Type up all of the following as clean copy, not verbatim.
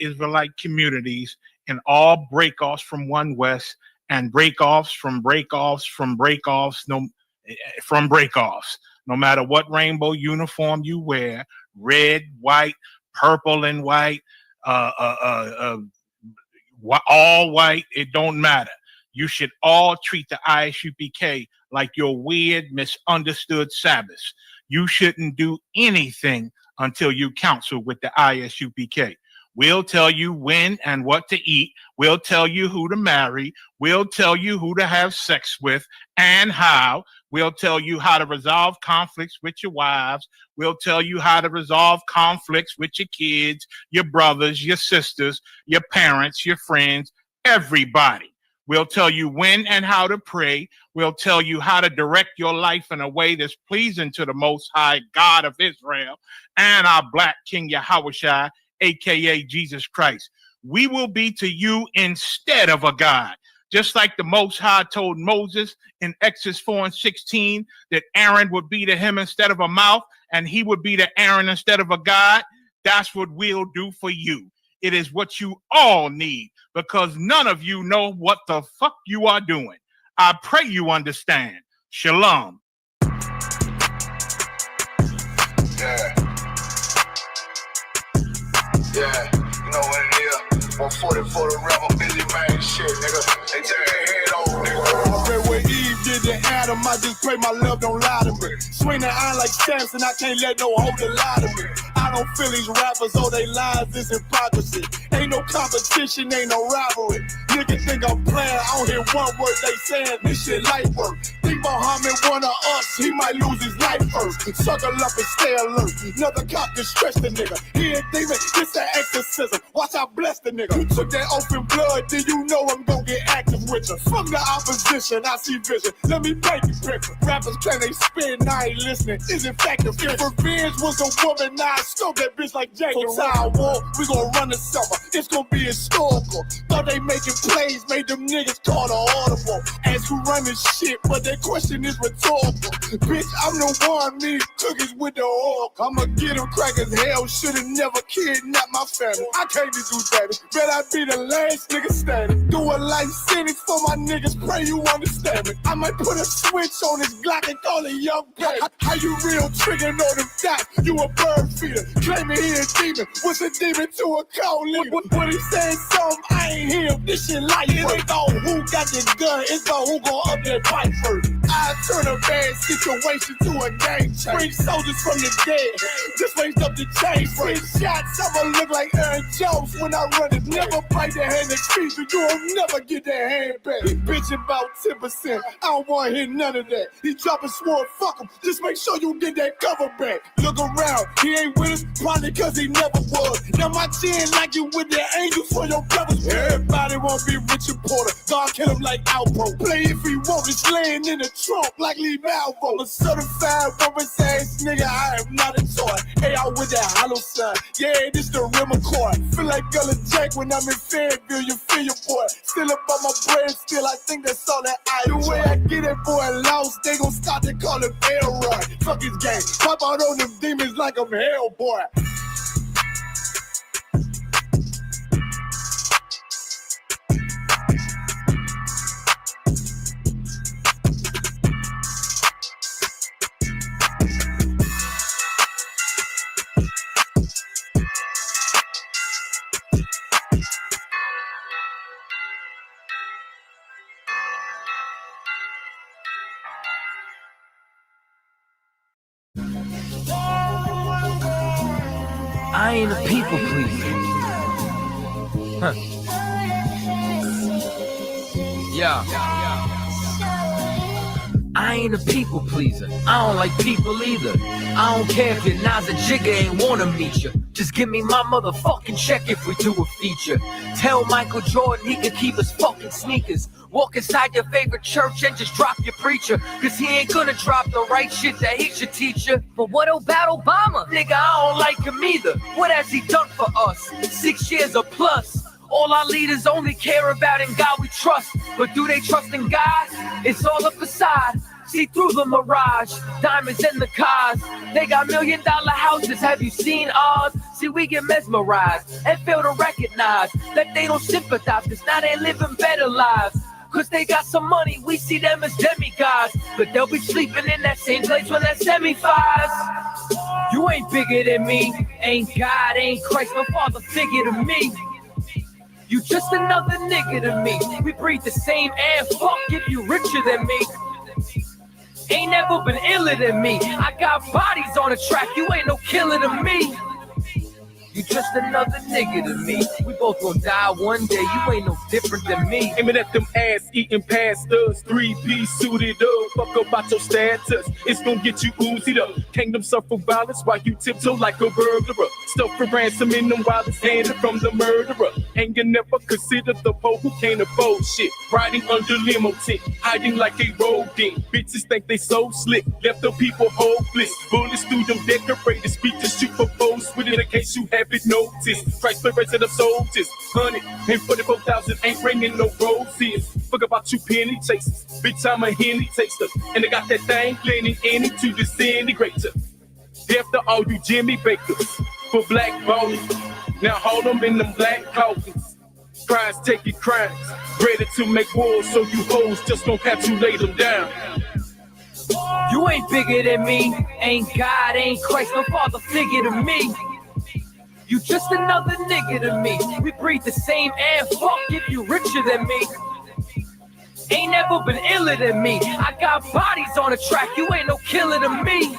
Israelite communities in all breakoffs from One West and breakoffs from breakoffs from breakoffs from breakoffs. No matter what rainbow uniform you wear, red, white, purple and white, all white, it don't matter. You should all treat the ISUPK like your weird, misunderstood Sabbaths. You shouldn't do anything until you counsel with the ISUPK. We'll tell you when and what to eat. We'll tell you who to marry. We'll tell you who to have sex with and how. We'll tell you how to resolve conflicts with your wives. We'll tell you how to resolve conflicts with your kids, your brothers, your sisters, your parents, your friends, everybody. We'll tell you when and how to pray. We'll tell you how to direct your life in a way that's pleasing to the Most High God of Israel and our Black King Yahushua, a.k.a. Jesus Christ. We will be to you instead of a God. Just like the Most High told Moses in Exodus 4:16 that Aaron would be to him instead of a mouth and he would be to Aaron instead of a God, that's what we'll do for you. It is what you all need because none of you know what the fuck you are doing. I pray you understand. Shalom. Yeah, you know what it is. 140 for the rebel, busy man shit, nigga. They tear their head off, nigga. I pray when Eve did to Adam, I just pray my love don't lie to me. Swing the iron like Samson, I can't let no holder lie to me. I don't feel these rappers, oh they lies, this hypocrisy. Ain't no competition, ain't no rivalry. Niggas think I'm playing, I don't hear one word they saying, this shit light work. Think Muhammad one of us, he might lose his life first. Suckle up and stay alert. Another cop can stretch the nigga. He ain't thieving, this an exorcism. Watch I bless the nigga. You took that open blood, then you know I'm gonna get active with you. From the opposition, I see vision. Let me paint the picture. Rappers claim they spin, I ain't listening. Is effective. If revenge was a woman, now I scope that bitch like Jacob. Side war, we gonna run the summer. It's gonna be historical. Thought they making plays, made them niggas call the audible. As who run this shit, but that question is rhetorical. Bitch, I'm the one, me cookies with the oil. I'ma get them crackers, hell, should've never kidnapped my family. I can't do that. Bet I be the last nigga standing. Do a life sentence for my niggas, pray you understand me. I might put a switch on this Glock and call it young pay. How you real triggering on them dots? You a bird feeder, claiming he a demon. What's a demon to a cold leader? What he saying something, I ain't hear him. This shit like it ain't about who got the gun, it's about who gon' up that fight first. I turn a bad situation to a game change. Bring soldiers from the dead, just raised up the chains. Bring shots, I'ma look like Aaron Jones when I run it. Never bite the hand that feeds you, you'll never get that hand back. He bitch about 10%, I don't wanna hear none of that. He dropping sword, fuck him, just make sure you get that cover back. Look around, he ain't with us, probably cause he never was. Now my chin like you with the angels for your brothers. Everybody won't be Richard Porter, God kill him like Alpo. Play if he want, it's laying in the trunk like Lee Malvo. A certified rubber ass nigga, I am not a toy. Hey, out with that hollow sign, yeah, this the real McCoy. Feel like Gullah Jack when I'm in Fayetteville, you feel your boy. Still up on my bread, still I think that's all that I do. The way I get it, boy, lost, they gon' start to call it Bell Run. Fuck his game, pop out on them demons like I'm Hellboy. I ain't a people pleaser. Huh. Yeah. I ain't a people pleaser. I don't like people either. I don't care if your Naza Jigga ain't wanna meet you. Just give me my motherfucking check if we do a feature. Tell Michael Jordan he can keep his fucking sneakers. Walk inside your favorite church and just drop your preacher. Cause he ain't gonna drop the right shit that he should teach you. But what about Obama? Nigga, I don't like him either. What has he done for us? 6 years or plus. All our leaders only care about in God we trust. But do they trust in God? It's all a facade. See through the mirage, diamonds in the cars. They got $1 million houses, have you seen ours? See, we get mesmerized and fail to recognize that they don't sympathize, cause now they living better lives. Cause they got some money, we see them as demigods, but they'll be sleeping in that same place when that semi-fives. You ain't bigger than me, ain't God, ain't Christ, no father figure to me. You just another nigga to me. We breathe the same air, fuck if you richer than me. Ain't never been iller than me. I got bodies on the track, you ain't no killer to me. You just another nigga to me. We both gon' die one day, you ain't no different than me. Aiming at them ass-eating pastors, 3-piece suited up, fuck about your status. It's gon' get you oozied up. Kingdom suffer violence while you tiptoe like a burglar. Stuff for ransom in them wildest handed from the murderer. And you never consider the po who can't afford shit. Riding under limo tent, hiding like a rodent. Bitches think they so slick, left the people hopeless. Bullets through them decorated speeches you propose with it in case you have it noticed. Christ for raising up soldiers, 144,000 ain't bringing no roses. Fuck about you penny chasers, bitch I'm a Henny taster. And I got that thing leaning in it to disintegrate ya. Death to all you Jimmy Bakers for black ballers. Now hold them in them black coffins. Crimes take your crimes, ready to make wars so you hoes just don't have to lay them down. You ain't bigger than me, ain't God, ain't Christ, no father figure to me. You just another nigga to me. We breathe the same air, fuck if you richer than me. Ain't never been iller than me. I got bodies on the track, you ain't no killer to me.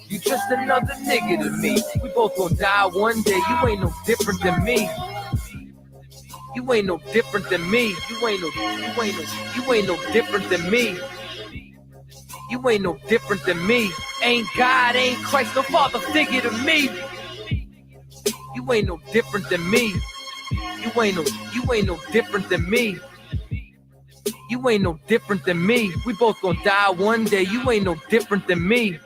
You just another nigga to me. We both gon' die one day, you ain't no different than me. You ain't no different than me. You ain't no different than me. You ain't no different than me. Ain't God, ain't Christ, no father figure to me. You ain't no different than me. You ain't no different than me. You ain't no different than me. We both gon' die one day. You ain't no different than me.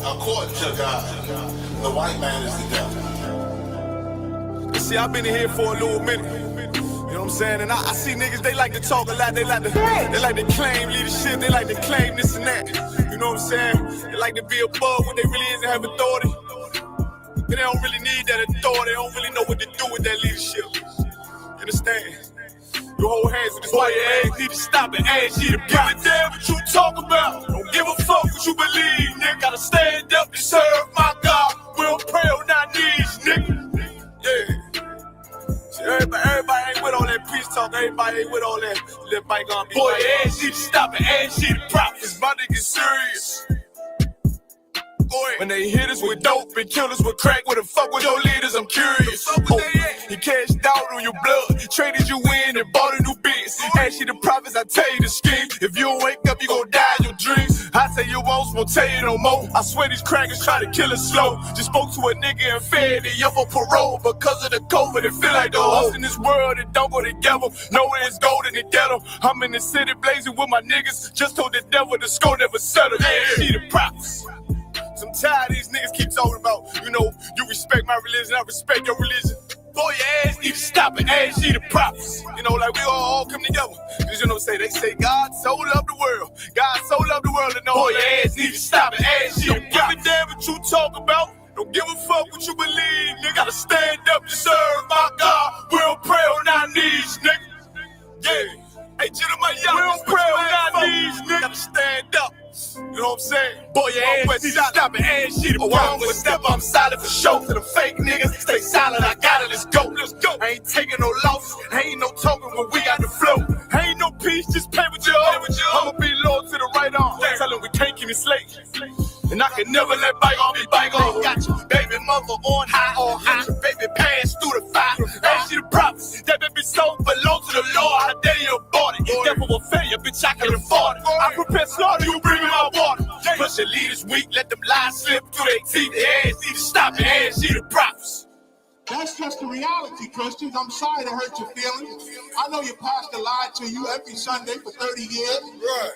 According to God, the white man is the devil. See, I've been in here for a little minute. You know what I'm saying? And I see niggas, they like to talk a lot. They like to claim leadership. They like to claim this and that. You know what I'm saying? They like to be above what they really is and have authority. But they don't really need that authority. They don't really know what to do with that leadership. You understand? You hold hands with this white ass, need to stop and ask you to give a damn what you talk about. Don't give a fuck what you believe, nigga. Gotta stand up and serve my God. We don't pray on our knees, nigga. Yeah. See, everybody ain't with all that peace talk. Everybody ain't with all that. Let bygone be. Boy, ask you to stop and ask you to profit. It's about to get serious. When they hit us with dope and kill us with crack, where the fuck with your leaders? I'm curious. He cashed out on your blood, traded you in and bought a new biz. Ask you the profits, I tell you the scheme. If you don't wake up, you gon' die in your dreams. I say you won't tell you no more. I swear these crackers try to kill us slow. Just spoke to a nigga and fed it up for parole. Because of the COVID, it feel like the host in this world that don't go together. Nowhere is gold in the ghetto. I'm in the city blazing with my niggas. Just told the devil the score never settled. Yeah, see the props. I'm tired of these niggas keep talking about, you know, you respect my religion, I respect your religion. Boy, your ass need to stop and ask you the props. You know, like we all come together. Cause you know what I'm saying? They say God so loved the world. God so loved the world and know boy, your ass need to stop and ask you the props. Don't give a damn what you talk about. Don't give a fuck what you believe, nigga. Gotta stand up and serve my God. We don't pray on our knees, nigga. Yeah. Hey, Jeremiah, we don't pray on our knees, nigga. Gotta stand up. You know what I'm saying? Boy, your ass need to stop and ask shit. Oh, I don't gonna step, I'm solid for show. To the fake niggas, stay silent, I got it, let's go. Let's go. I ain't taking no loss, ain't no talking when we got the flow. Ain't no peace, just pay with your own. I'ma be loyal to the right arm. Tell them we can't keep me slave. And I can never let bygone be bygone. Got you, baby mother on high, on high. Your baby pass through the fire. Ask you the prophets, that baby soul belong to the Lord. How dare you abort it? Devil will fail you, bitch, I can afford it. I prepare slaughter, you bring me my water. Push your leaders weak, let them lies slip through their teeth. Their ass need to stop and ask you the prophets. That's just the reality, Christians. I'm sorry to hurt your feelings. I know your pastor lied to you every Sunday for 30 years,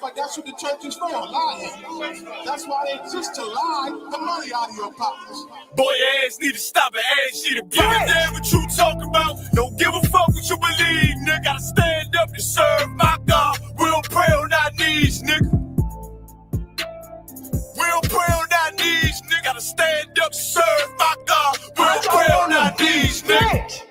but that's what the church is for, lying. That's why they exist, to lie the money out of your pockets. Boy, your ass need to stop it, ass shit. Give a damn what you talk about. Don't give a fuck what you believe, nigga. Gotta stand up and serve my God. We don't pray on our knees, nigga. We don't pray on our knees, nigga. Gotta stand up, serve my God. We don't pray on our knees, nigga.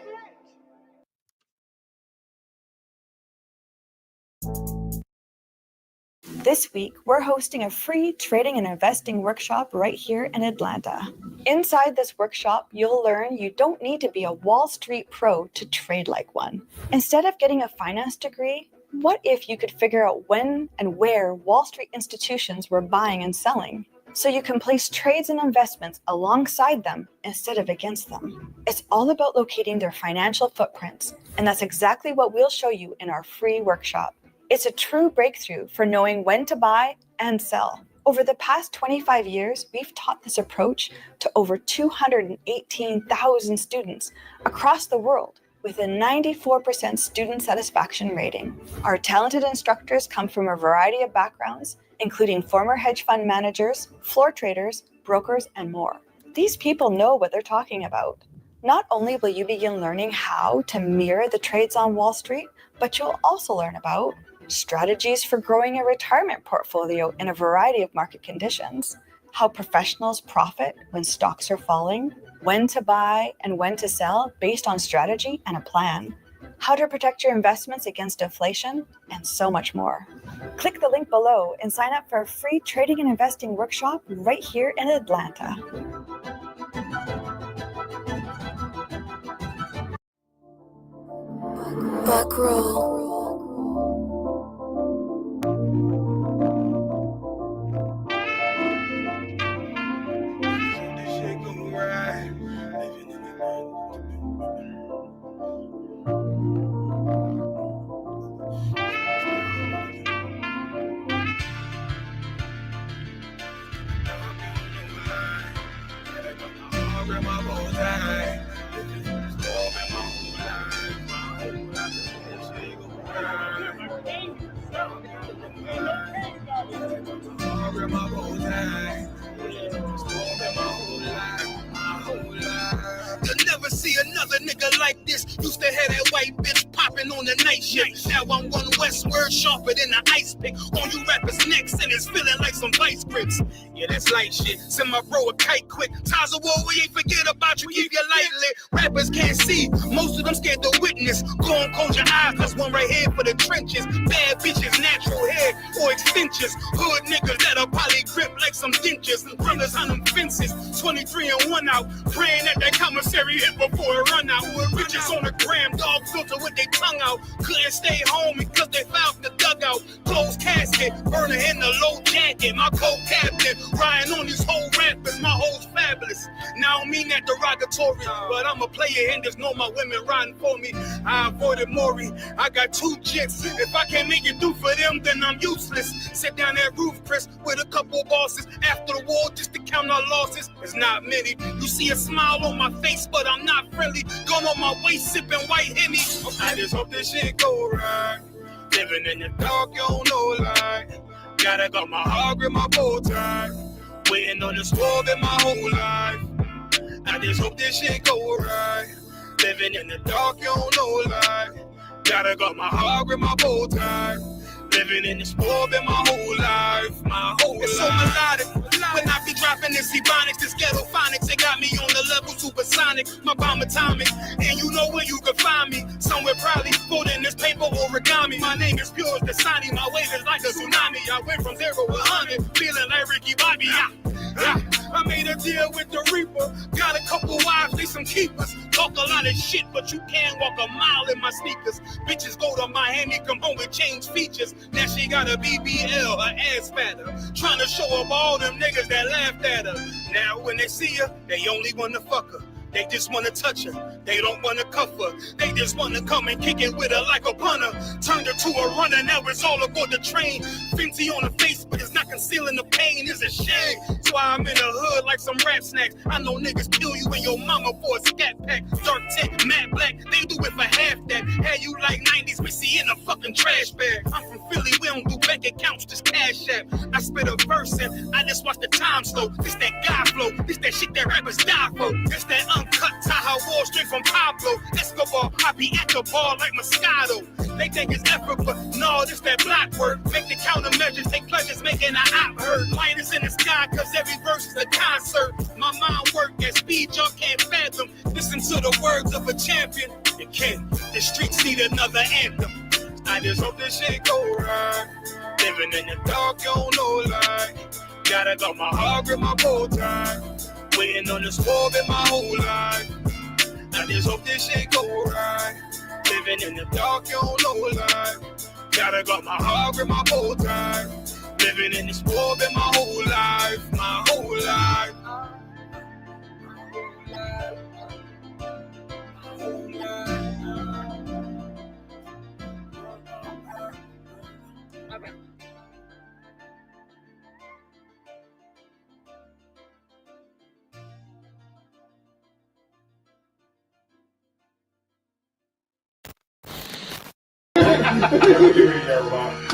This week, we're hosting a free trading and investing workshop right here in Atlanta. Inside this workshop, you'll learn you don't need to be a Wall Street pro to trade like one. Instead of getting a finance degree, what if you could figure out when and where Wall Street institutions were buying and selling, so you can place trades and investments alongside them instead of against them? It's all about locating their financial footprints, and that's exactly what we'll show you in our free workshop. It's a true breakthrough for knowing when to buy and sell. Over the past 25 years, we've taught this approach to over 218,000 students across the world with a 94% student satisfaction rating. Our talented instructors come from a variety of backgrounds, including former hedge fund managers, floor traders, brokers, and more. These people know what they're talking about. Not only will you begin learning how to mirror the trades on Wall Street, but you'll also learn about strategies for growing a retirement portfolio in a variety of market conditions, how professionals profit when stocks are falling, when to buy and when to sell based on strategy and a plan, how to protect your investments against inflation, and so much more. Click the link below and sign up for a free trading and investing workshop right here in Atlanta. Backroll. You'll never see another nigga like this. Used to have that white bitch popping on the night shift. Now I'm one westward, sharper than an ice pick. On you rappers' necks, and it's feeling like some vice grips. Yeah, that's light shit. Send my bro a kite quick. Times of war, we ain't forget about you. Keep your light lit. Rappers can't see. Most of them scared to witness. Go and close your eyes. There's one right here for the trenches. Bad bitches, natural hair or extensions. Hood niggas that'll probably grip like some dentures. Brothers on them fences. 23 and 1 out. Praying that that commissary hit before it run out. Bitches on the gram, dog filter with their tongue out. Couldn't stay home because they found the dugout. Closed casket, burner in the low jacket. My co-captain, riding on these whole rappers. My hoes fabulous. Now I don't mean that derogatory, but I'm a player and there's no my women riding for me. I avoided Maury. I got 2 jets. If I can't make it through for them, then I'm useless. Sit down that roof, Chris, with a couple bosses. After the war, just to count our losses. It's not many. You see a smile on my face, but I'm not friendly. Gun on my waist, sipping white Henny. I just hope this shit go right. Living in the dark, you don't know light. Gotta got my heart with my bow tie. Waiting on the storm in my whole life. I just hope this shit go right. Living in the dark, you don't know light. Gotta got my heart with my bow tie. Living in the storm in my whole life. My whole it's life. So melodic. When I be dropping this ebonics, this ghetto phonics, it got me on the level supersonic. My bomb atomic, and you know where you can find me. Somewhere probably folding this paper origami. My name is pure as the Sani. My wave is like a tsunami. I went from 0 to 100, feeling like Ricky Bobby. I made a deal with the Reaper. Got a couple wives, they some keepers. Talk a lot of shit, but you can't walk a mile in my sneakers. Bitches go to Miami, come home with change features. Now she got a BBL, her ass fatter. Trying to show up all them niggas that laughed at her. Now when they see her, they only wanna fuck her. They just wanna touch her, they don't wanna cuff her. They just wanna come and kick it with her like a punter. Turned her to a runner, now it's all aboard the train. Fenty on the face, but it's not concealing the pain. It's a shame. That's why I'm in the hood like some rap snacks. I know niggas kill you and your mama for a scat pack. Dark tech, matte black, they do it for half that. Had you like 90s, we see in a fucking trash bag. I'm from Philly, we don't do bank accounts, just cash app. I spit a verse and I just watch the time slow. This that guy flow, this that shit that rappers die for. This that uncut Tahoe Wall straight from Pablo Escobar. I be at the bar like Moscato. They think it's effort, but no, this that block work. Make the countermeasures, take pleasures, making an op hurt. Light is in the sky, cause every verse is a concert. My mind work at speed y'all can't fathom. Listen to the words of a champion. You can't, the streets need another anthem. I just hope this shit go right. Living in the dark, you don't know lie. Gotta got my heart with my bow tie. Waiting on this war in my whole life. I just hope this shit go right. Living in the dark, you don't know lie. Gotta got my heart with my bow tie. Living in this war in my whole life. My whole life.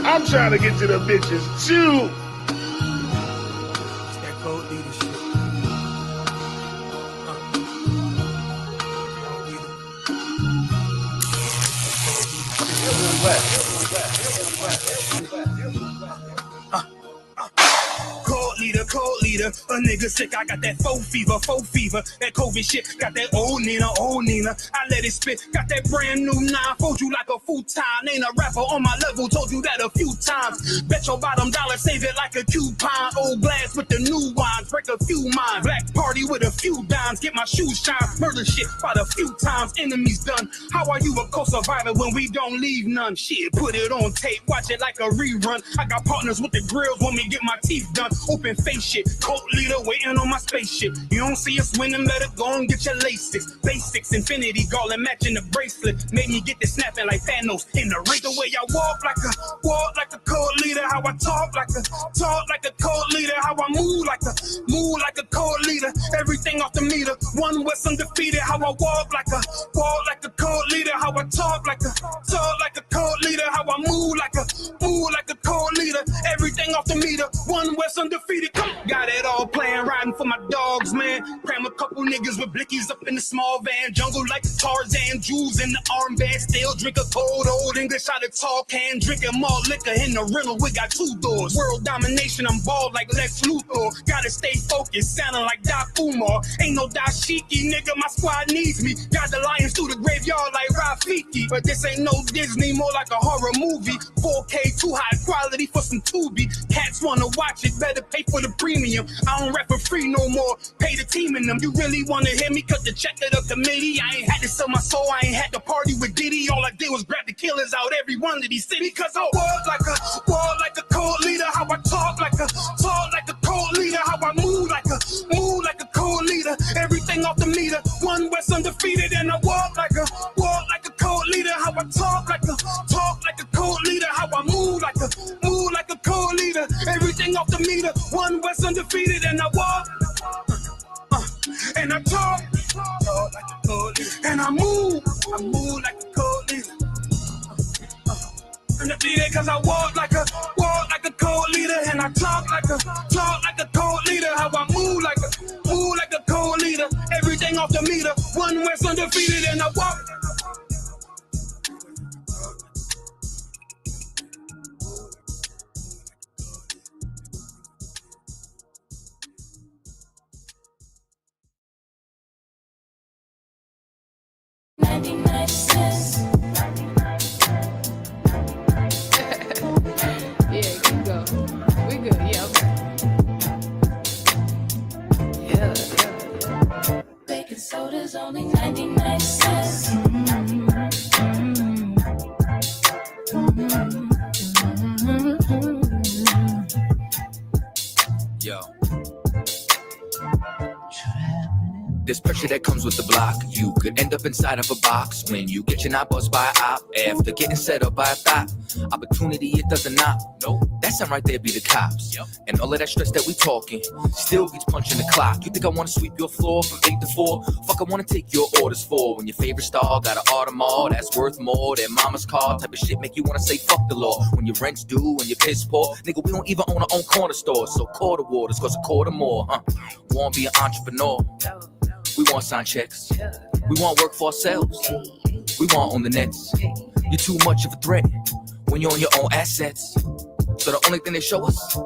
I'm trying to get to the bitches too. It's that cold leadership. Cold leader, a nigga sick, I got that faux fever, that COVID shit, got that old Nina, I let it spit, got that brand new 9, fold you like a futon, ain't a rapper on my level, told you that a few times, bet your bottom dollar, save it like a coupon, old glass with the new wines, break a few minds, black party with a few dimes, get my shoes shine, murder shit by a few times, enemies done, how are you a co-survivor when we don't leave none, shit, put it on tape, watch it like a rerun, I got partners with the grills, want me get my teeth done, open face shit, cult leader waiting on my spaceship. You don't see us winning, better go and get your Lasix. Basics, infinity garland matching the bracelet. Made me get this snapping like Thanos in the ring. The way I walk like a cult leader, how I talk like a cult leader, how I move like a cult leader. Everything off the meter, one West undefeated. How I walk like a cult leader, how I talk like a cult leader, how I move like a cult leader. Everything off the meter, one West undefeated. Come on. Got it all playing, riding for my dogs, man. Cram a couple niggas with blickies up in the small van. Jungle like Tarzan, jewels in the armband. Still drink a cold old English out of tall can. Drinking more liquor in the rental, we got 2 doors. World domination, I'm bald like Lex Luthor. Gotta stay focused, sounding like Doc Umar. Ain't no dashiki, nigga, my squad needs me. Got the lions through the graveyard like Rafiki. But this ain't no Disney, more like a horror movie. 4K, too high quality for some Tubi. Cats wanna watch it, better pay for the premium. I don't rap for free no more, pay the team in them. You really wanna hear me cut the check of the committee? I ain't had to sell my soul, I ain't had to party with Diddy. All I did was grab the killers out every one of these cities. Cause I walk like a cult leader, how I talk like a cult leader, how I move like a cult leader. Everything off the meter, one West undefeated, and I walk like a cult leader, how I talk like a cult leader, how I move like a cult leader. Everything off the meter, one West undefeated, and I walk and I talk like a cult leader, and I move like a cult leader. Undefeated, cause I walk like a cult leader, and I talk like a cult leader. How I move like a cult leader. Everything off the meter, one West undefeated, and I walk. Yeah, keep going. We good. Yeah, okay. Yeah. Baking soda's only 99 cents. Yo. There's pressure that comes with the block. You could end up inside of a box when you get your knot buzzed by a op after getting set up by a thought. Opportunity, it doesn't knock. No, that sound right there be the cops. Yep. And all of that stress that we talking still gets punching the clock. You think I want to sweep your floor from 8 to 4? Fuck, I want to take your orders for when your favorite star got an Audemars that's worth more than mama's car. Type of shit make you want to say fuck the law. When your rent's due and your piss poor, nigga, we don't even own our own corner store. So quarter waters cost a quarter more, huh? Want to be an entrepreneur? We want sign checks. We want work for ourselves. We want on the nets. You're too much of a threat when you're on your own assets. So the only thing they show us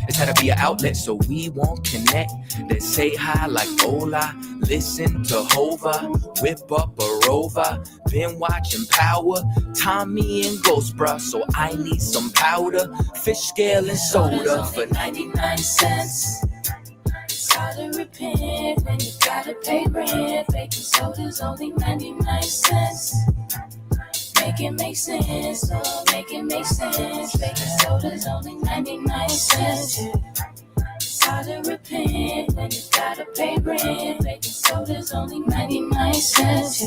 is how to be an outlet. So we won't connect. They say hi like hola. Listen to Hova. Whip up a Rover. Been watching Power. Tommy and Ghost, bruh. So I need some powder. Fish scale and soda for 99 cents. It's hard to repent when you gotta pay rent. Baking soda's only 99 cents. Make it make sense, oh, make it make sense. Baking soda's only 99 cents. It's hard to repent when you gotta pay rent. Baking soda's only 99 cents.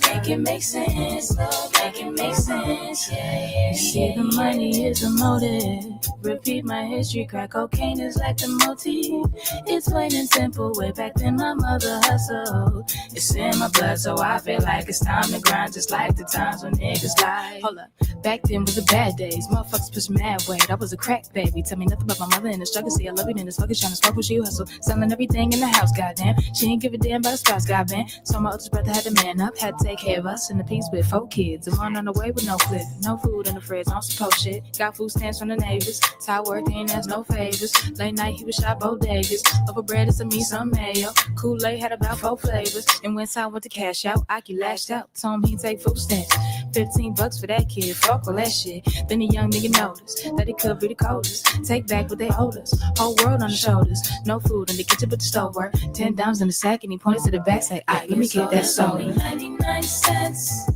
Make it make sense, oh, make it make sense. Yeah. See, the money is a motive. Repeat my history, crack cocaine is like the motif. It's plain and simple, way back then my mother hustled. It's in my blood, so I feel like it's time to grind, just like the times when niggas lie. Hold up, back then was the bad days, motherfuckers push mad weight. I was a crack baby, tell me nothing about my mother and the struggle. See, I love you in this fucking trying to smoke when she hustle. Selling everything in the house, goddamn. She ain't give a damn about the spouse, goddamn. So my oldest brother had to man up, had to take care of us in the piece with 4 kids. And one on the way with no flip, no food in the fridge, no support shit. Got food stamps from the neighbors. Tired work, he ain't ask no favors. Late night, he was shot bodegas. Over bread and some meat, some mayo. Kool-Aid had about 4 flavors. And when time went to cash out, Aki lashed out. Told him he'd take food stamps. $15 for that kid, fuck all that shit. Then the young nigga noticed that he could be the coldest. Take back what they owed us. Whole world on the shoulders. No food in the kitchen but the stove work. $10 in the sack and he pointed to the back, say, let me get that soda. 99 cents.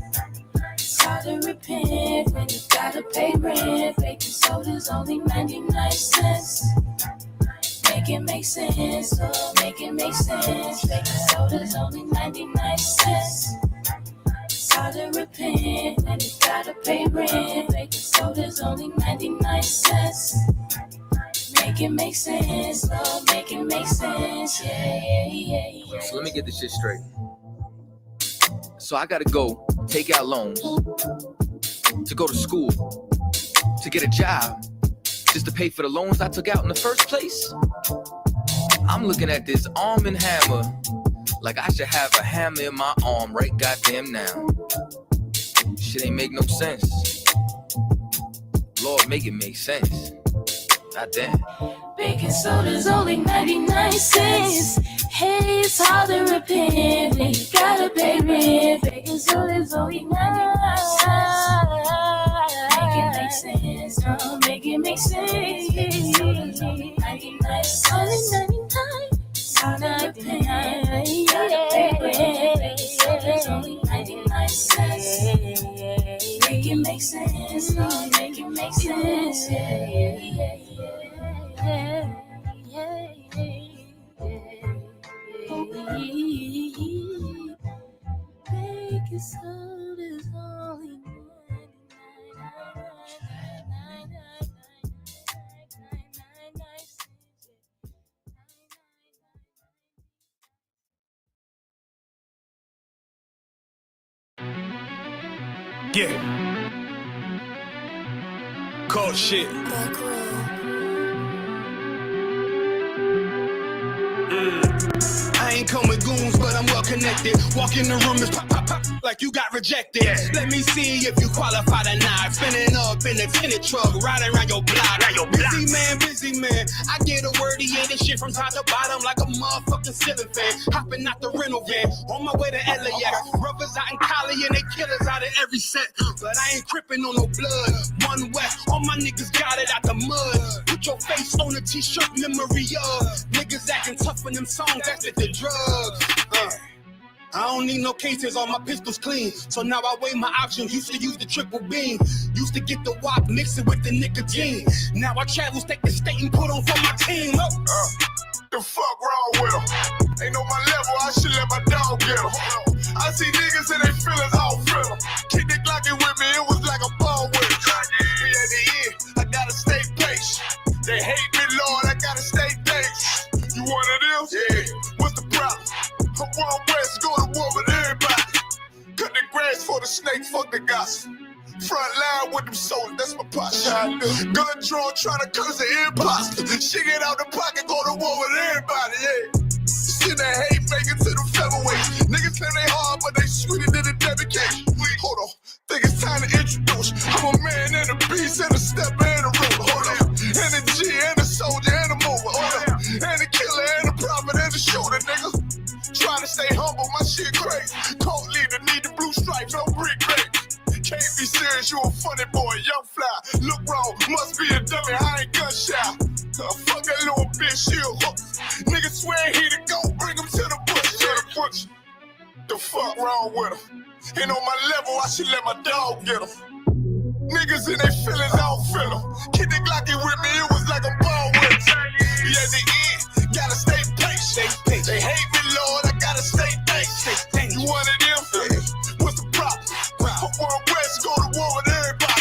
It's hard to repent when you gotta pay rent. Baking soda's only 99 cents. Make it make sense, oh, make it make sense. Baking soda's only 99 cents. It's hard to repent when you gotta pay rent. Baking soda's only 99 cents. Make it make sense, oh, make it make sense. Yeah. So let me get this shit straight. So I gotta go take out loans to go to school, to get a job, just to pay for the loans I took out in the first place. I'm looking at this arm and hammer like I should have a hammer in my arm right goddamn now. Shit ain't make no sense. Lord, make it make sense. Goddamn. Baking soda's only 99 cents. Hey, it's hard to repent when you gotta pay rent. Baking soda's only 99 cents. Make it make sense, oh, make it make sense. Only 99 cents. Only 99. It's hard to repent, you gotta pay rent. Baking soda's only 99 cents. Make it make sense, oh, make it make sense. Baking soda's only 99 cents. Yeah. Cold shit. I ain't come with goons, but I'm well connected. Walk in the room, it's pop, pop, pop, like you got rejected. Yeah. Let me see if you qualify or not. Spinning up in a tinted truck, riding around your block. Busy man. I get a wordy in this shit from top to bottom like a motherfucking ceiling fan. Hopping out the rental van, on my way to LAX. Brothers out in Cali and they killers out of every set. But I ain't crippin' on no blood. One West, all my niggas got it out the mud. Put your face on a t-shirt, memory of niggas acting tough in them songs, that's with the drugs. I don't need no cases, all my pistols clean. So now I weigh my options, used to use the triple beam. Used to get the wop, mix it with the nicotine. Now I travel state to state and put on for my team. The fuck wrong with them? Ain't on my level, I should let my dog get them. I see niggas and they feelings all feelin'. Keep the Glockin' with me, it was like a ball with it. At the end, I gotta stay patient. They hate me, Lord, I gotta stay dangerous. You one of them? Yeah. What's the problem? I'm one west, go to war with everybody. Cut the grass for the snake, fuck the gossip. Front line with them soldiers, that's my posture. Gun drawn, trying to curse the imposter. Shit get out the pocket, go to war with everybody, yeah. Send that hate making to the featherweights. Niggas claim they hard, but they sweeter than a dedication. Hold on, think it's time to introduce. I'm a man and a beast and a stepper and a ruler. Hold on, and a G and a soldier and a mover. Hold on, and a killer and a prophet and a shooter, nigga. Trying to stay humble, my shit crazy. Cult leader, need the blue stripes, no brick break. Can't be serious, you a funny boy, young fly. Look wrong, must be a dummy, I ain't gun shy. Fuck that little bitch, she a hook. Nigga swear he the go, bring him to the bush. The fuck wrong with him? Ain't on my level, I should let my dog get him. Niggas in their feelings, I don't feel them. Keep the Glockin' with me, it was like a ball with it. Yeah, the end, gotta stay patient. They hate me, Lord, I gotta stay patient. You one of them? Yeah. What's the problem? I'm one west, go to war with everybody.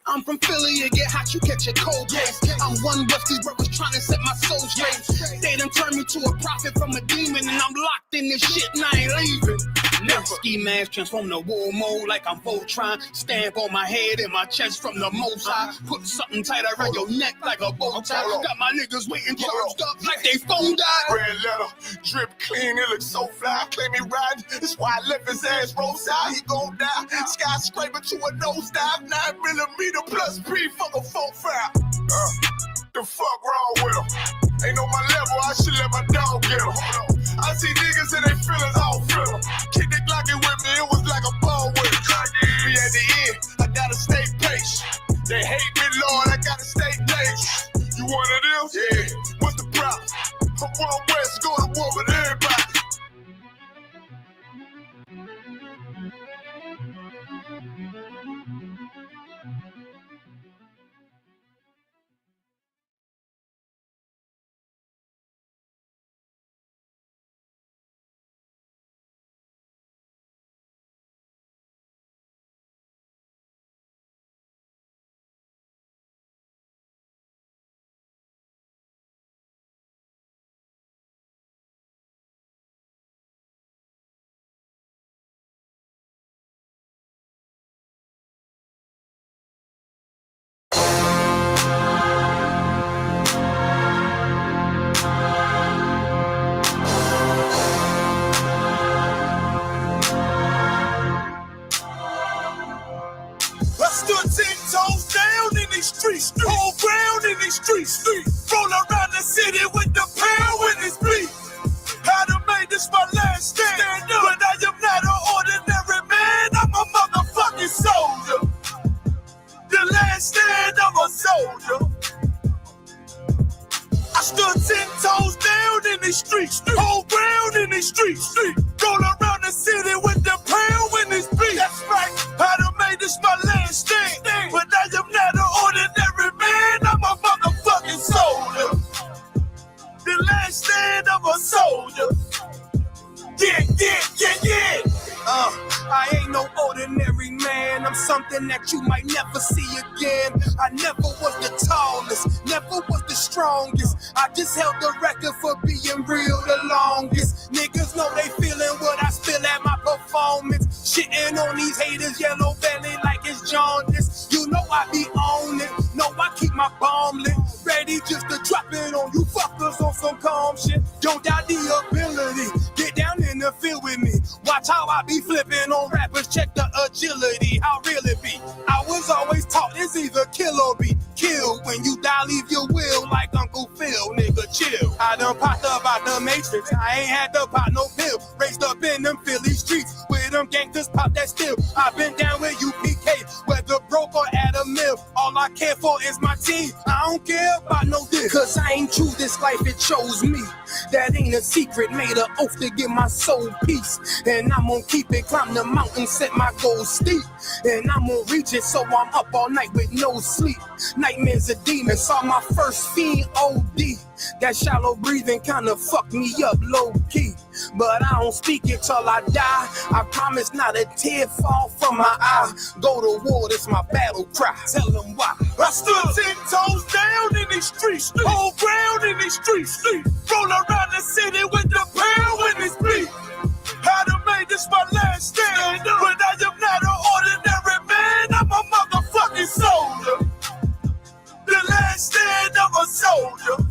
I'm from Philly, you get hot, you catch a cold case. I'm one West, these brothers trying to set my soul straight. They done turned me to a prophet from a demon, and I'm locked in this shit and I ain't leaving. Never. Ski mask transform to war mode like I'm Voltron. Stamp on my head and my chest from the most high. Put something tight around your neck like a bow tie. Got my niggas waiting charged up like they phone died. Red letter, drip clean, it looks so fly. Claim he riding, that's why I left his ass roadside. He gon' die, skyscraper to a nosedive. 9mm plus B, fuck a 4-5. The fuck wrong with him? Ain't on my level, I should let my dog get him. I see niggas and they feelings all feel them. Keep the Glockin' with me, it was like a ball with it. Be at the end, I gotta stay patient. They hate me, Lord, I gotta stay dangerous. You one of them? Yeah. What's the problem? I'm one west, go to war with everybody. Streets, whole ground in these streets. Roll around the city with the pound when it's bleed. How to make this my last stand up. But I am not an ordinary man, I'm a motherfucking soldier. The last stand of a soldier. I stood 10 toes down in these streets. Whole ground in these streets. Roll around the city with the pound when it's bleed. That's right, how to make this my last stand. But I am not an ordinary man, I'm a motherfucking soldier. The last stand of a soldier. Yeah. I ain't no ordinary man. I'm something that you might never see again. I never was the tallest, never was the strongest. I just held the record for being real the longest. Niggas know they feeling what I spill at my performance. Shitting on these haters, yellow belly like it's jaundice. You know I be on it, know I keep my bomb lit. Ready just to drop it on you fuckers on some calm shit. Don't doubt the ability, get down in the field with me. Watch how I be flipping on rappers, check the agility, how real it be. I was always taught it's either kill or be killed. When you die, leave your will like Uncle Phil, nigga chill. I done popped up out the matrix, I ain't had to pop no pill. Raised up in them Philly streets, where them gangsters pop that still. I've been down with UPK, whether broke or at a mill. All I care for is my team, I don't care about no dick. Cause I ain't choose this life, it chose me. That ain't a secret, made an oath to give my soul peace. And I'm gonna keep it, climb the mountain, set my goals steep. And I'm gonna reach it, so I'm up all night with no sleep. Nightmares of demons, saw my first fiend OD. That shallow breathing kinda fucked me up low key. But I don't speak it till I die. I promise not a tear fall from my eye. Go to war, that's my battle cry. Tell them why. I stood 10 toes down in these streets, hold ground in these streets. Roll around the city with the pound when it's beat. I'd have made this my last stand, but I am not an ordinary man. I'm a motherfucking soldier. The last stand of a soldier.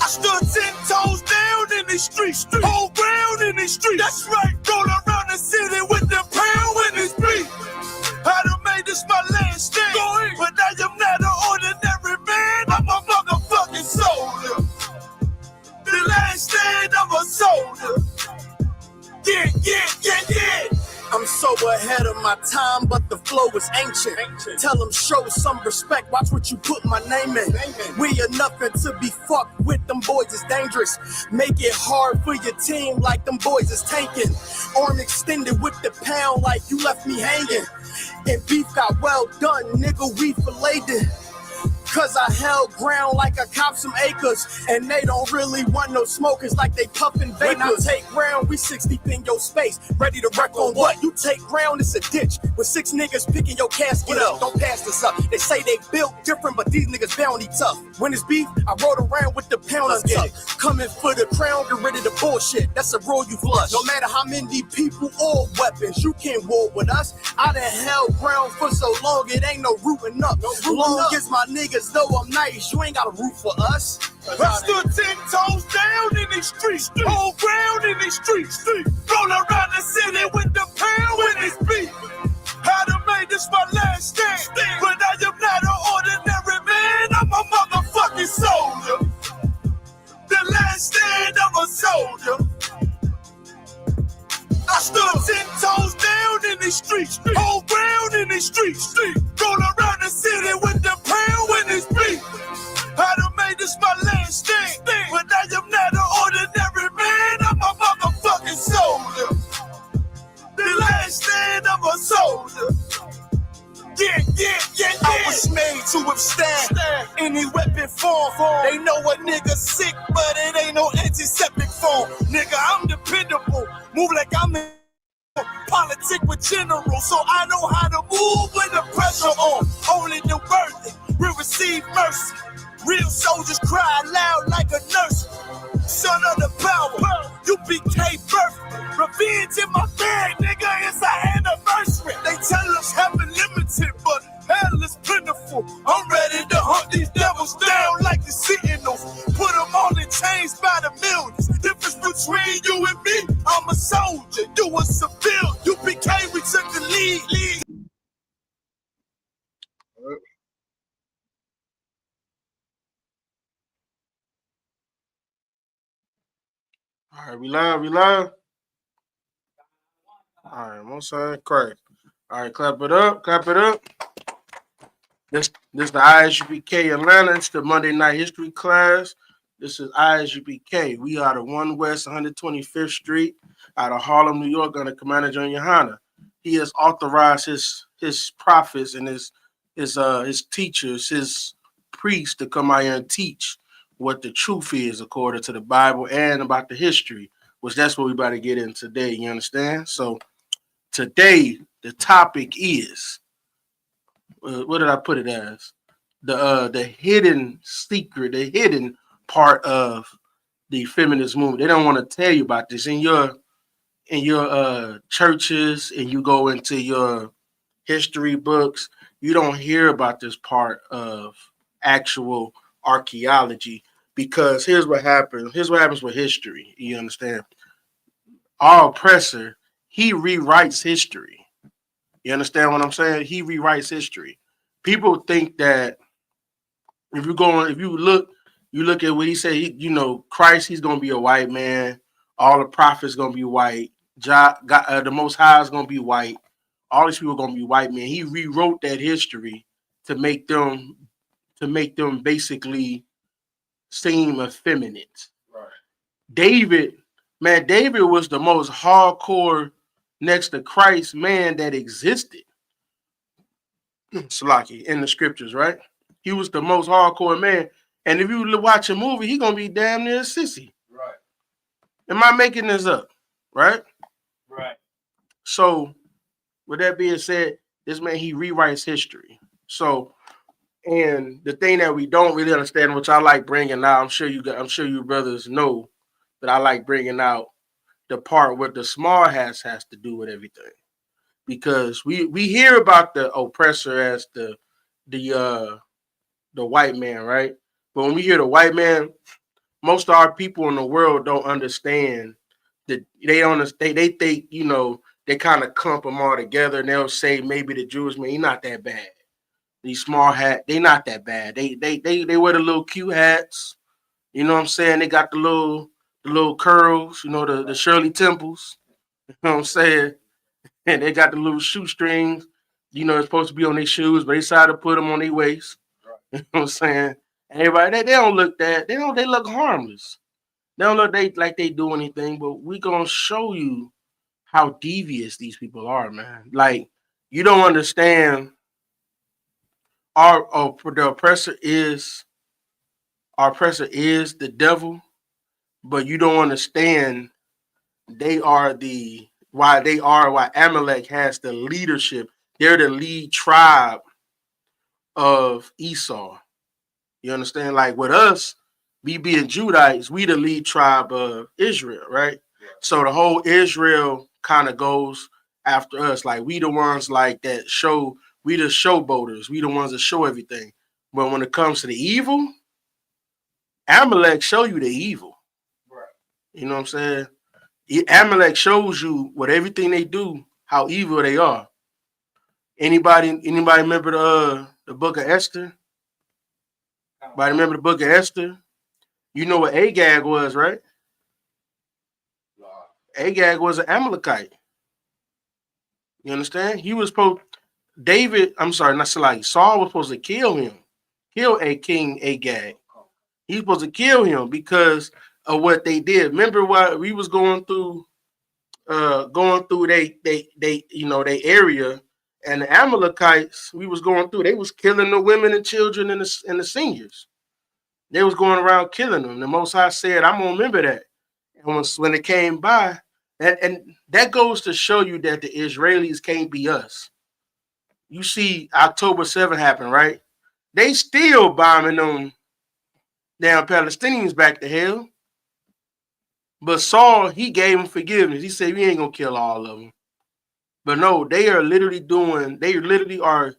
I stood 10 toes down in the streets, hold ground in the streets. That's right, roll around the city with the pound when it's beat. I'd have made this my last stand, but I am not an ordinary man. I'm a motherfucking soldier. The last stand of a soldier. Yeah. I'm so ahead of my time, but the flow is ancient. Tell them show some respect, watch what you put my name in. We are nothing to be fucked with, them boys is dangerous. Make it hard for your team like them boys is tanking. Arm extended with the pound like you left me hanging. And beef got well done, nigga, we filleted it. Cause I held ground like I copped some acres. And they don't really want no smokers like they puffin' vapors. When I take ground, we 6 deep in your space. Ready to wreck on what? You take ground, it's a ditch. With 6 niggas picking your casket up. Don't pass this up. They say they built different, but these niggas bounty tough. When it's beef, I rode around with the pound of stuff. Coming for the crown, get rid of the bullshit. That's a rule you flush. No matter how many people or weapons, you can't war with us. I done held ground for so long, it ain't no rooting up. Long as my niggas though I'm nice, you ain't got a root for us. I stood 10 toes down in these streets, hold ground in these streets. Roll around the city with the pound when it's beat. I'd have made this my last stand, but I am not an ordinary man. I'm a motherfucking soldier. The last stand of a soldier. I stood 10 toes down in the streets, hold ground in the streets. Roll around the city with the pound when it's beat. I'd have made this my last stand, but I am not an ordinary man. I'm a motherfucking soldier. The last stand of a soldier. Yeah. I was made to withstand any weapon form. They know a nigga sick, but it ain't no antiseptic form. Nigga, I'm dependable. Move like I'm in politic with generals, so I know how to move when the pressure on. Only the worthy will receive mercy. Real soldiers cry loud like a nurse. Son of the power, you became birth. Revenge in my bag, nigga, it's our anniversary. They tell us heaven limited, but hell is plentiful. I'm ready to hunt these devils down like the Sentinels. Put them all in chains by the millions. Difference between you and me, I'm a soldier, you a civilian. You became, we took the lead. All right, we live. All right, one side, crack. All right, clap it up. This the ISUPK Atlanta. It's the Monday night history class. This is ISUPK. We are the 1 West 125th Street out of Harlem, New York, under Commander John Yohana. He has authorized his prophets and his teachers, his priests to come out here and teach what the truth is according to the Bible and about the history, which that's what we're about to get in today. You understand? So today the topic is what did I put it as? The hidden secret, the hidden part of the feminist movement. They don't want to tell you about this in your churches, and you go into your history books. You don't hear about this part of actual archaeology. Because here's what happens. Here's what happens with history. You understand? Our oppressor, he rewrites history. You understand what I'm saying? He rewrites history. People think that if you look at what he said. Christ, he's gonna be a white man. All the prophets gonna be white. The Most High is gonna be white. All these people are gonna be white men. He rewrote that history to make them basically seem effeminate. Right. David was the most hardcore next to Christ man that existed. Salaki in the scriptures, right? He was the most hardcore man. And if you watch a movie, he gonna be damn near a sissy. Right. Am I making this up? Right? Right. So, with that being said, this man, he rewrites history. So, and the thing that we don't really understand, which I like bringing out, I'm sure you brothers know that I like bringing out the part where the small hats has to do with everything, because we hear about the oppressor as the white man, right? But when we hear the white man, most of our people in the world don't understand that they think, you know, they kind of clump them all together and they'll say maybe the Jewish man, he's not that bad. These small hat, they not that bad. They wear the little cute hats. You know what I'm saying? They got the little curls, you know, the Shirley Temples. You know what I'm saying? And they got the little shoestrings, you know, it's supposed to be on their shoes, but they decided to put them on their waist. You know what I'm saying? And everybody, they don't look that, they look harmless. They don't look like they do anything, but we gonna show you how devious these people are, man. Like, you don't understand. The oppressor is the devil, but you don't understand why Amalek has the leadership. They're the lead tribe of Esau. You understand? Like with us, we being Judites, we the lead tribe of Israel, right? Yeah. So the whole Israel kind of goes after us. Like we the ones like that show, we the showboaters, we the ones that show everything. But when it comes to the evil, Amalek show you the evil. Right. You know what I'm saying? Amalek shows you what everything they do, how evil they are. Anybody remember the book of Esther? Anybody remember the book of Esther? You know what Agag was, right? Agag was an Amalekite. You understand? He was supposed Saul was supposed to kill him, kill a king Agag. He was supposed to kill him because of what they did. Remember what we was going through they area, and the Amalekites we was going through, they was killing the women and children and the seniors. They was going around killing them. The Most High said, I'm gonna remember that. And when it came by, and that goes to show you that the Israelis can't be us. You see October 7th happen, right? They still bombing them damn Palestinians back to hell. But Saul, he gave them forgiveness. He said, we ain't gonna kill all of them. But no, they literally are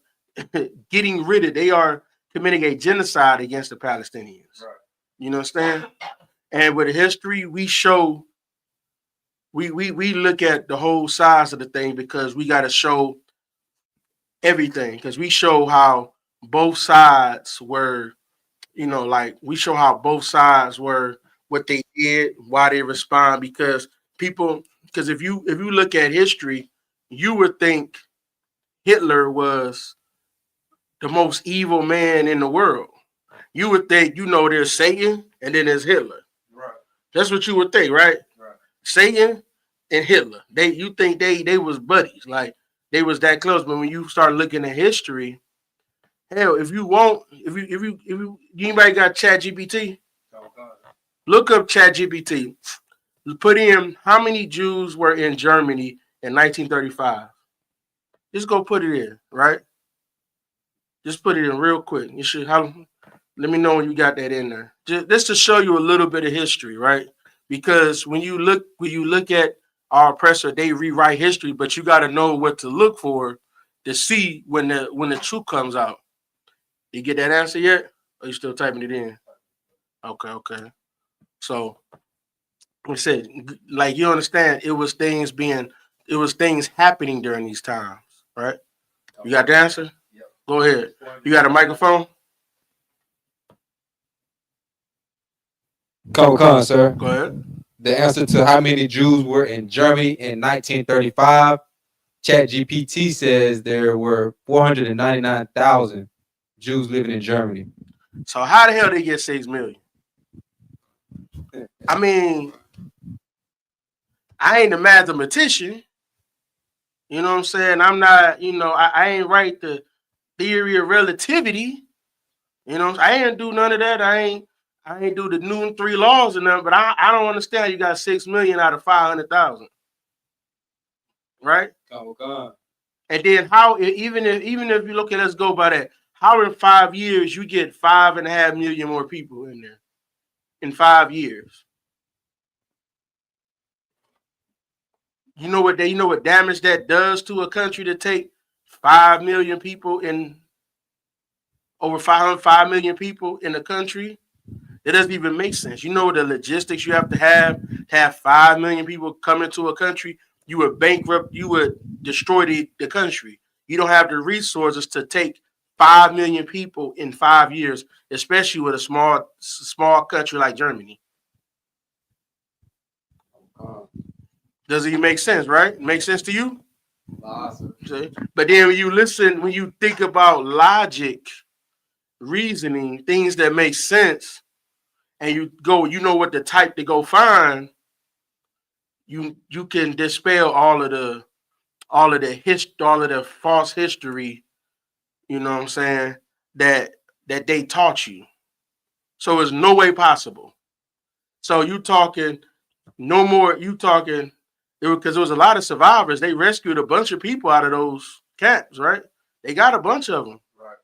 getting rid of, they are committing a genocide against the Palestinians. Right. You understand? And with history, we show, we look at the whole size of the thing because we got to show everything. Because we show how both sides were, we show how both sides were, what they did, why they respond. Because if you look at history, you would think Hitler was the most evil man in the world. You would think, there's Satan and then there's Hitler. Right. That's what you would think, right? Right. Satan and Hitler. You think they was buddies, like they was that close. But when you start looking at history, hell, if you anybody got ChatGPT? Look up ChatGPT. Put in how many Jews were in Germany in 1935. Just go put it in, right? Just put it in real quick. You should have. Let me know when you got that in there. Just to show you a little bit of history, right? Because when you look at our oppressor, they rewrite history, but you got to know what to look for to see when the truth comes out. You get that answer yet? Or are you still typing it in? Okay. So, like I said, like you understand, it was things happening during these times, right? You got the answer? Yep. Go ahead. You got a microphone? Come on, sir. Go ahead. The answer to how many Jews were in Germany in 1935, ChatGPT says there were 499,000 Jews living in Germany. So how the hell they get 6 million? I mean, I ain't a mathematician. You know what I'm saying? I'm not, I ain't write the theory of relativity. You You know, I ain't do none of that. I ain't do the Newton 3 laws and nothing, but I don't understand you got 6 million out of 500,000. Right? Oh God. And then how even if you look at us go by that, how in 5 years you get 5.5 million more people in there in 5 years? You know what damage that does to a country to take 5 million people in over 5 million people in a country? It doesn't even make sense. You know the logistics you have to have 5 million people come into a country. You would bankrupt, you would destroy the country. You don't have the resources to take 5 million people in 5 years, especially with a small country like Germany. Does it make sense, right? Make sense to you? Awesome. But then when you think about logic, reasoning, things that make sense, and you know what to type to go find, you can dispel all of the false history, you know what I'm saying, that they taught you. So it's no way possible. So you talking no more, because there was a lot of survivors. They rescued a bunch of people out of those camps, right? They got a bunch of them. Right.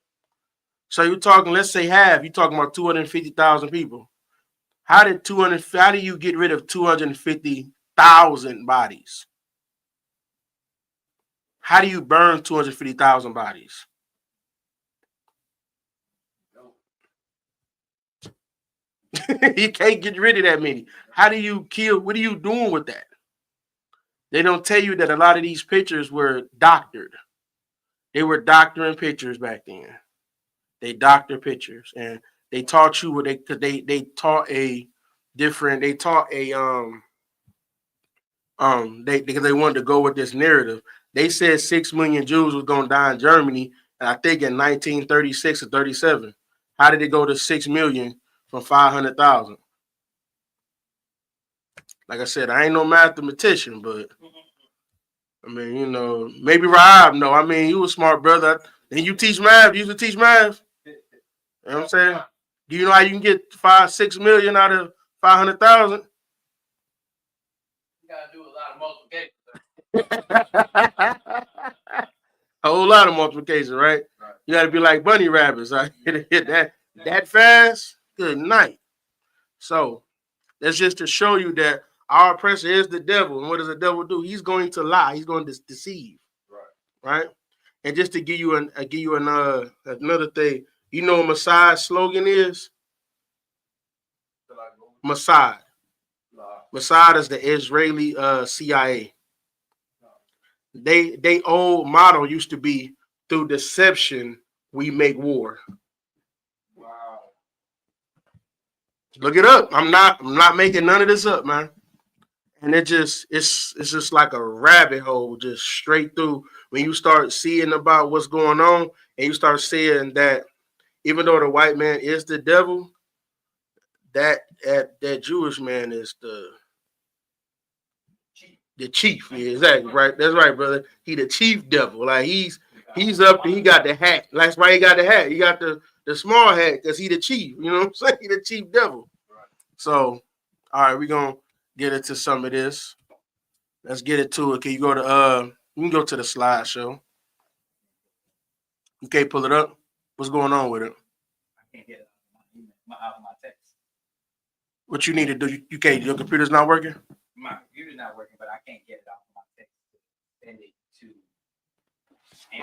So you're talking, let's say half, you're talking about 250,000 people. How do you get rid of 250,000 bodies? How do you burn 250,000 bodies? You can't get rid of that many. How do you kill? What are you doing with that? They don't tell you that a lot of these pictures were doctored. They were doctoring pictures back then. They doctor pictures, and they taught you because they taught because they wanted to go with this narrative. They said 6 million Jews was going to die in Germany, and I think in 1936 or 37. How did it go to 6 million from 500,000? Like I said, I ain't no mathematician, but I mean, you know, maybe Rob. No, I mean, you a smart brother. Then you teach math. You used to teach math. You know what I'm saying? Do you know how you can get 6 million out of 500,000? You gotta do a lot of multiplication. A whole lot of multiplication, right? You got to be like bunny rabbits. I hit that fast. Good night. So that's just to show you that our oppressor is the devil, and what does the devil do? He's going to lie. He's going to deceive. Right. And just to give you another thing, you know what Mossad's slogan is? Mossad. Mossad is the Israeli CIA. They old motto used to be, through deception we make war. Wow. Look it up. I'm not making none of this up, man. And it's just like a rabbit hole, just straight through. When you start seeing about what's going on, and you start seeing that even though the white man is the devil, that Jewish man is the chief. Yeah, exactly, right. That's right, brother. He the chief devil. Like he's up there. He got the hat. That's why he got the hat. He got the small hat because he the chief. You know what I'm saying? He the chief devil. So, all right, we're gonna get into some of this. Let's get it to it. Can you go to you can go to the slideshow. You can't pull it up. What's going on with it? I can't get it out of my text. What you need to do? You can't. Your computer's not working. My computer's not working, but I can't get it off my text to send it to.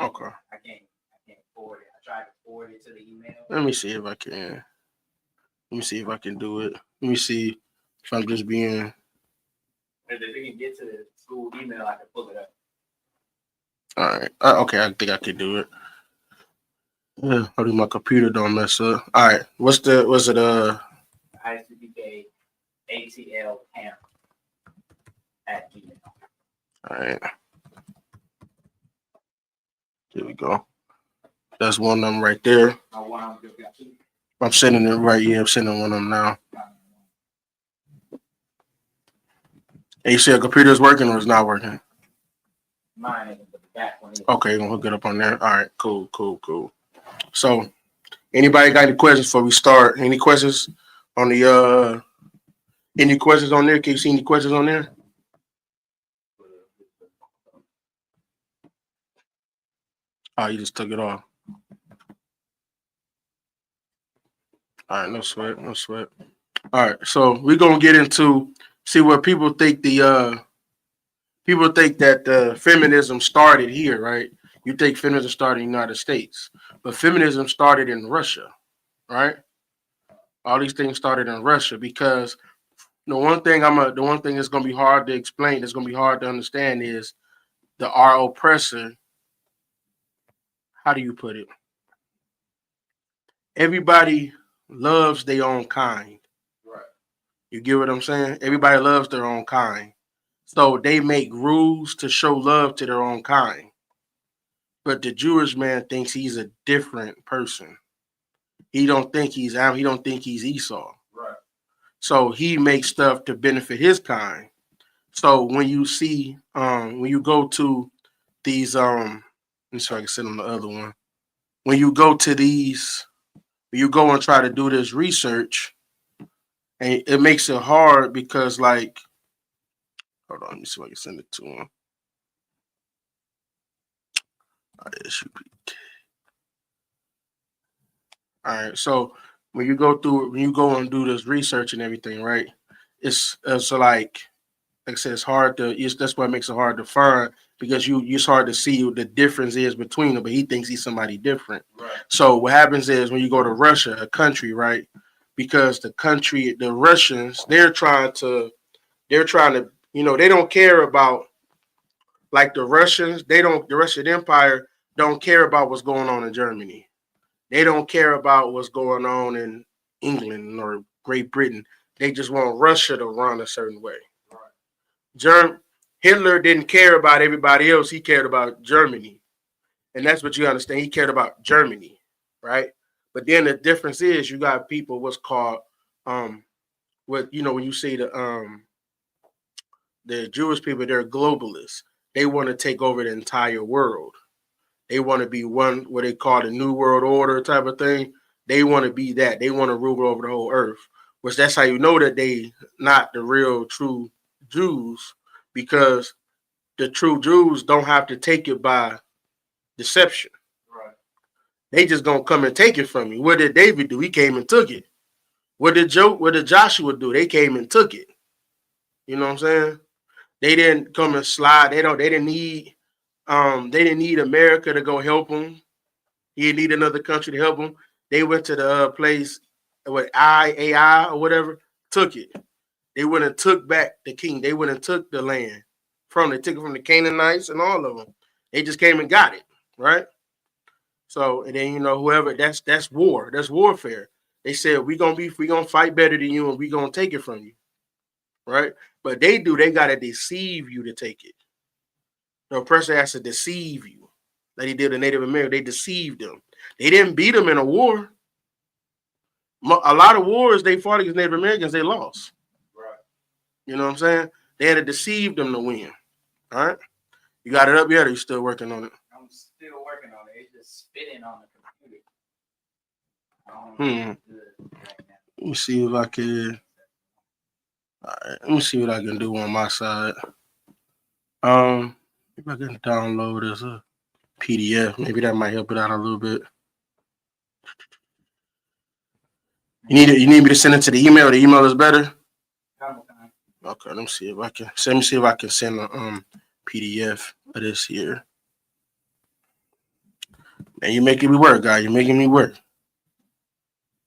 Okay. I can't forward it. I tried to forward it to the email. Let me see if I can. Let me see if I can do it. Let me see if I'm just being. If it can get to the school email, I can pull it up. All right. Okay, I think I can do it. Yeah, hopefully my computer don't mess up. All right. Was it ISBK ATL camp at Gmail. All right. There we go. That's one of them right there. I'm sending it right here. I'm sending one of them now. And you see your computer's working or it's not working? Mine, but the back one is. Okay, you're gonna hook it up on there. All right, cool. So Anybody got any questions before we start? Any questions on the any questions on there? Can you see any questions on there? Oh, you just took it off. All right, no sweat, no sweat. All right, so we're gonna get into see what people think people think that feminism started here, right? You think feminism started in the United States, but feminism started in Russia, right? All these things started in Russia because the one thing that's gonna be hard to explain, that's gonna be hard to understand is our oppressor. How do you put it? Everybody loves their own kind. Right. You get what I'm saying? Everybody loves their own kind. So they make rules to show love to their own kind. But the Jewish man thinks he's a different person. He don't think he's Esau. Right. So he makes stuff to benefit his kind. So when you see when you go to these let me see if I can sit on the other one. When you go to these, you go and try to do this research, and it makes it hard because, like, hold on, let me see if I can send it to him. All right, so when you go and do this research and everything, right? It's like I said, it's hard to. That's why it makes it hard to find because it's hard to see what the difference is between them. But he thinks he's somebody different. Right. So what happens is when you go to Russia, a country, right? Because the Russians, they're trying to, they don't care about like the Russians. The Russian Empire don't care about what's going on in Germany. They don't care about what's going on in England or Great Britain. They just want Russia to run a certain way. Hitler didn't care about everybody else. He cared about Germany. And that's what you understand. He cared about Germany, right? But then the difference is you got people what's called when you see the Jewish people, they're globalists. They want to take over the entire world. They want to be one, what they call the New World Order type of thing. They want to be that. They want to rule over the whole earth, which that's how you know that they not the real true Jews, because the true Jews don't have to take it by deception. Right. They just gonna come and take it from you. What did David do? He came and took it. What did Joshua do? They came and took it. You know what I'm saying? They didn't come and slide. They didn't need America to go help them. He didn't need another country to help them. They went to the place with AI or whatever, took it. They went and took back the king. They went and took the land they took it from the Canaanites and all of them. They just came and got it, right? So, and then whoever that's war. That's warfare. They said we gonna fight better than you and we gonna take it from you. Right? But they gotta deceive you to take it. The oppressor has to deceive you. Like he did the Native American. They deceived them. They didn't beat them in a war. A lot of wars they fought against Native Americans, they lost. Right. You know what I'm saying? They had to deceive them to win. All right. You got it up yet, or you still working on it? I'm still working on it. It's just spitting on the computer. Let me see if I can. All right. Let me see what I can do on my side. If I can download as a PDF, maybe that might help it out a little bit. You need me to send it to the email? The email is better. Okay, let me see if I can. Let me see if I can send a PDF of this here. Man, you're making me work, guy. You're making me work.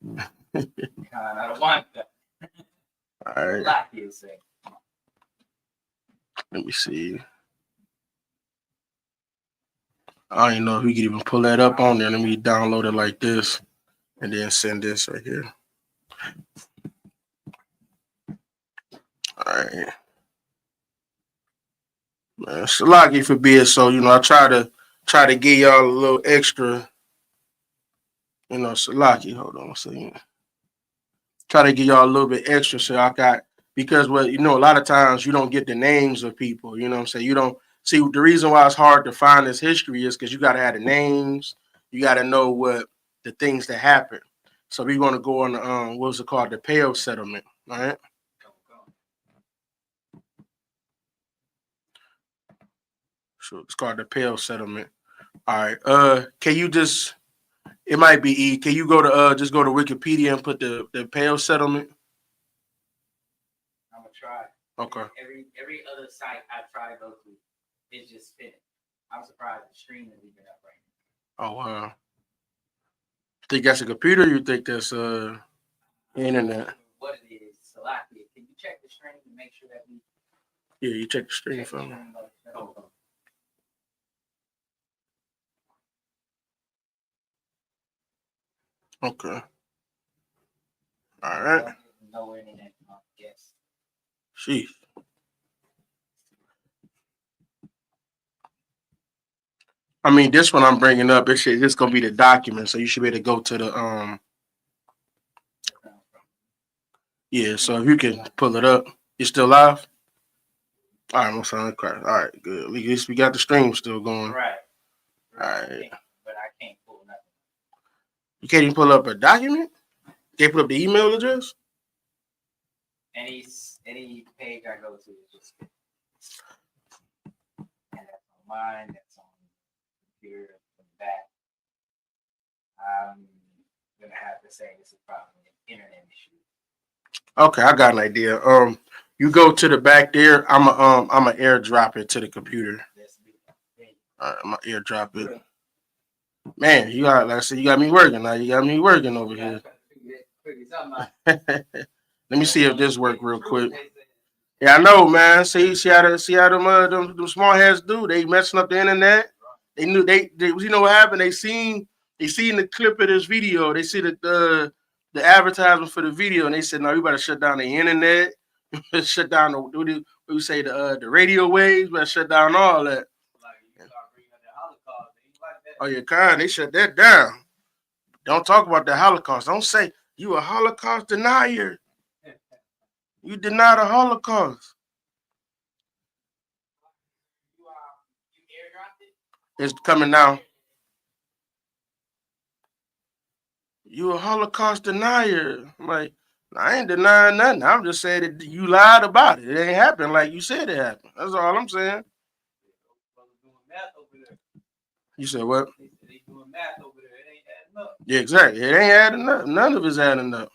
I don't want that. All right. Let me see. I don't even know if we can even pull that up on there. Let me download it like this and then send this right here. All right. Man, Salaki for being so, I try to give y'all a little extra, Salaki, hold on a second. Try to give y'all a little bit extra so I got, because a lot of times you don't get the names of people, you know what I'm saying? You don't see the reason why it's hard to find this history is because you got to have the names, you got to know what the things that happen. So we're going to go on the what was it called, the payoff settlement. All right. So it's called the payoff settlement. All right. Can you just? It might be E. Can you go to just go to Wikipedia and put the payoff settlement? I'm gonna try. Okay. Every other site I try to go to, it's just spinning. I'm surprised the stream is even up right now. Oh wow. Think that's a computer? Or you think that's internet? What it is, Salakia. Can you check the stream and make sure that we? Yeah, you check the stream for me. Okay. All right. No internet. Yes. Sheesh. I mean, this one I'm bringing up, it's gonna be the document, so you should be able to go to the Yeah, so if you can pull it up, you still live? All right, my son, all right, good. At least we got the stream still going. Right. All right. But I can't pull nothing. You can't even pull up a document? You can't pull up the email address? Any page I go to is just spinning. And that's on mine. That's on the computer from the back. I'm gonna have to say this is probably an internet issue. Okay, I got an idea. You go to the back there. I'm a airdrop it to the computer. All right, I'm gonna airdrop it. Man, you got, like I said, you got me working now. You got me working over here. Let me see if this work real quick. Yeah, I know, man. See how them small heads do. They messing up the internet. They knew they you know what happened? They seen the clip of this video. They see the advertisement for the video, and they said, "No, you better shut down the internet. Shut down the radio waves. Better shut down all that." Oh yeah, kind. They shut that down. Don't talk about the Holocaust. Don't say you a Holocaust denier. You deny the Holocaust. It's coming now. You a Holocaust denier. I'm like, I ain't denying nothing. I'm just saying that you lied about it. It ain't happened like you said it happened. That's all I'm saying. You said what? Yeah, exactly. It ain't adding up. None of it's adding up.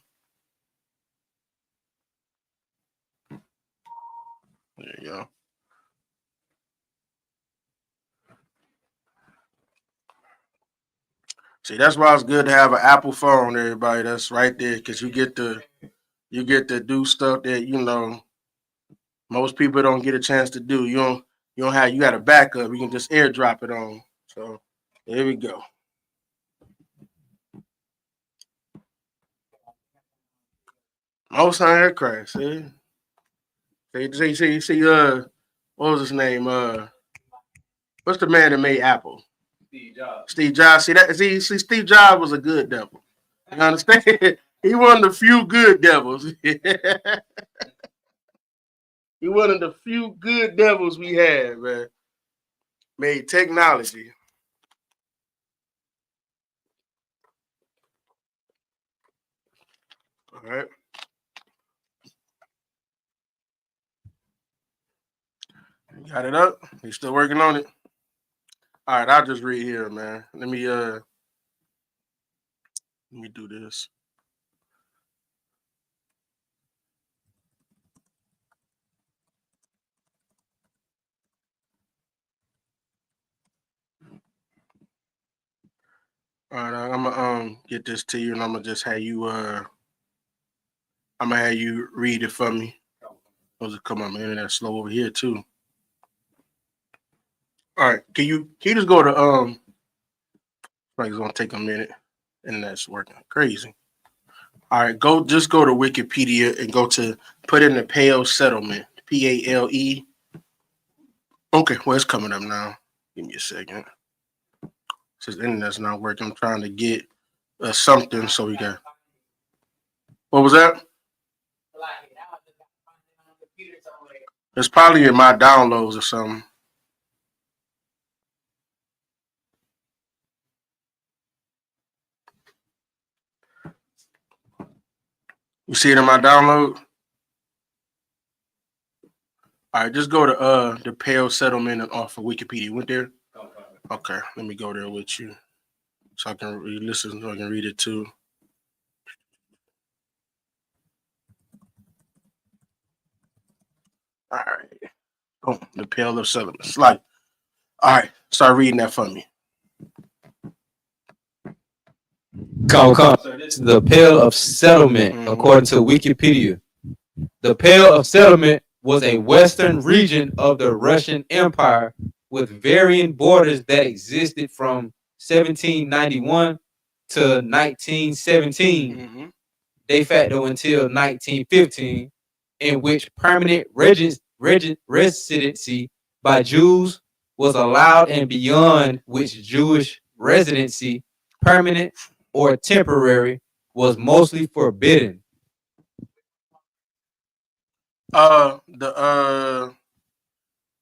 There you go. See, that's why it's good to have an Apple phone, everybody. That's right there, because you get to do stuff that most people don't get a chance to do. You got a backup. You can just airdrop it on. So there we go. Most on aircraft, see, what was his name? What's the man that made Apple? Steve Jobs. See, Steve Jobs was a good devil. You understand? He one of the few good devils. He one of the few good devils we had, man. Made technology. All right. You got it up? You still working on it? All right, I'll just read here, man. Let me do this. All right, I'm gonna get this to you, and I'm gonna just have you read it for me. Those come on, man. That's slow over here too. All right, can you just go to like it's gonna take a minute, and that's working crazy. All right, just go to Wikipedia and put in the PALE settlement, PALE. Okay, well it's coming up now. Give me a second. Since the internet's not working, I'm trying to get something so we can. What was that? It's probably in my downloads or something. You see it in my download? All right, just go to the Pale Settlement off of Wikipedia. You went there? Okay, let me go there with you so I can listen, so I can read it too. All right. Oh, the Pale of Settlements. Like, all right, start reading that for me. Come. So this is the Pale of Settlement, according to Wikipedia. The Pale of Settlement was a western region of the Russian Empire with varying borders that existed from 1791 to 1917, de facto until 1915, in which permanent residency by Jews was allowed, and beyond which Jewish residency, permanent or temporary, was mostly forbidden. The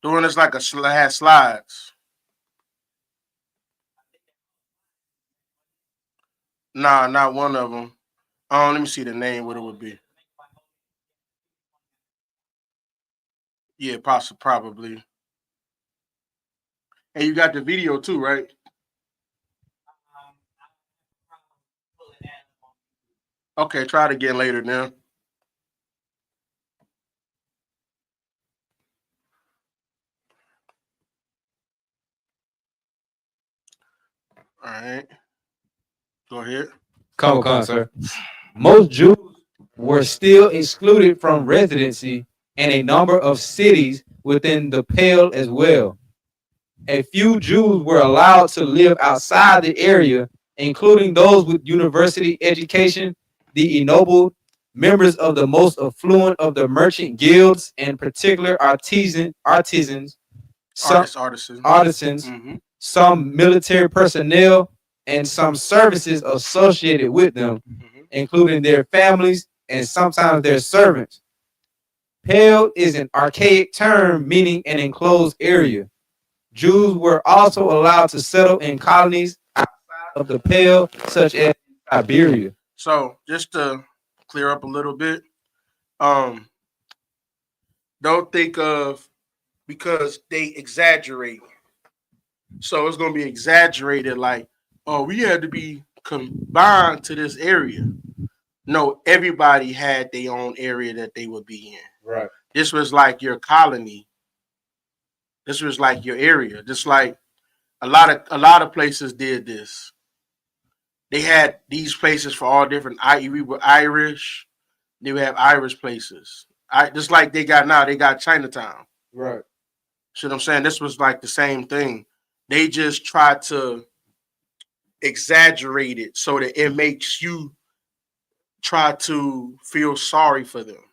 one that's like has slides. Nah, not one of them. Let me see the name. What it would be? Yeah, probably. And you got the video too, right? Okay, try it again later now. All right. Go ahead. Come, sir. Most Jews were still excluded from residency in a number of cities within the Pale as well. A few Jews were allowed to live outside the area, including those with university education, the ennobled, members of the most affluent of the merchant guilds, and particular artisans, artisans, some military personnel, and some services associated with them, including their families and sometimes their servants. Pale is an archaic term meaning an enclosed area. Jews were also allowed to settle in colonies outside of the Pale, such as Siberia. So, just to clear up a little bit, don't think of, because they exaggerate. So it's going to be exaggerated like, oh, we had to be combined to this area. No, everybody had their own area that they would be in. Right. This was like your colony. This was like your area. Just like a lot of places did this. They had these places for all different. We were Irish. They would have Irish places. Just like they got now. They got Chinatown. Right. See what I'm saying? This was like the same thing. They just tried to exaggerate it so that it makes you try to feel sorry for them.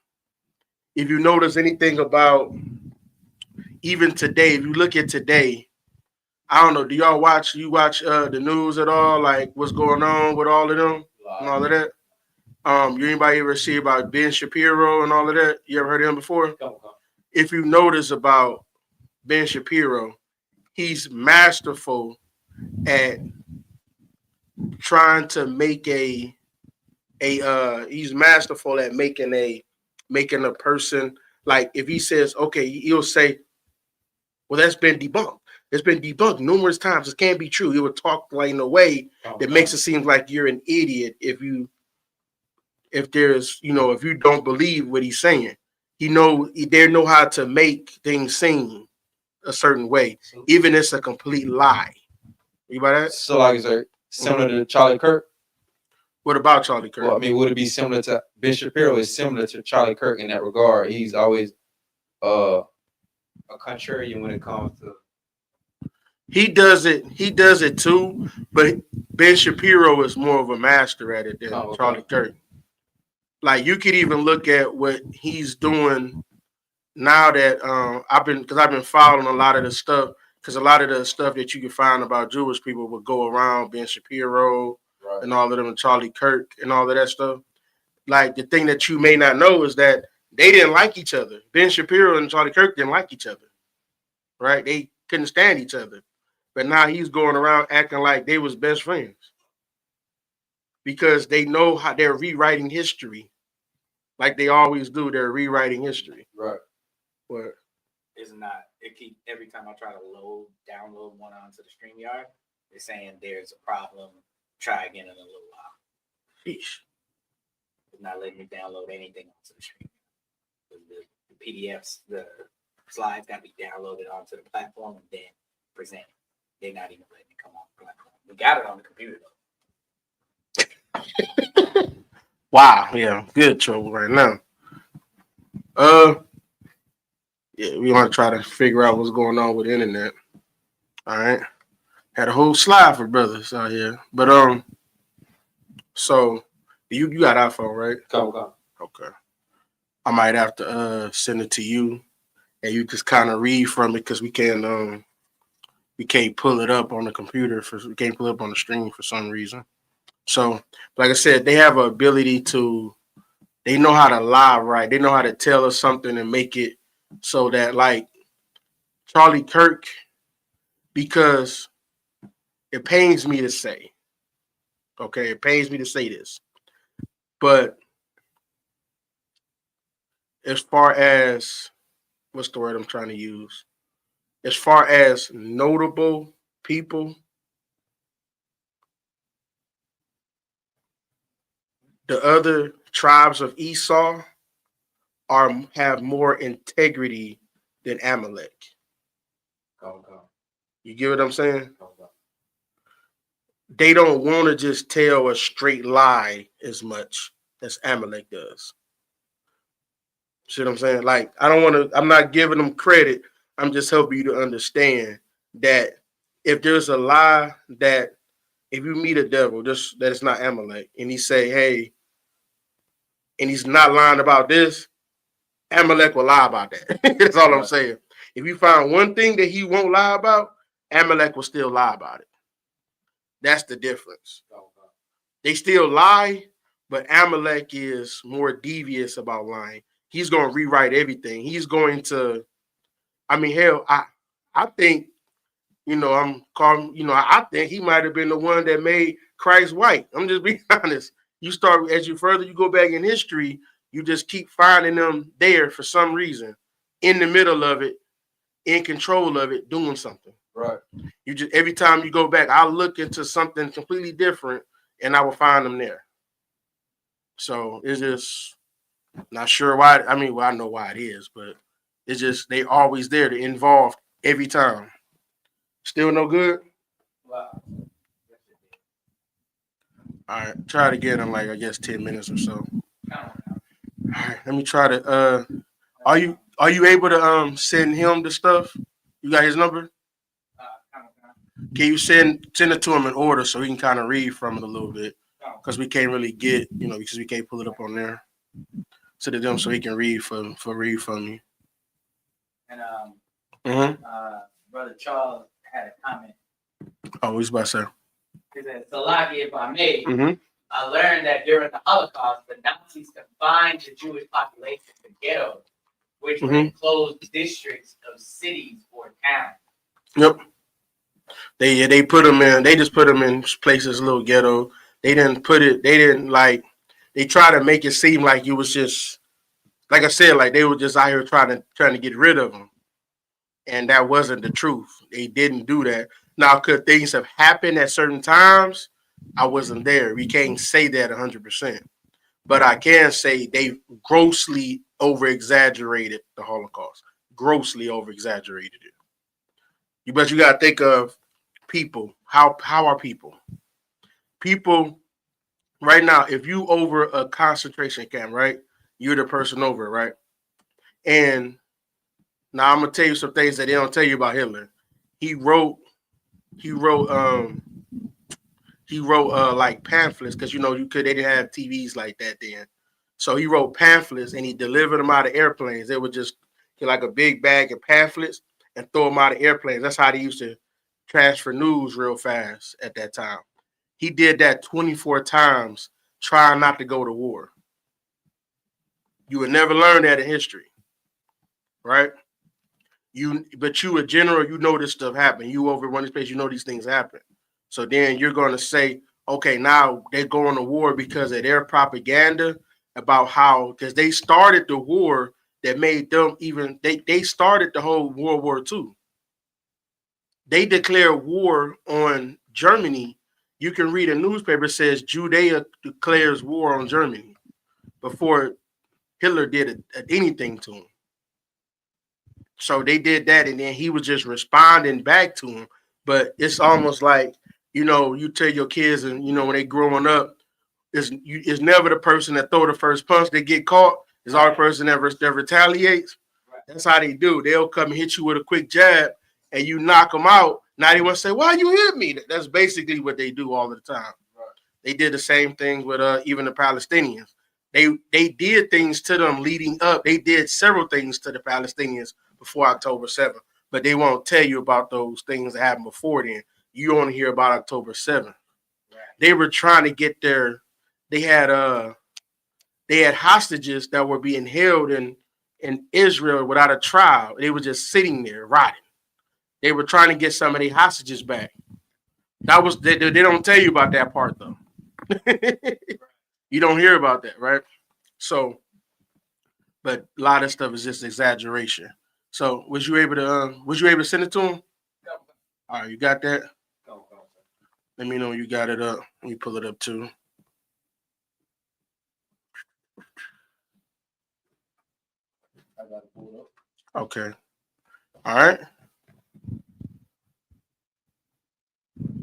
If you notice anything about even today, if you look at today, I don't know, do y'all watch the news at all? Like what's going on with all of them and all of that? You anybody ever see about Ben Shapiro and all of that? You ever heard of him before? If you notice about Ben Shapiro, he's masterful at trying to make he's masterful at making a person, like if he says, okay, he'll say, well, that's been debunked. It's been debunked numerous times. It can't be true. He would talk like in a way that makes it seem like you're an idiot if you don't believe what he's saying. They know how to make things seem a certain way, even if it's a complete lie. You buy that? So like, is it similar to Charlie Kirk? What about Charlie Kirk? Well, I mean, would it be similar to Ben Shapiro? Is similar to Charlie Kirk in that regard. He's always a contrarian when it comes to. He does it too, but Ben Shapiro is more of a master at it than Charlie Kirk. Like you could even look at what he's doing now that I've been following a lot of the stuff, because a lot of the stuff that you can find about Jewish people would go around Ben Shapiro and all of them, and Charlie Kirk and all of that stuff. Like the thing that you may not know is that they didn't like each other. Ben Shapiro and Charlie Kirk didn't like each other, right? They couldn't stand each other. But now he's going around acting like they was best friends because they know how they're rewriting history. like they always do. They're rewriting history. Right. What? It's not. It keep every time I try to download one onto the StreamYard, it's saying there's a problem. Try again in a little while. Sheesh. It's not letting me download anything onto the StreamYard. The PDFs, the slides got to be downloaded onto the platform and then presented. They're not even letting it come on the platform. We got it on the computer though. Wow. Yeah. Good trouble right now. Yeah, we want to try to figure out what's going on with the internet. All right. Had a whole slide for brothers out here. But so you got iPhone, right? Come. Okay. I might have to send it to you and you just kind of read from it because we can't pull it up on the computer we can't pull it up on the stream for some reason. So like I said, they have an ability they know how to lie, right? They know how to tell us something and make it so that, like Charlie Kirk, because it pains me to say, okay, it pains me to say this, but as far as, what's the word I'm trying to use? As far as notable people, the other tribes of Esau have more integrity than Amalek. You get what I'm saying? They don't want to just tell a straight lie as much as Amalek does. See what I'm saying? Like, I'm not giving them credit. I'm just helping you to understand that if there's a lie that if you meet a devil, just that it's not Amalek, and he say, hey, and he's not lying about this, Amalek will lie about that. That's all I'm saying. If you find one thing that he won't lie about, Amalek will still lie about it. That's the difference. They still lie, but Amalek is more devious about lying. He's going to rewrite everything. He's going to, I mean, hell, I think, I think he might have been the one that made Christ white. I'm just being honest. You go back in history, you just keep finding them there for some reason, in the middle of it, in control of it, doing something. Right. You just, every time you go back, I'll look into something completely different and I will find them there. So it's just not sure why. I mean, well, I know why it is, but it's just they always there to involve every time. Still no good? Wow. All right, try it again in like I guess 10 minutes or so. All right, let me try to are you able to send him the stuff? You got his number? Can you send it to him in order so he can kind of read from it a little bit? Because we can't really get, because we can't pull it up on there. Send it to him so he can read from you. And Brother Charles had a comment. Oh, he's about to say. He said, Salaki, if I may, I learned that during the Holocaust, the Nazis confined the Jewish population to ghettos, which were enclosed districts of cities or towns. Yep. They put them in. They just put them in places, little ghetto. They didn't they try to make it seem like you was just, like I said, like they were just out here trying to get rid of them, and that wasn't the truth. They didn't do that. Now, could things have happened at certain times? I wasn't there. We can't say that 100%, but I can say they grossly over-exaggerated the Holocaust. Grossly over-exaggerated it. But you got to think of people. How are people? People right now, if you over a concentration camp, right? You're the person over it, right? And now I'm gonna tell you some things that they don't tell you about Hitler. He wrote like pamphlets because they didn't have TVs like that then. So he wrote pamphlets and he delivered them out of airplanes. They would just get like a big bag of pamphlets and throw them out of airplanes. That's how they used to transfer news real fast at that time. He did that 24 times, trying not to go to war. You would never learn that in history, right? But you a general, you know this stuff happened. You over one place, you know these things happen. So then you're going to say, okay, now they're going to war because of their propaganda. about how, because they started the war that made them even, they started the whole World War II. They declared war on Germany. You can read a newspaper that says Judea declares war on Germany before Hitler did anything to him. So they did that, and then he was just responding back to him. But it's almost like, you tell your kids, and when they growing up, it's never the person that throw the first punch that get caught. It's all the person that retaliates. That's how they do. They'll come and hit you with a quick jab, and you knock them out. Now they want to say, "Why you hit me?" That's basically what they do all the time. They did the same thing with even the Palestinians. They did things to them leading up. They did several things to the Palestinians before October 7th, but they won't tell you about those things that happened before then. You only hear about October 7th. They were trying to get they had hostages that were being held in Israel without a trial. They were just sitting there rotting. They were trying to get some of the hostages back. That was they don't tell you about that part though. You don't hear about that, right? So, but a lot of stuff is just exaggeration. So, was you able to send it to him? All right, you got that? Let me know you got it up. Let me pull it up too. I got it pulled up. Okay. All right.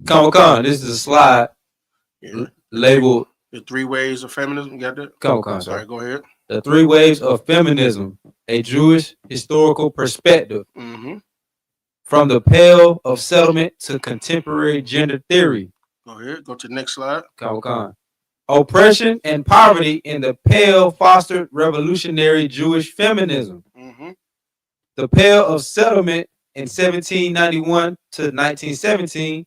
Come, this is a slide labeled The 3 Ways of Feminism. You got that? Come, sir. All right, go ahead. The 3 Waves of Feminism, a Jewish historical perspective. Mm-hmm. From the Pale of Settlement to Contemporary Gender Theory. Go ahead. Go to the next slide. Come. Oppression and poverty in the Pale fostered revolutionary Jewish feminism. Mm-hmm. The Pale of Settlement in 1791 to 1917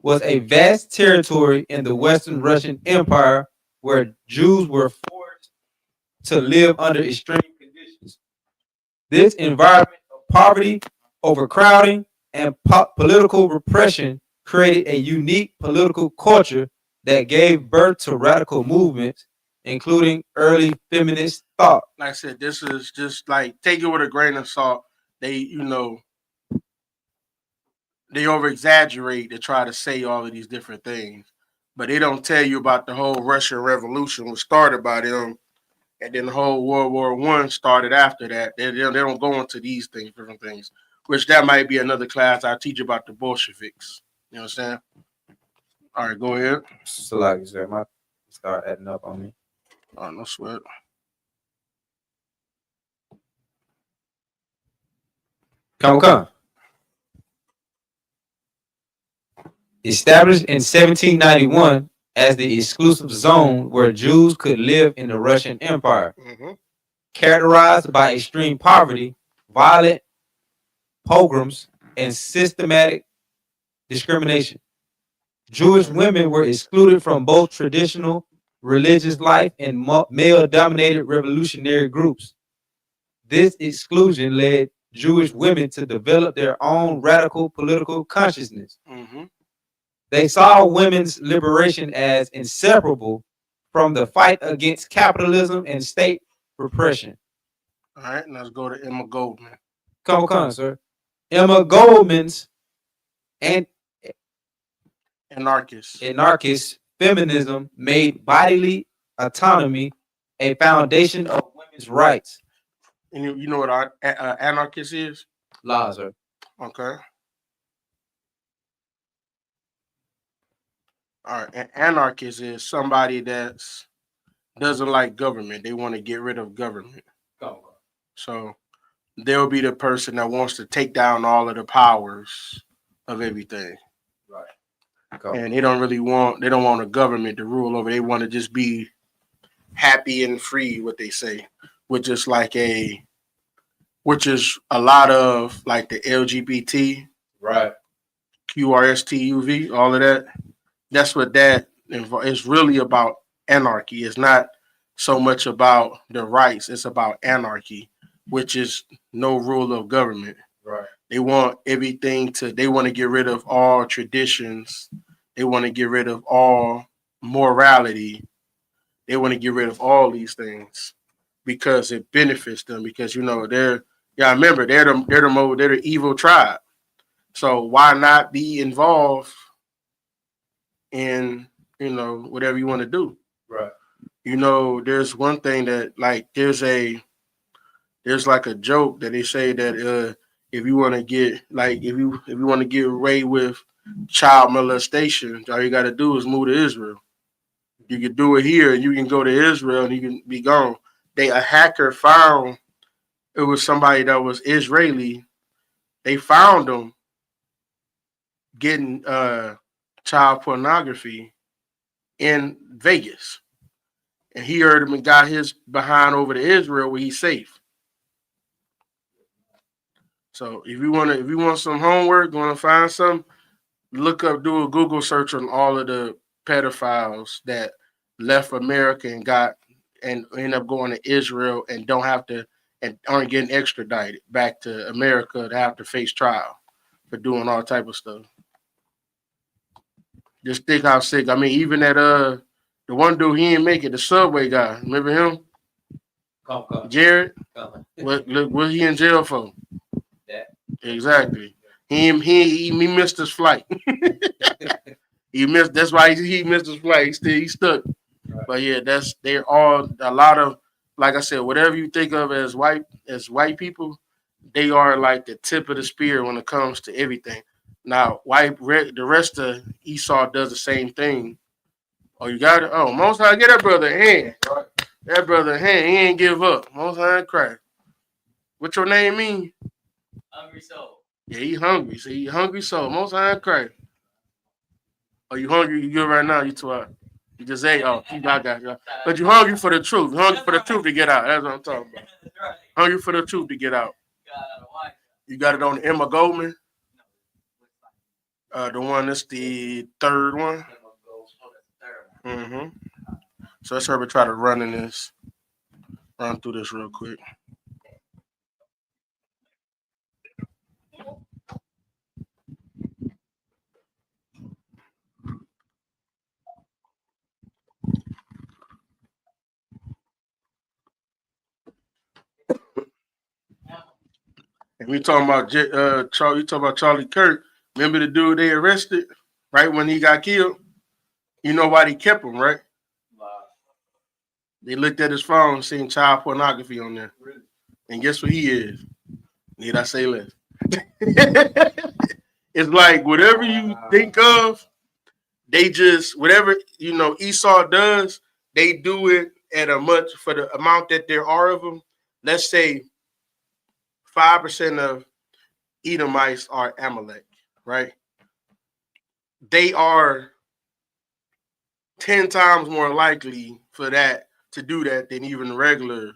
was a vast territory in the Western Russian Empire where Jews were forced to live under extreme conditions. This environment of poverty, overcrowding, and political repression created a unique political culture that gave birth to radical movements, including early feminist thought. Like I said, this is just like, take it with a grain of salt. They, they over exaggerate to try to say all of these different things, but they don't tell you about the whole Russian Revolution was started by them, and then the whole World War I started after that. They don't go into these things, different things, which that might be another class I teach about the Bolsheviks. You know what I'm saying? All right, go ahead. So like you said, my start adding up on me. Oh, no sweat. Come. Established in 1791 as the exclusive zone where Jews could live in the Russian Empire, characterized by extreme poverty, violent pogroms, and systematic discrimination. Jewish women were excluded from both traditional religious life and male-dominated revolutionary groups. This exclusion led Jewish women to develop their own radical political consciousness. They saw women's liberation as inseparable from the fight against capitalism and state repression. All right, let's go to Emma Goldman. Come, sir. Emma Goldman's anarchist feminism made bodily autonomy a foundation of women's rights. And you know what anarchist is? Lazar. Okay. All right. An anarchist is somebody that doesn't like government. They want to get rid of government. So they'll be the person that wants to take down all of the powers of everything. Right. And they don't want a government to rule over. They want to just be happy and free, what they say, which is a lot of like the LGBT, right? QRSTUV, all of that. That's what that is really about. Anarchy. It's not so much about the rights. It's about anarchy, which is no rule of government. Right. They want everything they want to get rid of all traditions. They want to get rid of all morality. They want to get rid of all these things because it benefits them. Because they're remember they're the evil tribe. So why not be involved in whatever you want to do? Right. There's one thing that like there's like a joke that they say that if you want to get away with child molestation, all you got to do is move to Israel. You can do it here, and you can go to Israel, and you can be gone. A hacker found it was somebody that was Israeli. They found them getting child pornography in Vegas, and he heard him and got his behind over to Israel where he's safe. So if you want some homework, want to find some, do a Google search on all of the pedophiles that left America and end up going to Israel and aren't getting extradited back to America to have to face trial for doing all type of stuff. Just think how sick. I mean, even that the one dude, he didn't make it, the Subway guy. Remember him? Jared? What he in jail for? Exactly. He missed his flight. That's why he missed his flight. He's stuck. Right. But yeah, they're all a lot of, like I said, whatever you think of as white people, they are like the tip of the spear when it comes to everything. Now, the rest of Esau does the same thing. Oh, you got it? Oh, Most High, get that brother a hand. Right. That brother a hand. He ain't give up. Most High cry. What your name mean? Hungry soul. Yeah, he hungry. See, he hungry soul. Most High cry. Oh, you hungry? You good right now? You too hot. You just ate. Oh, I got you. But you hungry for the truth. You hungry for the truth to get out. That's what I'm talking about. Hungry for the truth to get out. You got it on the Emma Goldman. The one that's the third one. So let's try to run through this real quick. And we talking about Charlie Kirk. Remember the dude they arrested right when he got killed? You know why they kept him, right? They looked at his phone and seen child pornography on there. And guess what he is? Need I say less? It's like whatever you think of, they just, whatever, Esau does, they do it for the amount that there are of them. Let's say 5% of Edomites are Amalek, right? They are 10 times more likely for that to do that than even regular,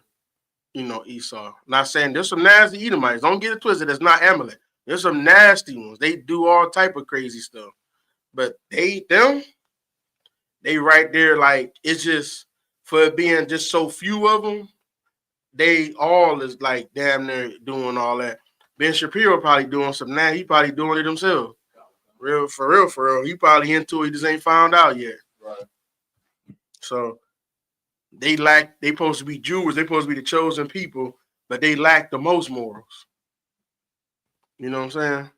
Esau. Not saying there's some nasty Edomites. Don't get it twisted. It's not Amalek. There's some nasty ones. They do all type of crazy stuff. But they right there, like, it's just, for it being just so few of them, they all is like damn near doing all that. Ben Shapiro probably doing some now. He probably doing it himself. For real. He probably into it. He just ain't found out yet. Right. So they supposed to be Jews. They supposed to be the chosen people, but they lack the most morals. You know what I'm saying?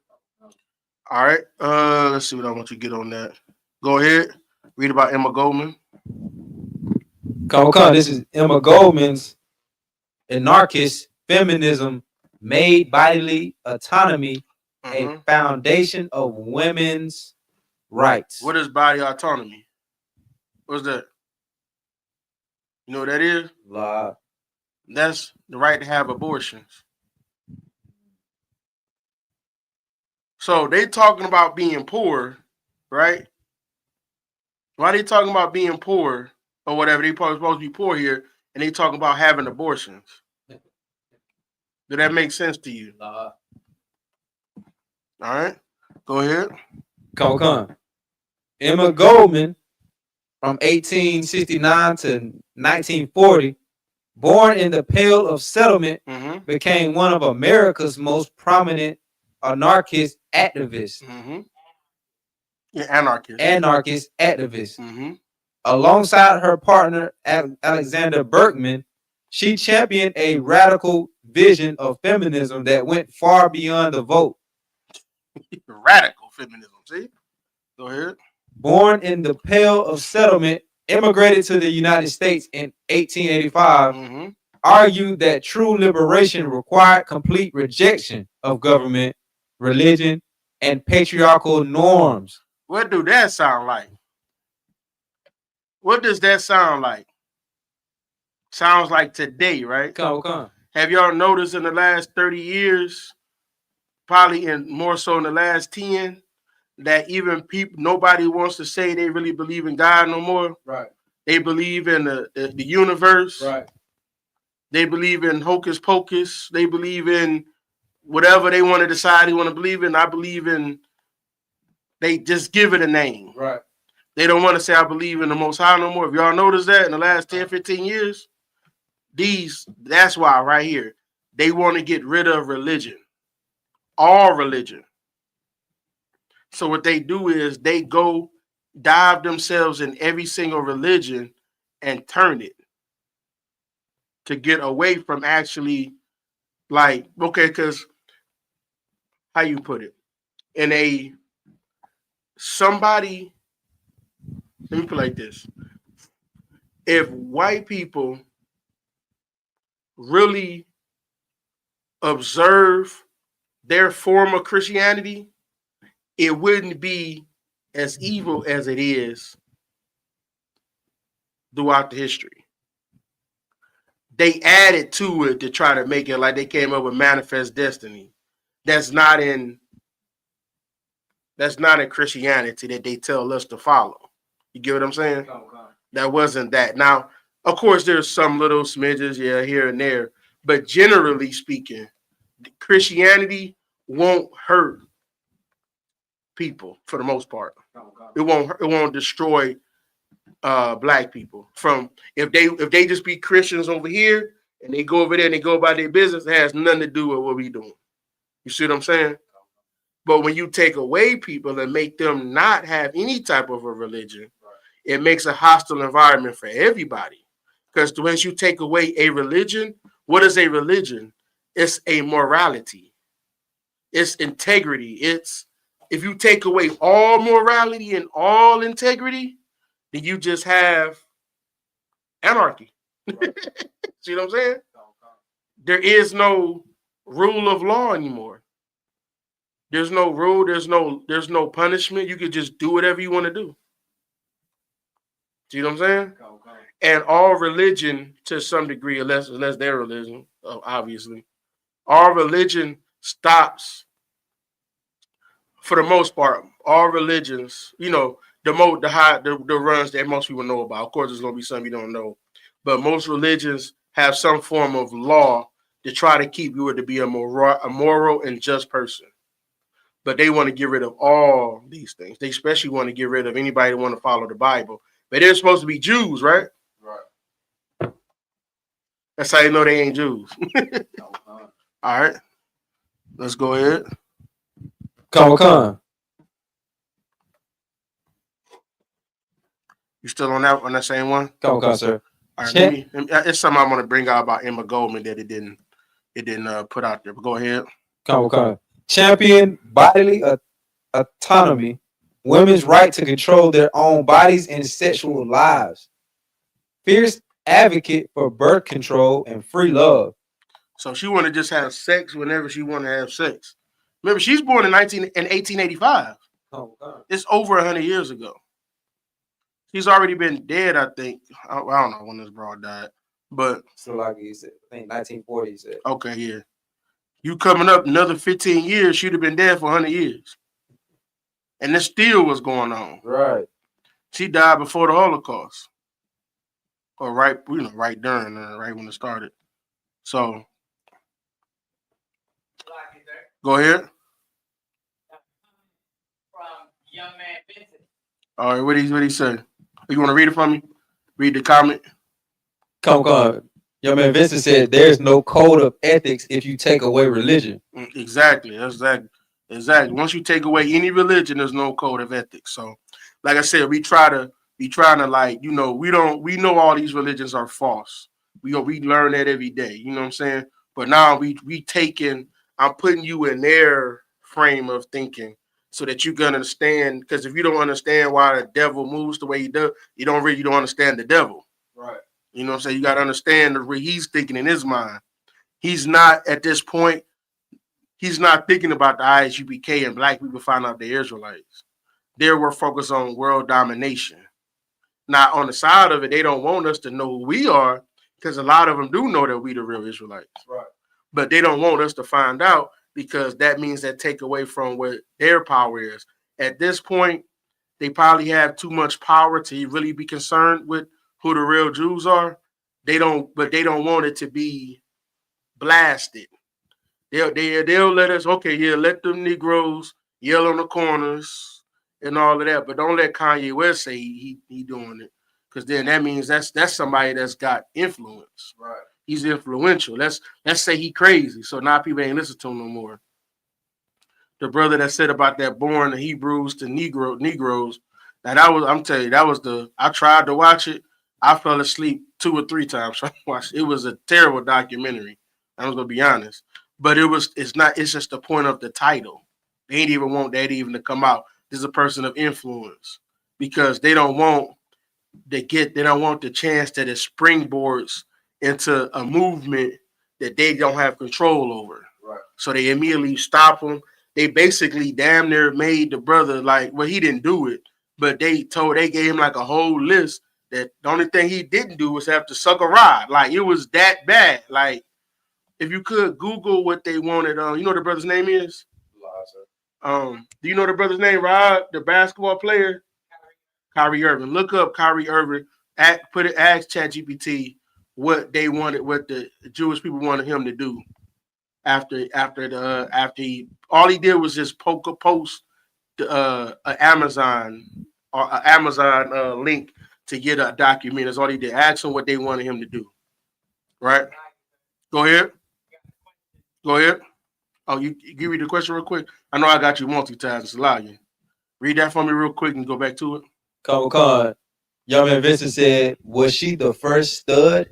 All right. Let's see what I want you to get on that. Go ahead. Read about Emma Goldman. Come. This is Emma Goldman's Anarchist Feminism Made Bodily Autonomy a Foundation of Women's Rights. What is body autonomy? What's that? You know what that is? That's the right to have abortions. So they talking about being poor, right? Why they talking about being poor or whatever? They supposed to be poor here, and they talking about having abortions. Did that make sense to you? All right, go ahead. Come. Emma Goldman, from 1869 to 1940, born in the Pale of Settlement, became one of America's most prominent anarchist activists. Yeah, anarchist activists. Alongside her partner, Alexander Berkman, she championed a radical vision of feminism that went far beyond the vote. Radical feminism. See? Go ahead. Born in the Pale of Settlement, immigrated to the United States in 1885, argued that true liberation required complete rejection of government, religion, and patriarchal norms. What do that sound like? What does that sound like? Sounds like today, right? Come. Have y'all noticed in the last 30 years, probably in more so in the last 10, that even people, nobody wants to say they really believe in God no more. Right. They believe in the universe. Right. They believe in hocus pocus. They believe in whatever they want to decide they want to believe in. I believe in, they just give it a name. Right. They don't want to say I believe in the Most High no more. If y'all noticed that in the last 10, 15 years, that's why right here, they want to get rid of religion. All religion. So what they do is they go dive themselves in every single religion and turn it to get away from actually, like, okay, because how you put it? Let me put it like this. If white people really observe their form of Christianity, it wouldn't be as evil as it is throughout the history. They added to it to try to make it like they came up with manifest destiny. That's not in Christianity that they tell us to follow. You get what I'm saying? That wasn't that. Now, of course, there's some little smidges, here and there, but generally speaking, Christianity won't hurt people for the most part. It won't destroy black people. From if they just be Christians over here and they go over there and they go about their business, it has nothing to do with what we doing. You see what I'm saying? But when you take away people and make them not have any type of a religion, it makes a hostile environment for everybody. Because once you take away a religion, what is a religion? It's a morality. It's integrity. If you take away all morality and all integrity, then you just have anarchy. See what I'm saying? There is no rule of law anymore. There's no rule. There's no punishment. You can just do whatever you want to do. See what I'm saying? And all religion, to some degree, unless their religion, obviously, all religion stops. For the most part, all religions, the runs that most people know about. Of course, there's gonna be some you don't know, but most religions have some form of law to try to keep you to be a moral and just person. But they want to get rid of all these things. They especially want to get rid of anybody that want to follow the Bible. But they're supposed to be Jews, right? Right. That's how you know they ain't Jews. All right. Let's go ahead. Come. You still on that same one? Come, sir. All right, it's something I want to bring out about Emma Goldman that it didn't put out there. But go ahead. Come. Champion bodily autonomy, women's right to control their own bodies and sexual lives. Fierce advocate for birth control and free love. So she want to just have sex whenever she want to have sex. Remember, she's born in 1885. Oh, God. It's over 100 years ago. She's already been dead, I think. I don't know when this broad died, but so like you said, I think 1940. You said. Okay, yeah. You coming up another 15 years, she'd have been dead for 100 years, and this still was going on. Right. She died before the Holocaust, or right during, right when it started. So. Go ahead. From young man Vincent. All right, what he say? You want to read it for me? Read the comment. Come. Young man Vincent said, "There's no code of ethics if you take away religion." Exactly. Once you take away any religion, there's no code of ethics. So, like I said, we try to be trying to like, we know all these religions are false. We learn that every day. You know what I'm saying? But now I'm putting you in their frame of thinking so that you can understand. Because if you don't understand why the devil moves the way he does, you don't understand the devil. Right. You know what I'm saying? You got to understand the way he's thinking in his mind. He's not at this point. He's not thinking about the ISUPK and black people find out they're Israelites. They were focused on world domination. Now, on the side of it, they don't want us to know who we are because a lot of them do know that we the real Israelites. Right. But they don't want us to find out because that means that take away from what their power is. At this point, they probably have too much power to really be concerned with who the real Jews are. They don't want it to be blasted. They'll let us, let them Negroes yell on the corners and all of that, but don't let Kanye West say he doing it, because then that means that's somebody that's got influence. Right. He's influential. Let's say he crazy, so now people ain't listen to him no more. The brother that said about that born the Hebrews to Negroes, now I tried to watch it. I fell asleep 2 or 3 times trying to watch it. It was a terrible documentary. I was gonna be honest. But it's just the point of the title. They ain't even want that even to come out. This is a person of influence because they don't want the chance that it springboards into a movement that they don't have control over. Right. So they immediately stop him. They basically damn near made the brother he didn't do it, but they gave him like a whole list that the only thing he didn't do was have to suck a rod. Like it was that bad. Like, if you could Google what they wanted, you know what the brother's name is? Do you know the brother's name, Rod, the basketball player? Kyrie Irving. Look up Kyrie Irving. Ask ChatGPT what they wanted, what the Jewish people wanted him to do after all he did was just post an Amazon link to get a document. That's all he did. Ask him what they wanted him to do. Right? Go ahead. Oh, you give me the question real quick. I know I got you multitasking. Allow you. Read that for me real quick and go back to it. Con. Young man Vincent said, "Was she the first stud?"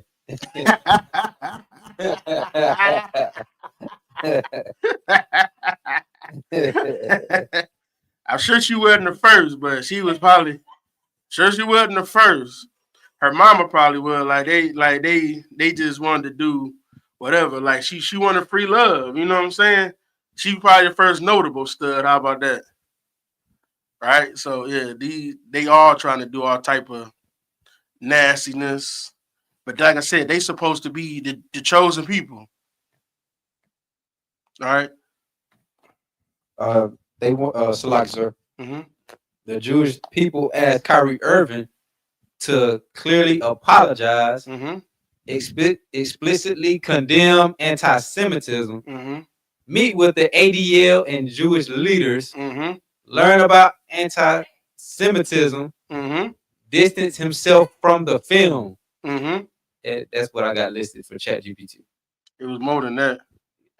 I'm sure she wasn't the first, but she was probably sure she wasn't the first. Her mama probably was. They just wanted to do whatever. Like she wanted free love. You know what I'm saying? She probably the first notable stud. How about that? Right. So yeah, they all trying to do all type of nastiness. But like I said, they supposed to be the chosen people. All right. They want sir. Mm-hmm. The Jewish people asked Kyrie Irving to clearly apologize, mm-hmm. explicitly condemn anti-Semitism, mm-hmm. meet with the ADL and Jewish leaders, mm-hmm. learn about anti-Semitism, mm-hmm. distance himself from the film. Mm-hmm. That's what I got listed for ChatGPT. It was more than that.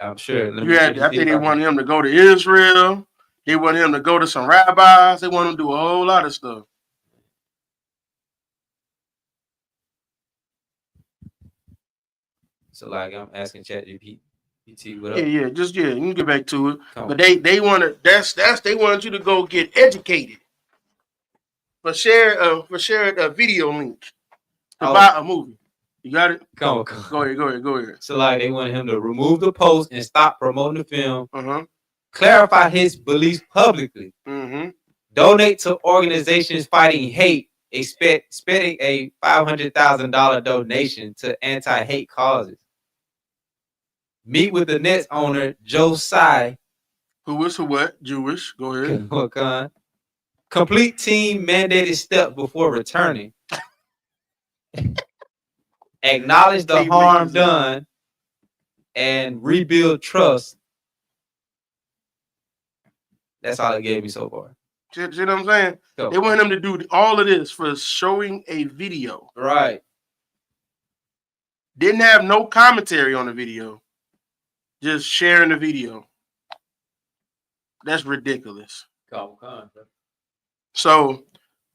I'm sure. I think they wanted him to go to Israel. They wanted him to go to some rabbis. They want him to do a whole lot of stuff. So like I'm asking ChatGPT what up? Yeah. You can get back to it. But they wanted they wanted you to go get educated. For share a video link to buy a movie. You got it? Go ahead. So like they wanted him to remove the post and stop promoting the film. Uh-huh. Clarify his beliefs publicly. Mm-hmm. Donate to organizations fighting hate. Expecting a $500,000 donation to anti-hate causes. Meet with the Nets owner Joe Tsai. Who is what? Jewish. Go ahead. Complete team mandated steps before returning. Acknowledge the harm done and rebuild trust. That's all it gave me so far. See what I'm saying? So, they want him to do all of this for showing a video. Right. Didn't have no commentary on the video. Just sharing the video. That's ridiculous. So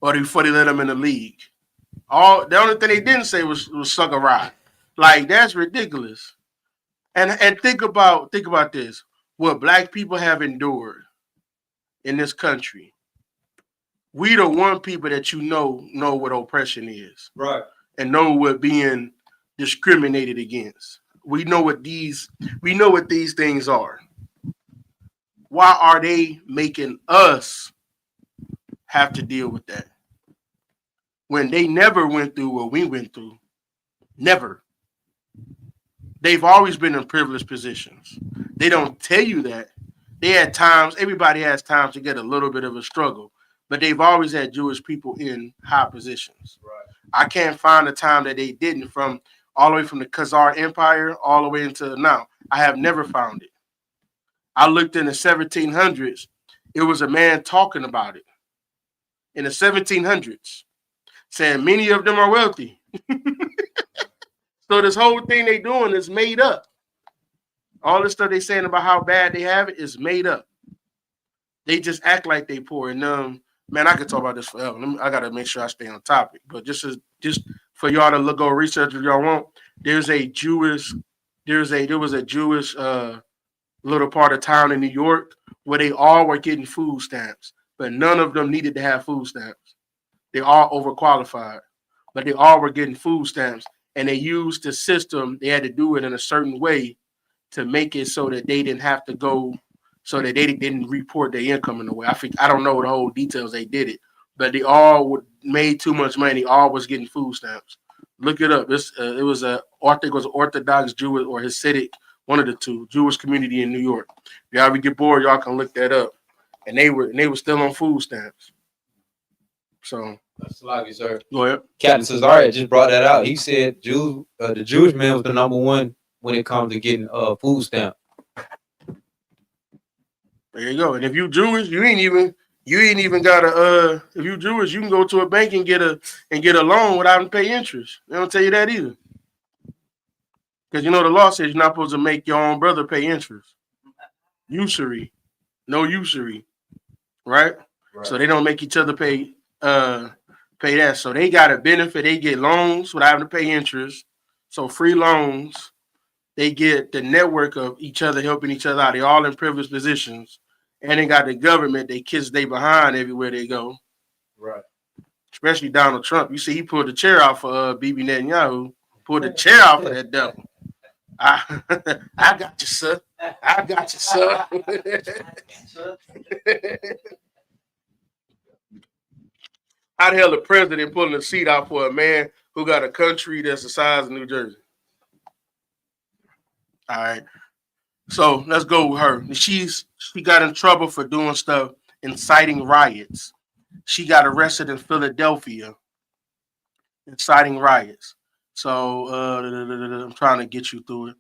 or before they let them in the league. All the only thing they didn't say was suck a ride. Like that's ridiculous. And think about this. What black people have endured in this country. We the one people that know what oppression is. Right. And know what being discriminated against. We know what these things are. Why are they making us have to deal with that? When they never went through what we went through. Never. They've always been in privileged positions. They don't tell you that. They had times, everybody has times to get a little bit of a struggle, but they've always had Jewish people in high positions. Right. I can't find a time that they didn't, from all the way from the Khazar Empire all the way into now. I have never found it. I looked in the 1700s. It was a man talking about it in the 1700s, saying many of them are wealthy. So this whole thing they doing is made up. All this stuff they saying about how bad they have it is made up. They just act like they poor. And man, I could talk about this forever. I gotta make sure I stay on topic. But just for y'all to go research if y'all want. There was a Jewish little part of town in New York where they all were getting food stamps, but none of them needed to have food stamps. They all overqualified, but they all were getting food stamps. And they used the system. They had to do it in a certain way to make it so that they didn't have to go, so that they didn't report their income in a way. I don't know the whole details they did it, but they all made too much money. All was getting food stamps. Look it up. It was an Orthodox Jewish or Hasidic, one of the two, Jewish community in New York. If y'all ever get bored, y'all can look that up. And they were still on food stamps. So. That's lucky, sir. Go ahead. Captain Cesario just brought that out. He said the Jewish man was the number one when it comes to getting food stamp. There you go. And if you Jewish, you ain't even gotta if you Jewish, you can go to a bank and get a loan without having to pay interest. They don't tell you that either. Because the law says you're not supposed to make your own brother pay interest. Usury. No usury. Right? So they don't make each other pay that. So they got a benefit. They get loans without having to pay interest. So free loans. They get the network of each other helping each other out. They all in privileged positions. And they got the government. They kiss they behind everywhere they go. Right. Especially Donald Trump. You see, he pulled the chair out for Bibi Netanyahu. Pulled the chair out for that devil. I got you, sir. I got you, sir. How the hell the president pulling a seat out for a man who got a country that's the size of New Jersey? All right. So let's go with her. She got in trouble for doing stuff, inciting riots. She got arrested in Philadelphia, inciting riots. So I'm trying to get you through it.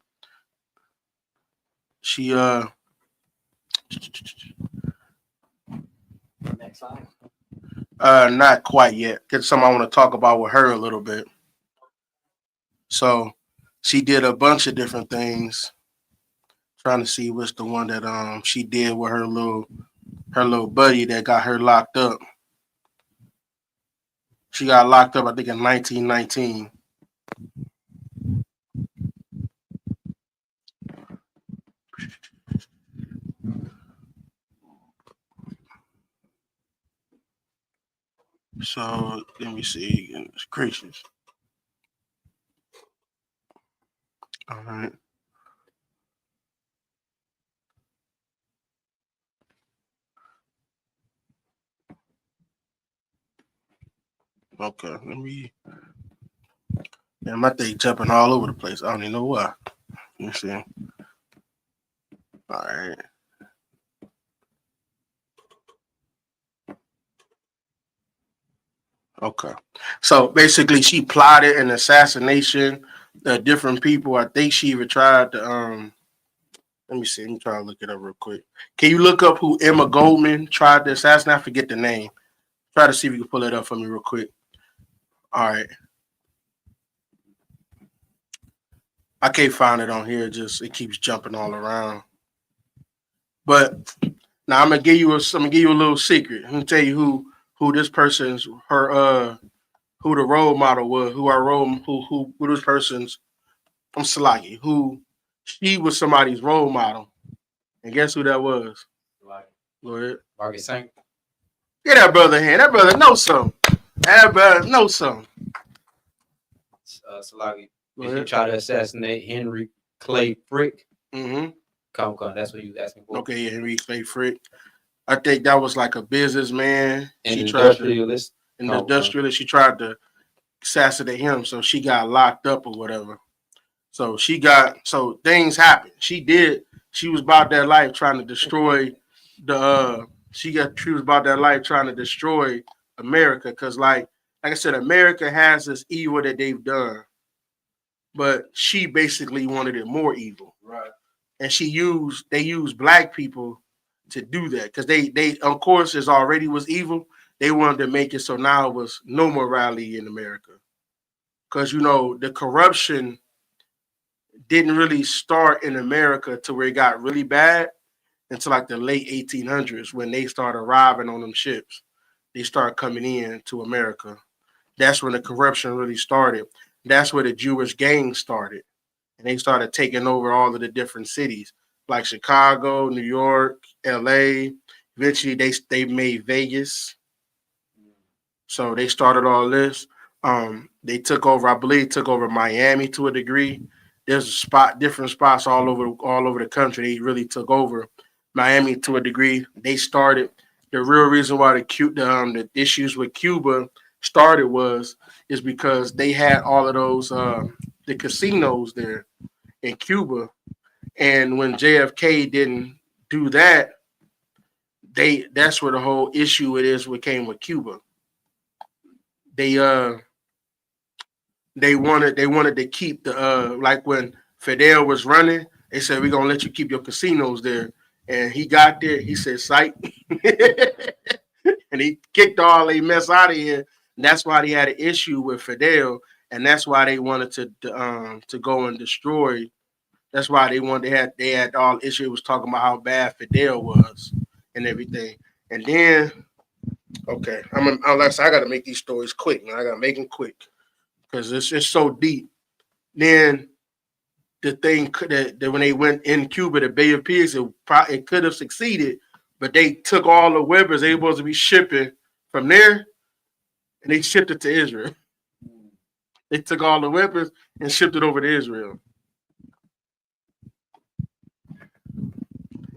She Next slide. Not quite yet. Because something I want to talk about with her a little bit. So she did a bunch of different things. Trying to see what's the one that she did with her little buddy that got her locked up. She got locked up, I think, in 1919. So let me see. Goodness gracious. All right. Okay, let me. Yeah, my thing jumping all over the place. I don't even know why. Let me see. All right. Okay. So basically, she plotted an assassination of different people. I think she even tried to. Let me see. Let me try to look it up real quick. Can you look up who Emma Goldman tried to assassinate? I forget the name. Try to see if you can pull it up for me real quick. All right. I can't find it on here. Just it keeps jumping all around. But now I'm gonna give you a little secret. I'm gonna tell you who this person's who the role model was, who this person's I'm Salaki, who she was somebody's role model. And guess who that was? Go ahead. Margaret Sanger. Get that brother a hand. That brother knows something. That brother knows something. Salagi. If you try to assassinate Henry Clay Frick. Mm-hmm. Come, that's what you asking for. Okay, yeah, Henry Clay Frick. I think that was like a businessman. An industrialist. She tried to assassinate him, so she got locked up or whatever. So things happened. She was about that life trying to destroy she was about that life trying to destroy America, because like I said, America has this evil that they've done, but she basically wanted it more evil. Right. And they used black people to do that, because they of course it already was evil. They wanted to make it so now it was no morality in America. Because the corruption didn't really start in America to where it got really bad until like the late 1800s, when they started arriving on them ships. They started coming in to America. That's when the corruption really started. That's where the Jewish gangs started. And they started taking over all of the different cities, like Chicago, New York, LA. Eventually they made Vegas. So they started all this. They took over Miami to a degree. There's different spots all over the country. They really took over Miami to a degree. They started the real reason why the issues with Cuba started is because they had all of those the casinos there in Cuba, and when JFK didn't do that, that's where the whole issue came with Cuba. They wanted to keep the like when Fidel was running, they said, we're gonna let you keep your casinos there. And he got there, he said, "Sight," and he kicked all they mess out of here. And that's why they had an issue with Fidel, and that's why they wanted to go and destroy. That's why they had all issue. It was talking about how bad Fidel was and everything. And then, okay, I got to make these stories quick, man. I got to make them quick because it's just so deep. Then the thing that when they went in Cuba, the Bay of Pigs, it could have succeeded, but they took all the weapons they were supposed to be shipping from there, and they shipped it to Israel. They took all the weapons and shipped it over to Israel.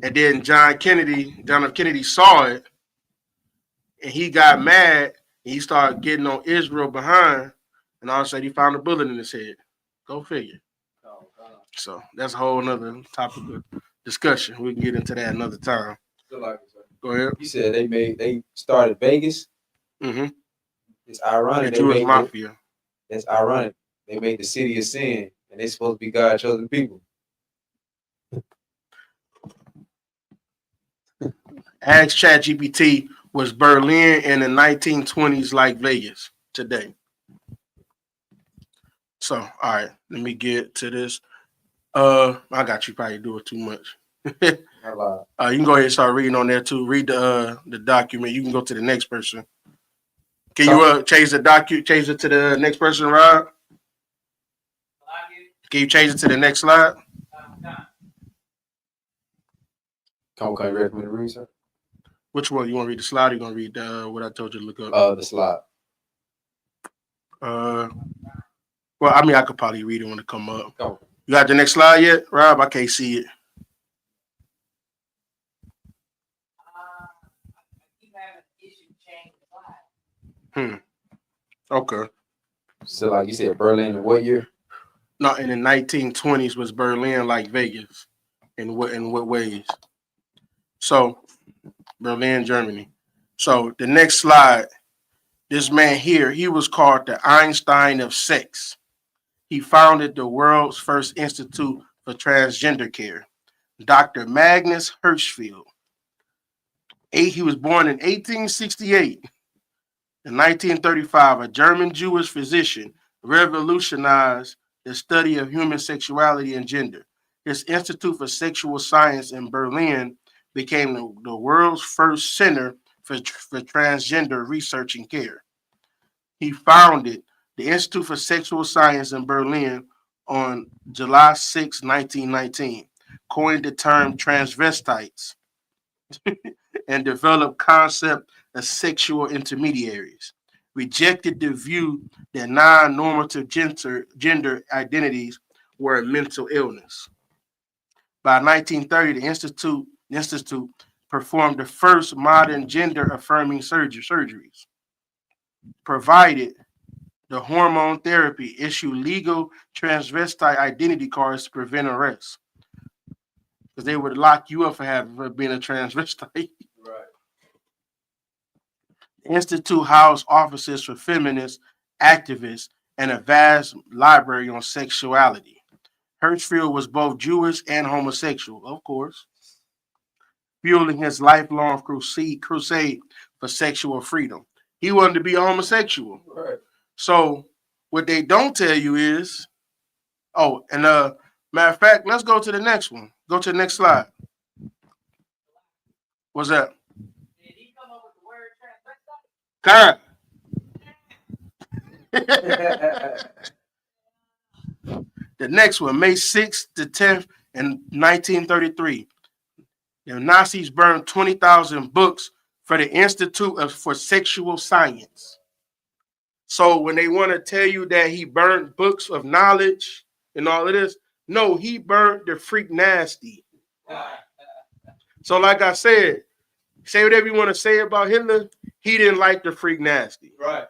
And then John F. Kennedy saw it, and he got mad, and he started getting on Israel behind, and all of a sudden he found a bullet in his head. Go figure. So that's a whole nother topic of discussion. We can get into that another time. Go ahead. You said they started Vegas. Mm-hmm. It's ironic. The Jewish mafia. It's ironic. They made the city of sin, and they're supposed to be God's chosen people. Ask ChatGPT, was Berlin in the 1920s like Vegas today? So, all right, let me get to this. I got you probably do it too much. You can go ahead and start reading on there too. Read the document. You can go to the next person. Can you change it to the next person, Rob? Can you change it to the next slide? Can you recommend the read, sir? Which one? You want to read the slide or you want to read what I told you to look up? The slide. Well, I mean, I could probably read it when it come up. You got the next slide yet, Rob? I can't see it. Okay. So, like you said, Berlin in what year? No, in the 1920s was Berlin like Vegas. In what ways? So, Berlin, Germany. So the next slide, this man here, he was called the Einstein of sex. He founded the world's first institute for transgender care, Dr. Magnus Hirschfeld. He was born in 1868. In 1935, a German Jewish physician revolutionized the study of human sexuality and gender. His Institute for Sexual Science in Berlin became the world's first center for transgender research and care. He founded the Institute for Sexual Science in Berlin on July 6, 1919, coined the term transvestites, and developed concept of sexual intermediaries. Rejected the view that non-normative gender identities were a mental illness. By 1930, the Institute performed the first modern gender-affirming surgeries, provided the hormone therapy, issued legal transvestite identity cards to prevent arrest, because they would lock you up for being a transvestite. Right. The Institute housed offices for feminist activists and a vast library on sexuality. Hirschfeld was both Jewish and homosexual, of course, fueling his lifelong crusade for sexual freedom. He wanted to be a homosexual. Right. So what they don't tell you is, and matter of fact, let's go to the next one. Go to the next slide. What's that? Did he come up with the word transvestite? The next one, May 6th to 10th in 1933. The Nazis burned 20,000 books for the Institute for Sexual Science. So when they want to tell you that he burned books of knowledge and all of this, no, he burned the freak nasty. So like I said, say whatever you want to say about Hitler, he didn't like the freak nasty. Right.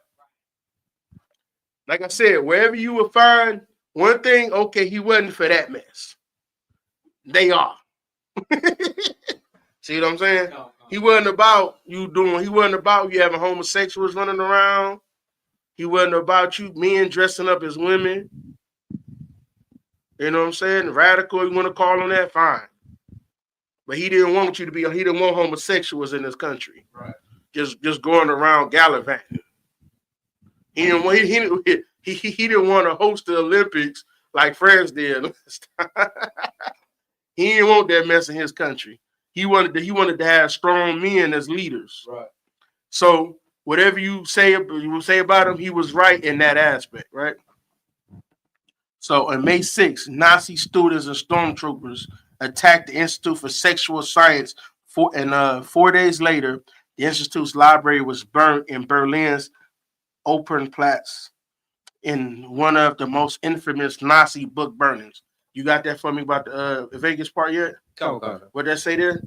Like I said, wherever you will find one thing, okay, he wasn't for that mess. They are. See what I'm saying? No. He wasn't about you having homosexuals running around. He wasn't about you men dressing up as women. You know what I'm saying? Radical, you want to call on that, fine. But he didn't want he didn't want homosexuals in this country. Right. Just going around gallivanting. He didn't want to host the Olympics like France did. He didn't want that mess in his country. He wanted to have strong men as leaders. Right. So whatever you say about him, he was right in that aspect, right? So on May 6th, Nazi students and stormtroopers attacked the Institute for Sexual Science. 4 days later, the Institute's library was burnt in Berlin's Opernplatz in one of the most infamous Nazi book burnings. You got that for me about the Vegas part yet? Come. What that say there?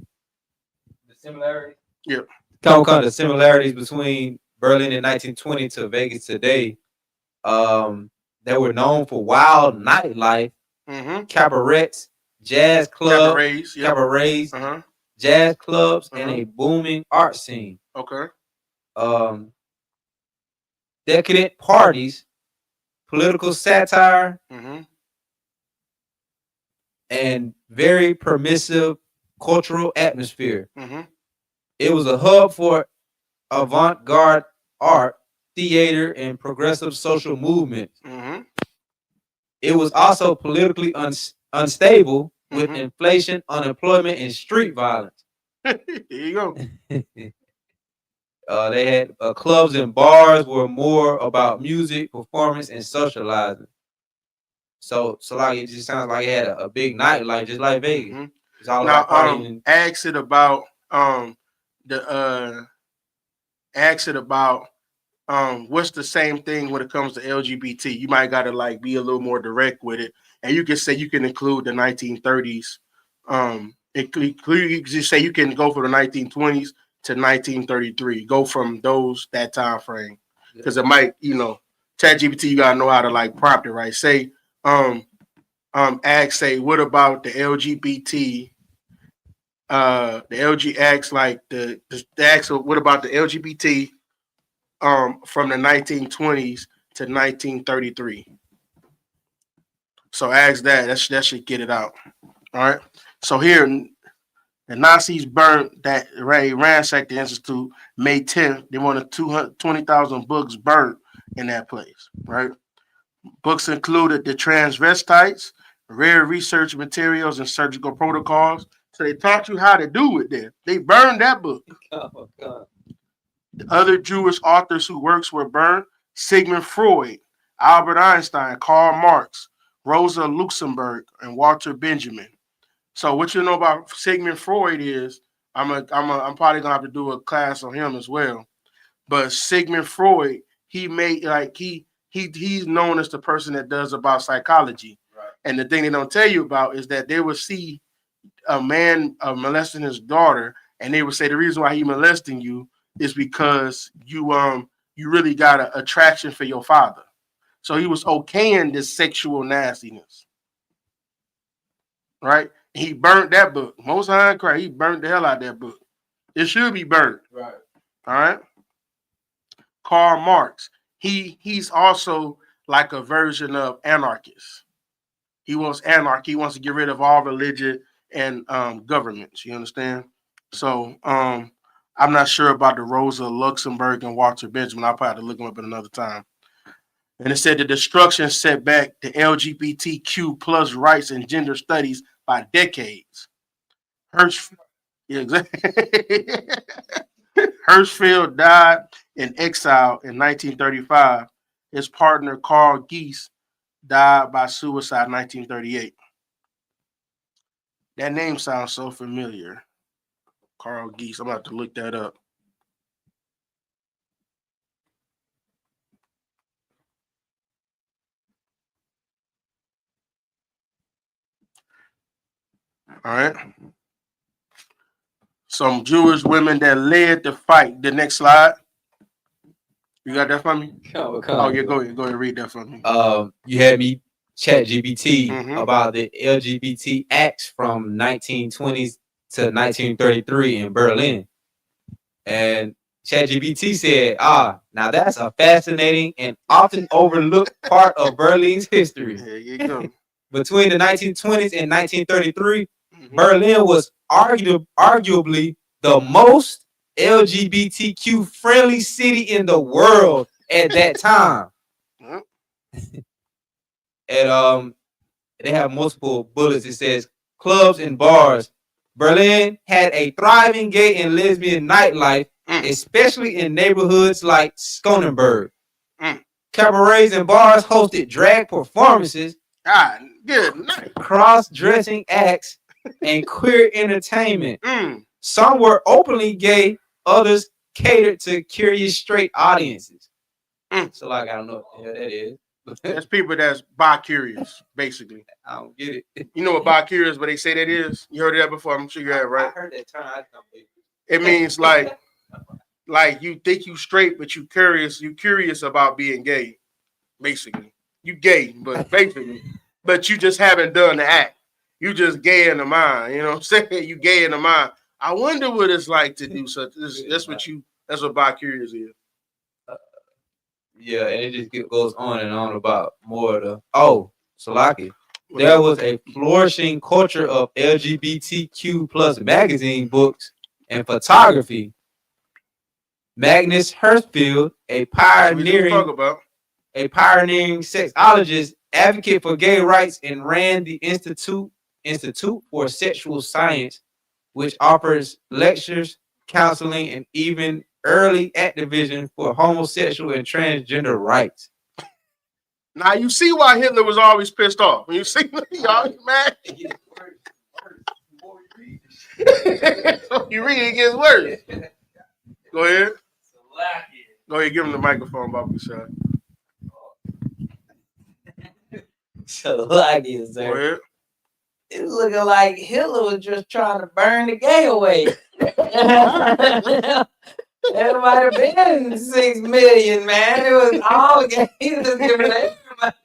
The similarity? Yep. Come. The similarities between Berlin in 1920 to Vegas today. They were known for wild nightlife, cabarets, jazz clubs, cabarets, jazz clubs, and a booming art scene. Okay. Decadent parties, political satire, and very permissive cultural atmosphere. It was a hub for avant-garde art, theater, and progressive social movements. It was also politically unstable with inflation, unemployment, and street violence. There you go. They had clubs and bars were more about music, performance, and socializing. So like it just sounds like it had a big nightlife, just like Vegas. It's all about partying. Ask it about what's the same thing when it comes to LGBT. You might gotta like be a little more direct with it, and you can say you can include the 1930s. You just say you can go from the 1920s to 1933. Go from that time frame, because it might, ChatGPT, you gotta know how to like prompt it right. Say say what about the LGBT? What about the LGBT from the 1920s to 1933? So ask that should get it out. All right. So here, the Nazis burnt ransacked the Institute May 10th. They wanted 20,000 books burnt in that place, right? Books included the transvestites, rare research materials, and surgical protocols. So they taught you how to do it there. They burned that book. Oh, God. Other Jewish authors whose works were burned: Sigmund Freud, Albert Einstein, Karl Marx, Rosa Luxemburg, and Walter Benjamin. So what you know about Sigmund Freud is I'm probably gonna have to do a class on him as well. But Sigmund Freud, he made he's known as the person that does about psychology. Right. And the thing they don't tell you about is that they would see a man molesting his daughter, and they would say the reason why he molesting you is because you really got an attraction for your father. So he was okaying this sexual nastiness, right? He burnt that book. Most High in Christ, he burnt the hell out of that book. It should be burnt. Right. All right. Karl Marx, he's also like a version of anarchist. He wants anarchy. He wants to get rid of all religion and governments. You understand? So I'm not sure about the Rosa Luxemburg and Walter Benjamin. I'll probably have to look them up at another time. And it said the destruction set back the LGBTQ plus rights and gender studies by decades. Hirschfeld died in exile in 1935. His partner Carl Geese died by suicide in 1938. That name sounds so familiar. Carl Geese. I'm going to have to look that up. All right. Some Jewish women that led the fight. The next slide. You got that for me? Come oh, yeah, go ahead read that for me. You had me chat GPT about the LGBT acts from 1920s to 1933 in Berlin. And ChatGPT said, now that's a fascinating and often overlooked part of Berlin's history. There you go. Between the 1920s and 1933, Berlin was arguably the most LGBTQ friendly city in the world at that time. And they have multiple bullets. It says clubs and bars. Berlin had a thriving gay and lesbian nightlife, especially in neighborhoods like Schonenberg. Cabarets and bars hosted drag performances, good night, cross-dressing acts, and queer entertainment. Some were openly gay, others catered to curious straight audiences. So, like, I don't know what the hell that is. That's people that's bi-curious, basically. I don't get it. You know what bi-curious, but they say that is? You heard of that before? I'm sure you have, right? I heard that term. It means like you think you straight, but you curious about being gay, basically. You gay, but basically, but you just haven't done the act. You just gay in the mind, you know what I'm saying? You gay in the mind. I wonder what it's like to do such. That's what bi-curious is. Yeah, and it just goes on and on about more of the Salaki. There was a flourishing culture of LGBTQ plus magazine books and photography. Magnus Hirschfeld, a pioneering sexologist, advocate for gay rights, and ran the Institute for Sexual Science, which offers lectures, counseling, and even early activism for homosexual and transgender rights. Now you see why Hitler was always pissed off. When you see he always mad. You read it gets worse. Go ahead. Go ahead, give him the microphone, Bobby Shot. Salaki, sir. Go ahead. It's looking like Hitler was just trying to burn the gay away. There might have been 6 million, man. It was all gay. He was giving everybody.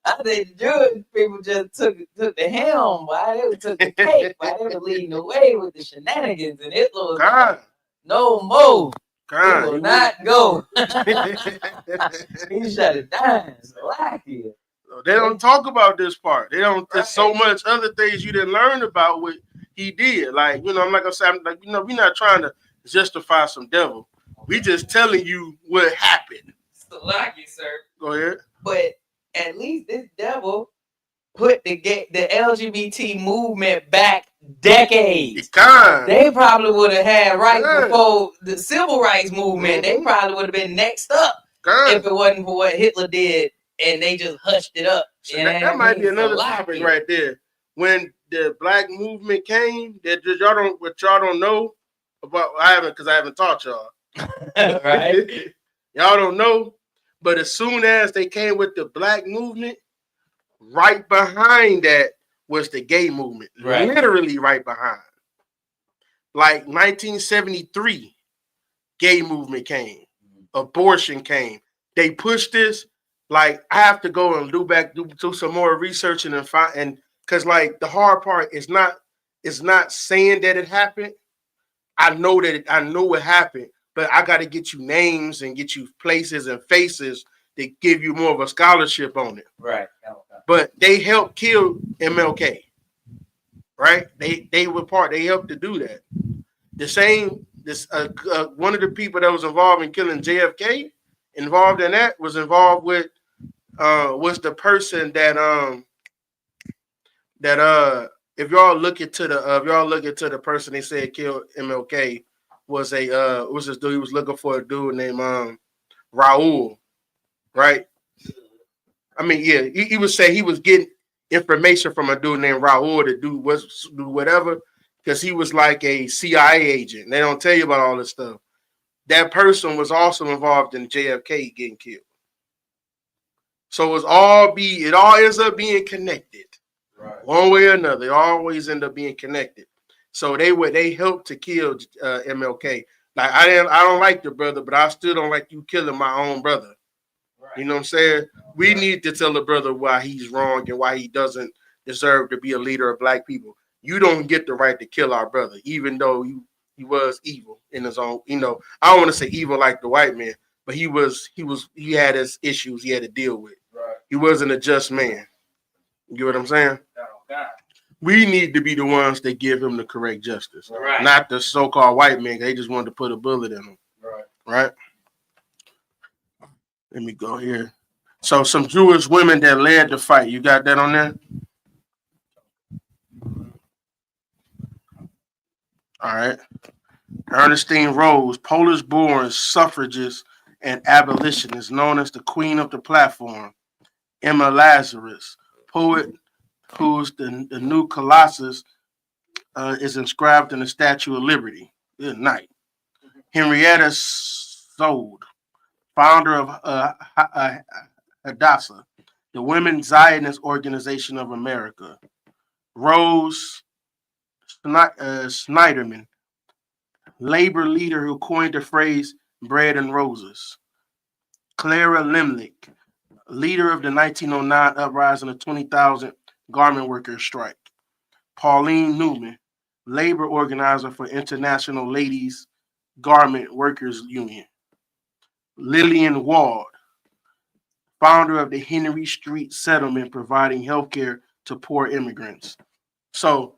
I think the Jewish people just took the helm, boy. They took the cake, boy. They were leading the way with the shenanigans, and Hitler was like, no more. He will not go. He shut it down. Salaki. They don't talk about this part. They don't. There's so much other things you didn't learn about what he did. Like, I'm like I said, we're not trying to justify some devil. We just telling you what happened. Salaki, sir. Go ahead. But at least this devil put the LGBT movement back decades. They probably would have had before the civil rights movement. They probably would have been next up if it wasn't for what Hitler did, and they just hushed it up. So that might be another topic right there. When the black movement came, that y'all don't know about. I haven't taught y'all. Right? Y'all don't know, but as soon as they came with the black movement, right behind that was the gay movement. Right. Literally right behind. Like 1973, gay movement came, abortion came. They pushed this. Like I have to go and do some more research and find because like the hard part is not saying that it happened. I know it happened, but I got to get you names and get you places and faces that give you more of a scholarship on it. Right. But they helped kill MLK. Right? They helped to do that. The same one of the people that was involved in killing JFK, involved in that, was involved with was the person that if y'all look into the person they said killed MLK was this dude. He was looking for a dude named Raul, right? I mean, yeah, he was saying he was getting information from a dude named Raul to do whatever, because he was like a CIA agent. They don't tell you about all this stuff. That person was also involved in JFK getting killed. So it all ends up being connected, right? One way or another. They always end up being connected. So they helped to kill MLK. Like I don't like the brother, but I still don't like you killing my own brother. Right. You know what I'm saying? We need to tell the brother why he's wrong and why he doesn't deserve to be a leader of black people. You don't get the right to kill our brother, even though he was evil in his own. You know, I don't want to say evil like the white man, but he had his issues he had to deal with. Right. He wasn't a just man. You get what I'm saying? Oh, we need to be the ones that give him the correct justice, right? Not the so-called white man. They just wanted to put a bullet in him, right? Let me go here. So some Jewish women that led the fight. You got that on there? All right. Ernestine Rose, Polish-born suffragist and abolitionist, known as the Queen of the Platform. Emma Lazarus, poet who's the new Colossus, is inscribed in the Statue of Liberty. Good night. Henrietta Sode, founder of Hadassah, the Women's Zionist Organization of America. Rose Schneiderman, labor leader who coined the phrase bread and roses. Clara Limlick, leader of the 1909 uprising of 20,000 garment workers strike. Pauline Newman, labor organizer for International Ladies Garment Workers Union. Lillian Ward, founder of the Henry Street Settlement, providing health care to poor immigrants. So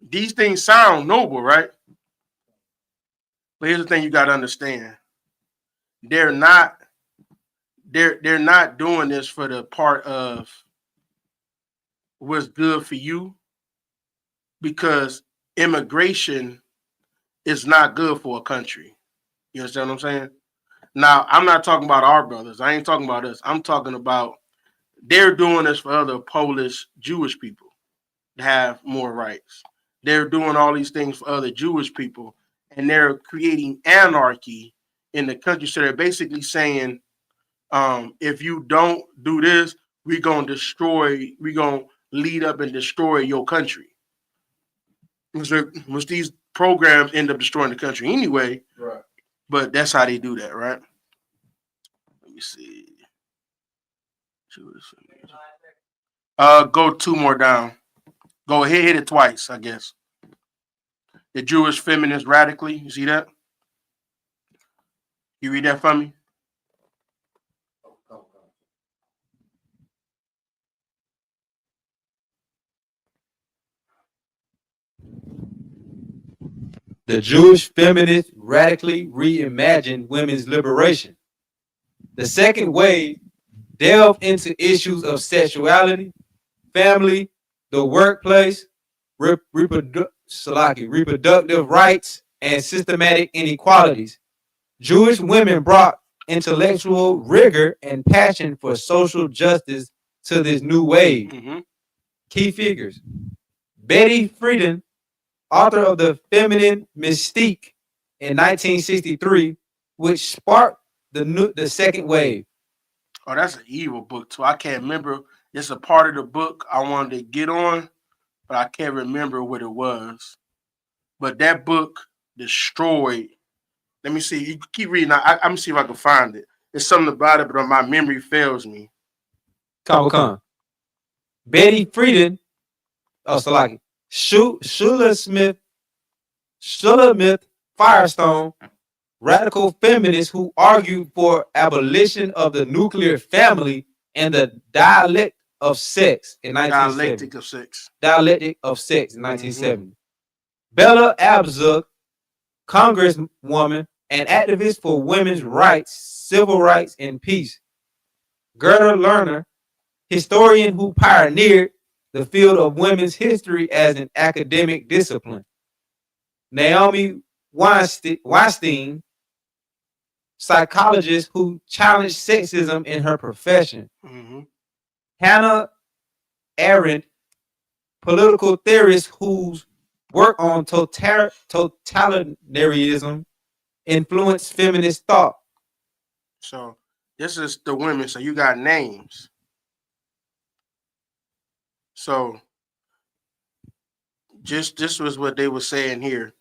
these things sound noble, right? But here's the thing you got to understand. They're not doing this for the part of what's good for you, because immigration is not good for a country. You understand what I'm saying? Now, I'm not talking about our brothers. I ain't talking about us. I'm talking about they're doing this for other Polish Jewish people to have more rights. They're doing all these things for other Jewish people, and they're creating anarchy in the country. So they're basically saying, if you don't do this, we're going to lead up and destroy your country. Which these programs end up destroying the country anyway. Right. But that's how they do that, right? Let me see. Go two more down. Go ahead, hit it twice, I guess. The Jewish feminist radically. You see that? You read that for me? The Jewish feminists radically reimagined women's liberation. The second wave delved into issues of sexuality, family, the workplace, reproductive rights and systematic inequalities. Jewish women brought intellectual rigor and passion for social justice to this new wave. Mm-hmm. Key figures: Betty Friedan, author of The Feminine Mystique in 1963, which sparked the second wave. Oh, that's an evil book too. I can't remember. It's a part of the book I wanted to get on, but I can't remember what it was. But that book destroyed. Let me see. You keep reading. I'm gonna see if I can find it. There's something about it, but my memory fails me. Come. Betty Friedan, Salaki, Shula Smith Firestone, radical feminists who argued for abolition of the nuclear family and the dialect of sex in 1970. Dialectic of sex in 1970. Bella Abzug, congresswoman and activist for women's rights, civil rights, and peace. Gerda Lerner, historian who pioneered the field of women's history as an academic discipline. Naomi Weinstein, psychologist who challenged sexism in her profession. Mm-hmm. Hannah Arendt, political theorist whose work on totalitarianism influenced feminist thought. So this is the women. So you got names. So this was what they were saying here.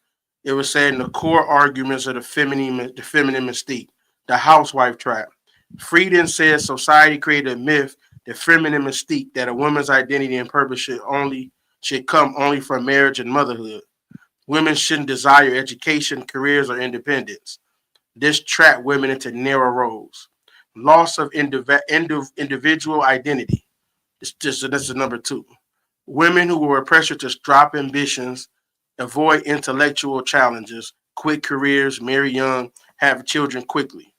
It was saying the core arguments of the feminine mystique, the housewife trap. Friedan says society created a myth, the feminine mystique, that a woman's identity and purpose should come only from marriage and motherhood. Women shouldn't desire education, careers, or independence. This trapped women into narrow roles. Loss of individual identity. That's the number 2. Women who were pressured to drop ambitions, avoid intellectual challenges, quit careers, marry young, have children quickly.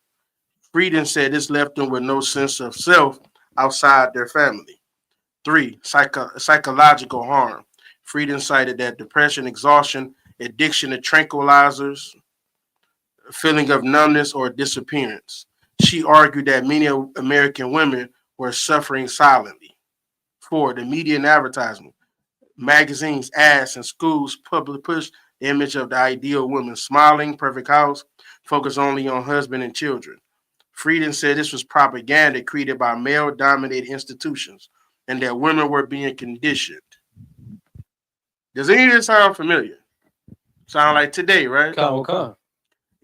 Friedan said this left them with no sense of self outside their family. 3, psychological harm. Friedan cited that depression, exhaustion, addiction to tranquilizers, feeling of numbness or disappearance. She argued that many American women were suffering silently. 4, the media and advertisement. Magazines, ads, and schools publicly push the image of the ideal woman, smiling, perfect house, focus only on husband and children. Friedan said this was propaganda created by male-dominated institutions and that women were being conditioned. Does any of this sound familiar? Sound like today, right? Come.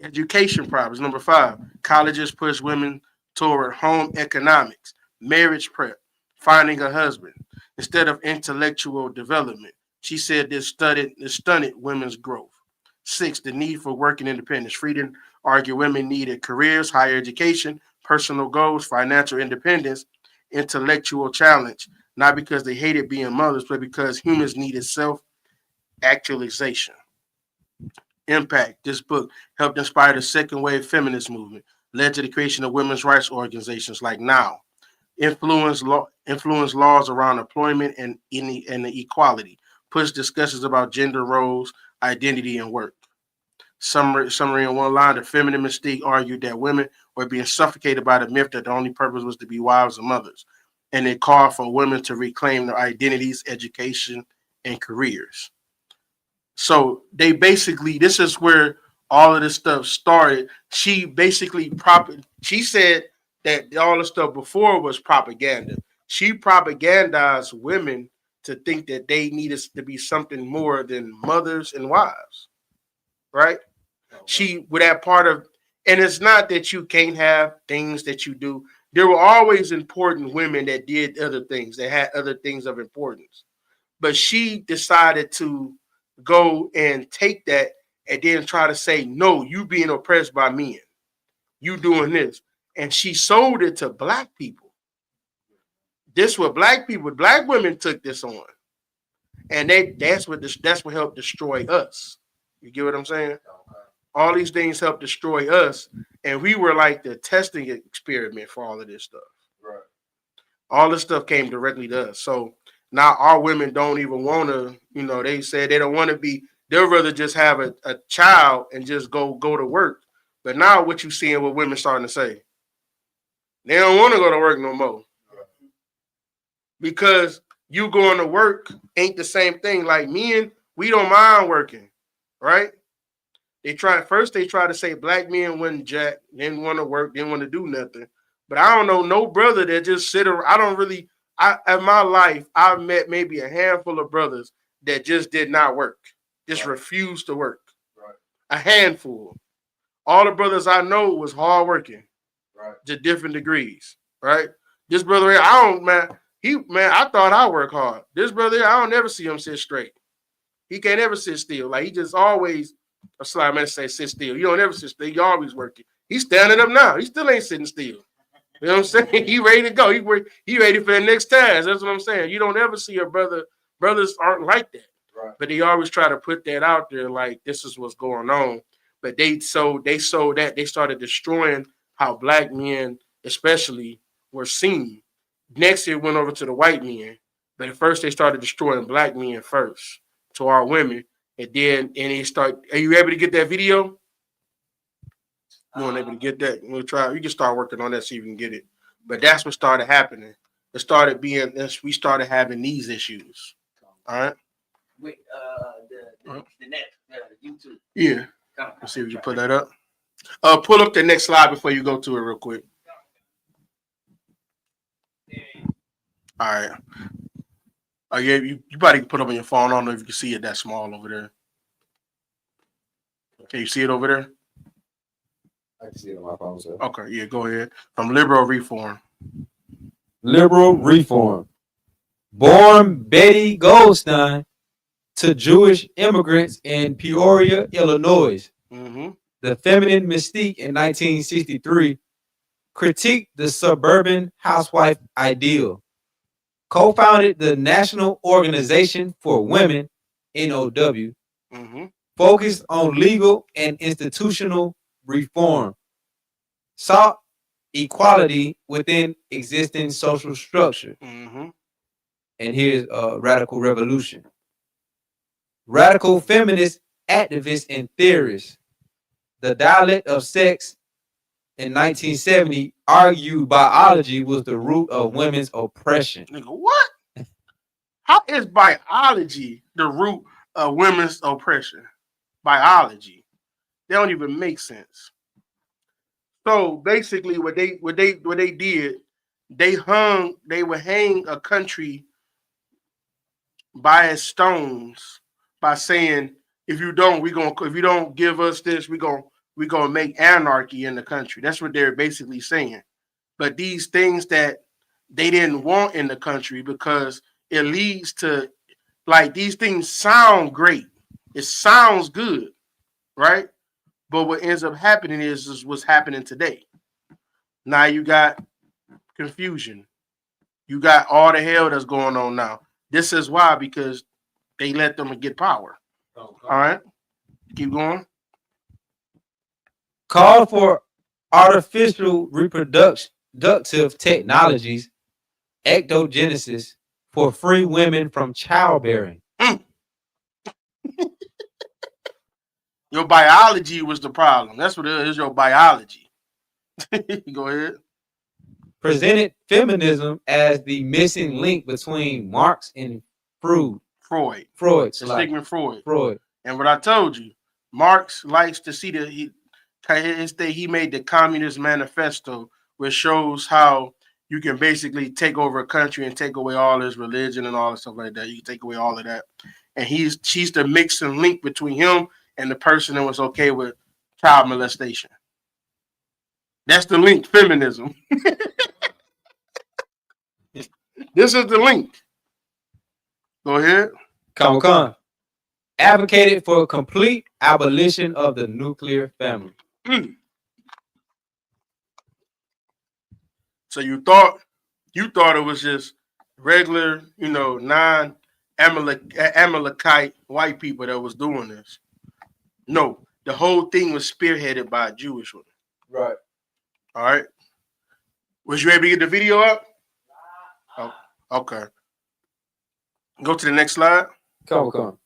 Education problems. Number 5, colleges push women toward home economics, marriage prep, finding a husband, instead of intellectual development. She said this stunted women's growth. 6, the need for work and independence. Friedan argued women needed careers, higher education, personal goals, financial independence, intellectual challenge, not because they hated being mothers, but because humans needed self-actualization. Impact. This book helped inspire the second wave feminist movement, led to the creation of women's rights organizations like NOW, influence laws around employment and equality, push discussions about gender roles, identity, and work. Summary in one line, the feminine mystique argued that women were being suffocated by the myth that the only purpose was to be wives and mothers, and it called for women to reclaim their identities, education, and careers. So they basically, this is where all of this stuff started. She basically she said that all the stuff before was propaganda. She propagandized women to think that they needed to be something more than mothers and wives, right? She would have part of, and it's not that you can't have things that you do. There were always important women that did other things, that had other things of importance. But she decided to go and take that and then try to say, no, you being oppressed by men, you doing this. And she sold it to black people. This what black women took this on. And that's what helped destroy us. You get what I'm saying? All these things helped destroy us. And we were like the testing experiment for all of this stuff. Right. All this stuff came directly to us. So now our women don't even want to, they said they don't want to be They'll rather just have a child and just go to work. But now what you seeing what women starting to say? They don't want to go to work no more. Because you going to work ain't the same thing. Like men, we don't mind working, right? They try to say black men wasn't jack, didn't want to work, didn't want to do nothing. But I don't know no brother that just sit around. In my life, I've met maybe a handful of brothers that just did not work, just refused to work. Right. A handful. All the brothers I know was hardworking, right, to different degrees, right? This brother here, I thought I work hard. This brother here, I don't never see him sit straight. He can't ever sit still. Like he just always, sit still. You don't ever sit still. You always working. He's standing up now. He still ain't sitting still. You know what I'm saying? He ready to go. He ready for the next task. That's what I'm saying. You don't ever see a brother. Brothers aren't like that. Right. But they always try to put that out there like this is what's going on. But they sold that. They started destroying how black men, especially, were seen. Next, it went over to the white men. But at first, they started destroying black men first to our women. And they start. Are you able to get that video? You weren't able to get that. We'll try. You can start working on that, see if you can get it. But that's what started happening. It started being. We started having these issues. All right. With the next YouTube. Yeah. Let's see if you put that up. Pull up the next slide before you go to it real quick. All right. Oh yeah, you probably can put up on your phone. I don't know if you can see it that small over there. Can you see it over there? I can see it on my phone, sir. Okay, yeah, go ahead. From Liberal Reform. Liberal Reform. Born Betty Goldstein to Jewish immigrants in Peoria, Illinois. Mm-hmm. The feminine mystique in 1963 critiqued the suburban housewife ideal. Co-founded the National Organization for Women, NOW, mm-hmm, focused on legal and institutional reform, sought equality within existing social structure. mm-hmm. And here's a radical revolution. Radical feminist activists and theorists. The dialect of sex in 1970 argued biology was the root of women's oppression. Nigga, what? How is biology the root of women's oppression? Biology. They don't even make sense. So basically what they did, they would hang a country by its stones by saying, if you don't give us this, we're gonna make anarchy in the country. That's what they're basically saying. But these things that they didn't want in the country because it leads to, like, these things sound great. It sounds good, right? But what ends up happening is what's happening today. Now you got confusion. You got all the hell that's going on now. This is why, because they let them get power. All right, keep going. Call for artificial reproductive technologies, ectogenesis, for free women from childbearing. Your biology was the problem. That's what it is, your biology. Go ahead. Presented feminism as the missing link between Marx and Freud. Sigmund Freud. And what I told you, Marx likes to see he made the Communist Manifesto, which shows how you can basically take over a country and take away all his religion and all that stuff like that. You can take away all of that. And she's the mixing link between him and the person that was okay with child molestation. That's the link, feminism. This is the link. Go ahead. Come. Advocated for complete abolition of the nuclear family. So you thought it was just regular, non-Amalekite white people that was doing this. No, the whole thing was spearheaded by Jewish women. Right. All right. Was you able to get the video up? Oh, okay. Go to the next slide. Come.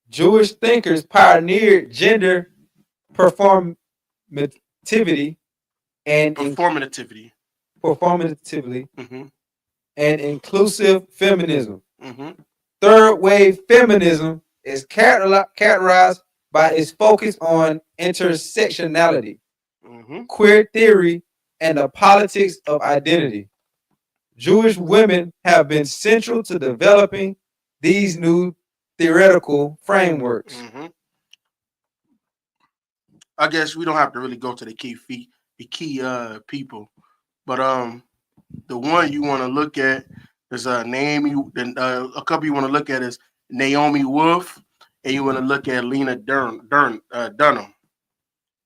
Jewish thinkers pioneered gender performativity and Performativity. performatively Mm-hmm. and inclusive feminism. Mm-hmm. Third wave feminism is characterized by its focus on intersectionality, Mm-hmm. queer theory, and the politics of identity. Jewish women have been central to developing these new theoretical frameworks. Mm-hmm. I guess we don't have to really go to the key people, but the one you want to look at is Naomi. A couple you want to look at is Naomi Wolf, and you want to look at Lena Dunham.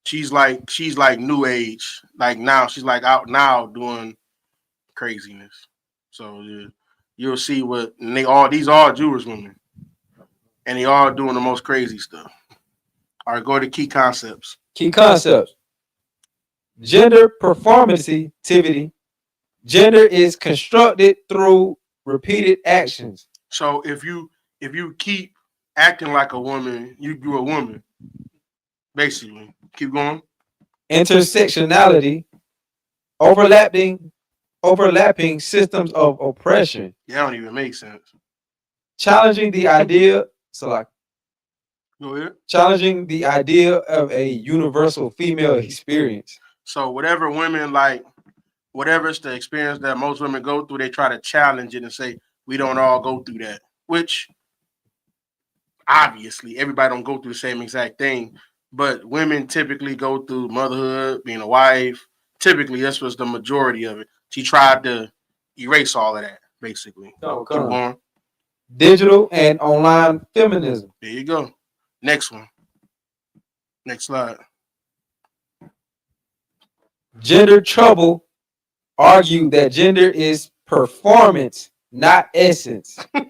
She's like new age, like now she's like out now doing craziness. So yeah, you'll see what and these all Jewish women, and they all doing the most crazy stuff. All right, go to key concepts. Key concepts. Gender performativity. Gender is constructed through repeated actions. So if you keep acting like a woman, you a woman. Basically. Keep going. Intersectionality. Overlapping systems of oppression. Yeah, that don't even make sense. Challenging the idea. Go ahead. Challenging the idea of a universal female experience. So whatever women like, whatever's the experience that most women go through, they try to challenge it and say we don't all go through that. Which obviously everybody don't go through the same exact thing, but women typically go through motherhood, being a wife. Typically, this was the majority of it. She tried to erase all of that, basically. Oh, keep going. Digital and online feminism. There you go. Next one. Next slide. Gender trouble argue that gender is performance, not essence. So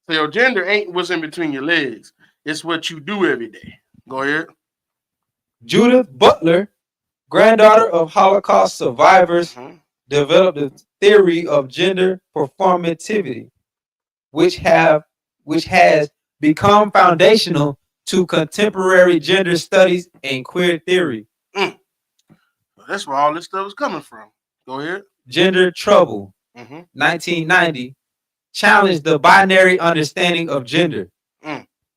your gender ain't what's in between your legs. It's what you do every day. Go ahead. Judith Butler, granddaughter of Holocaust survivors, developed the theory of gender performativity, which has become foundational to contemporary gender studies and queer theory. That's where all this stuff is coming from. Go ahead. Gender trouble, 1990, challenged the binary understanding of gender.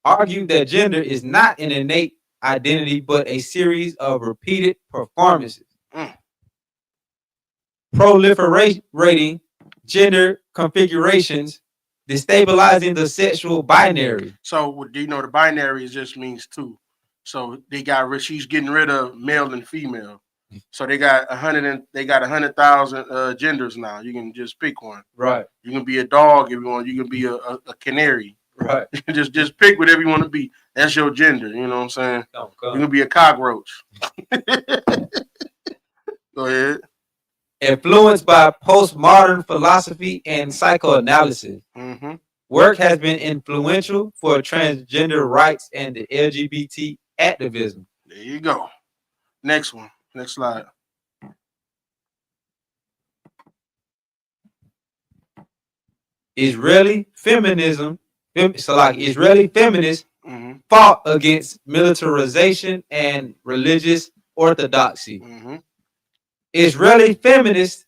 Argued that gender is not an innate identity, but a series of repeated performances. Proliferating gender configurations, destabilizing the sexual binary. So do you know the binary just means two? So she's getting rid of male and female. So they got 100,000 genders now. You can just pick one. Right. You can be a dog if you want. You can be a canary. Right. just pick whatever you want to be. That's your gender. You know what I'm saying? Oh, you can be a cockroach. Go ahead. Influenced by postmodern philosophy and psychoanalysis. Work has been influential for transgender rights and the LGBT activism. There you go. Next one. Next slide. Israeli feminism. Israeli feminists fought against militarization and religious orthodoxy. Israeli feminists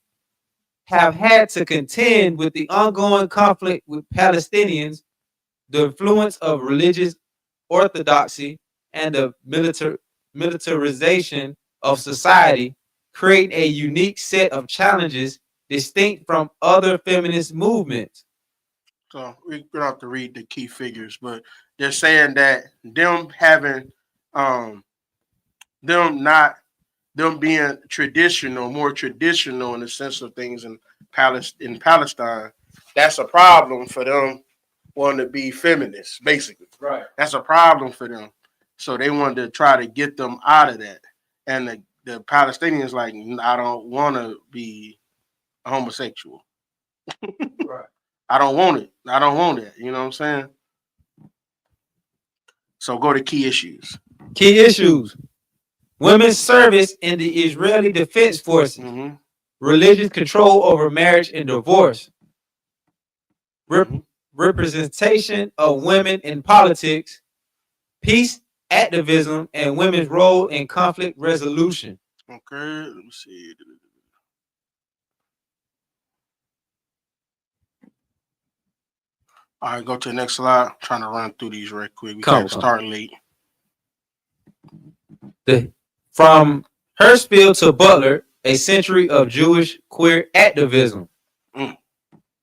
have had to contend with the ongoing conflict with Palestinians, the influence of religious orthodoxy, and the militarization of society, creating a unique set of challenges distinct from other feminist movements. So we don't have to read the key figures, but they're saying that them having them being traditional, more traditional in the sense of things in Palestine, that's a problem for them wanting to be feminists, basically. Right. That's a problem for them. So they wanted to try to get them out of that. And the Palestinians like, I don't want to be a homosexual. Right. I don't want it. I don't want it. You know what I'm saying? So go to key issues. Key issues. Women's service in the Israeli Defense Forces. Religious control over marriage and divorce. representation of women in politics, peace activism, and women's role in conflict resolution. Okay, let me see. All right, go to the next slide. I'm trying to run through these right quick. We can't start late. From Hirschfield to Butler, a century of Jewish queer activism.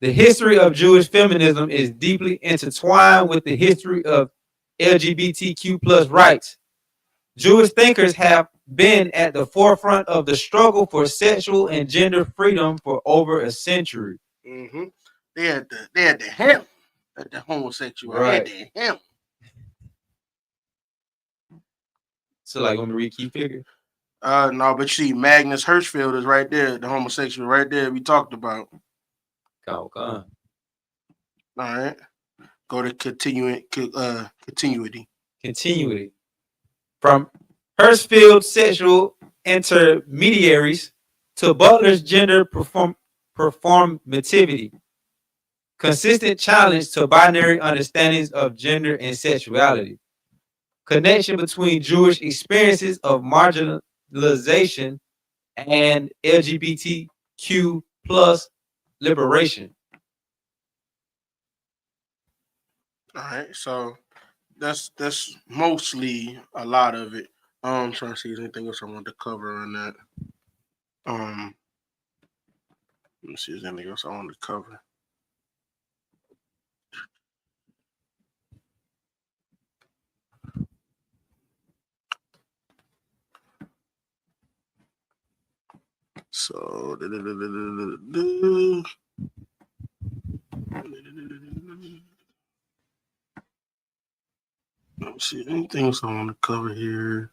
The history of Jewish feminism is deeply intertwined with the history of LGBTQ plus rights. Jewish thinkers have been at the forefront of the struggle for sexual and gender freedom for over a century. Mm-hmm. They had the hem at the homosexual. Right. They had the hem. So, like, when we read key figure? No, but you see, Magnus Hirschfield is right there, the homosexual right there we talked about. All right. Go to continuity. Continuity. From Hirschfield sexual intermediaries to Butler's gender performativity. Consistent challenge to binary understandings of gender and sexuality. Connection between Jewish experiences of marginalization and LGBTQ plus liberation. All right, so that's mostly a lot of it. I'm trying to see if there's anything else I want to cover on that. Let me see if there's anything else I want to cover. So let me see anything else I want to cover here.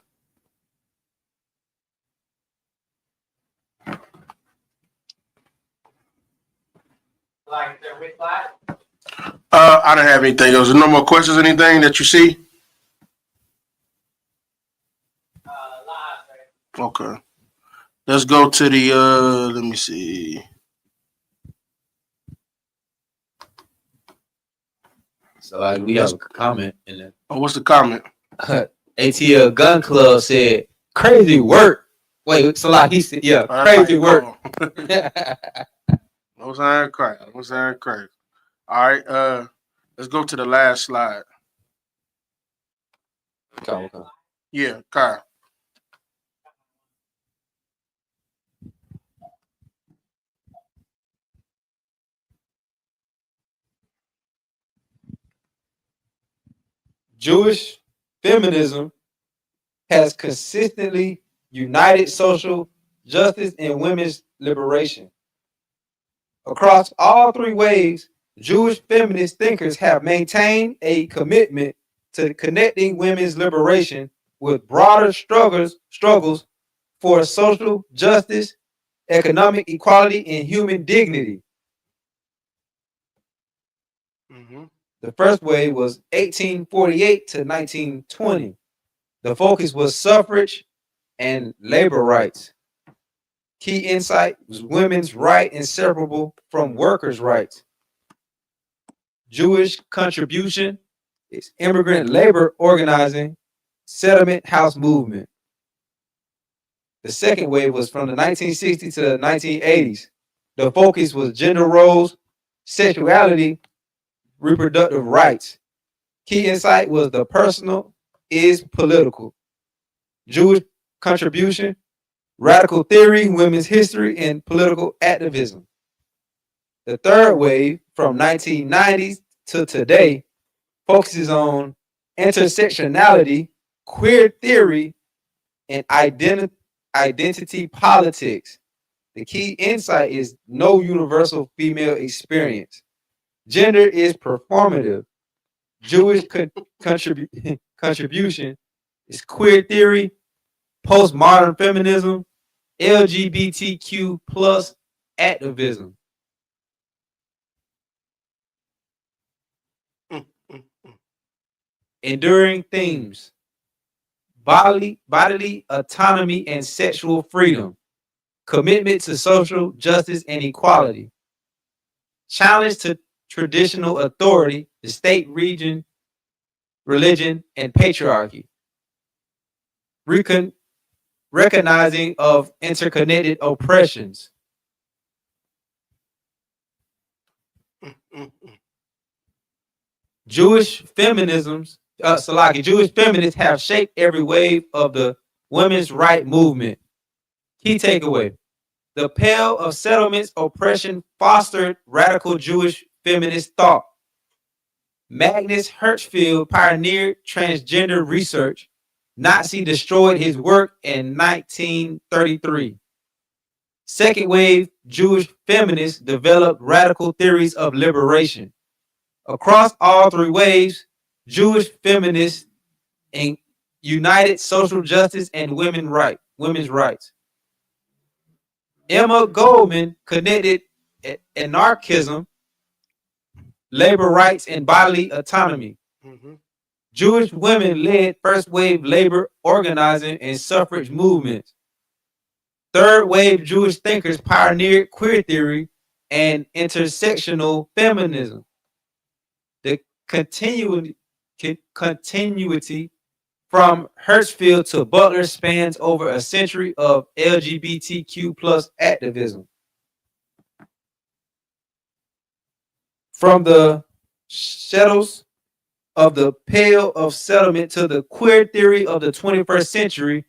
I don't have anything else. No more questions. Anything that you see? Okay. Let's go to the. Let me see. So we have a comment in there. Oh, what's the comment? ATL Gun Club said, "Crazy work." Wait, so like he said, "Yeah, crazy work." What's that crazy? What's that crazy? All right. Let's go to the last slide. Okay. Yeah, Kyle. Jewish feminism has consistently united social justice and women's liberation. Across all three waves, Jewish feminist thinkers have maintained a commitment to connecting women's liberation with broader struggles for social justice, economic equality, and human dignity. Mm-hmm. The first wave was 1848 to 1920. The focus was suffrage and labor rights. Key insight was women's right inseparable from workers' rights. Jewish contribution is immigrant labor organizing, settlement house movement. The second wave was from the 1960s to the 1980s. The focus was gender roles, sexuality, reproductive rights. Key insight was the personal is political. Jewish contribution, radical theory, women's history, and political activism. The third wave, from 1990s to today, focuses on intersectionality, queer theory, and identity politics. The key insight is no universal female experience. Gender is performative. Jewish contribution is queer theory, postmodern feminism, LGBTQ plus activism. Enduring themes: bodily autonomy and sexual freedom, commitment to social justice and equality, challenge to traditional authority, the state, region, religion, and patriarchy. Recognizing of interconnected oppressions. Jewish feminisms, Jewish feminists have shaped every wave of the women's right movement. Key takeaway: the Pale of Settlements oppression fostered radical Jewish feminist thought. Magnus Hirschfeld pioneered transgender research. Nazi destroyed his work in 1933. Second wave Jewish feminists developed radical theories of liberation. Across all three waves, Jewish feminists united social justice and women's rights. Emma Goldman connected anarchism, labor rights, and bodily autonomy. Jewish women led first wave labor organizing and suffrage movements. Third wave Jewish thinkers pioneered queer theory and intersectional feminism. The continuity from Hirschfeld to Butler spans over a century of LGBTQ plus activism. From the shadows of the Pale of Settlement to the queer theory of the 21st century,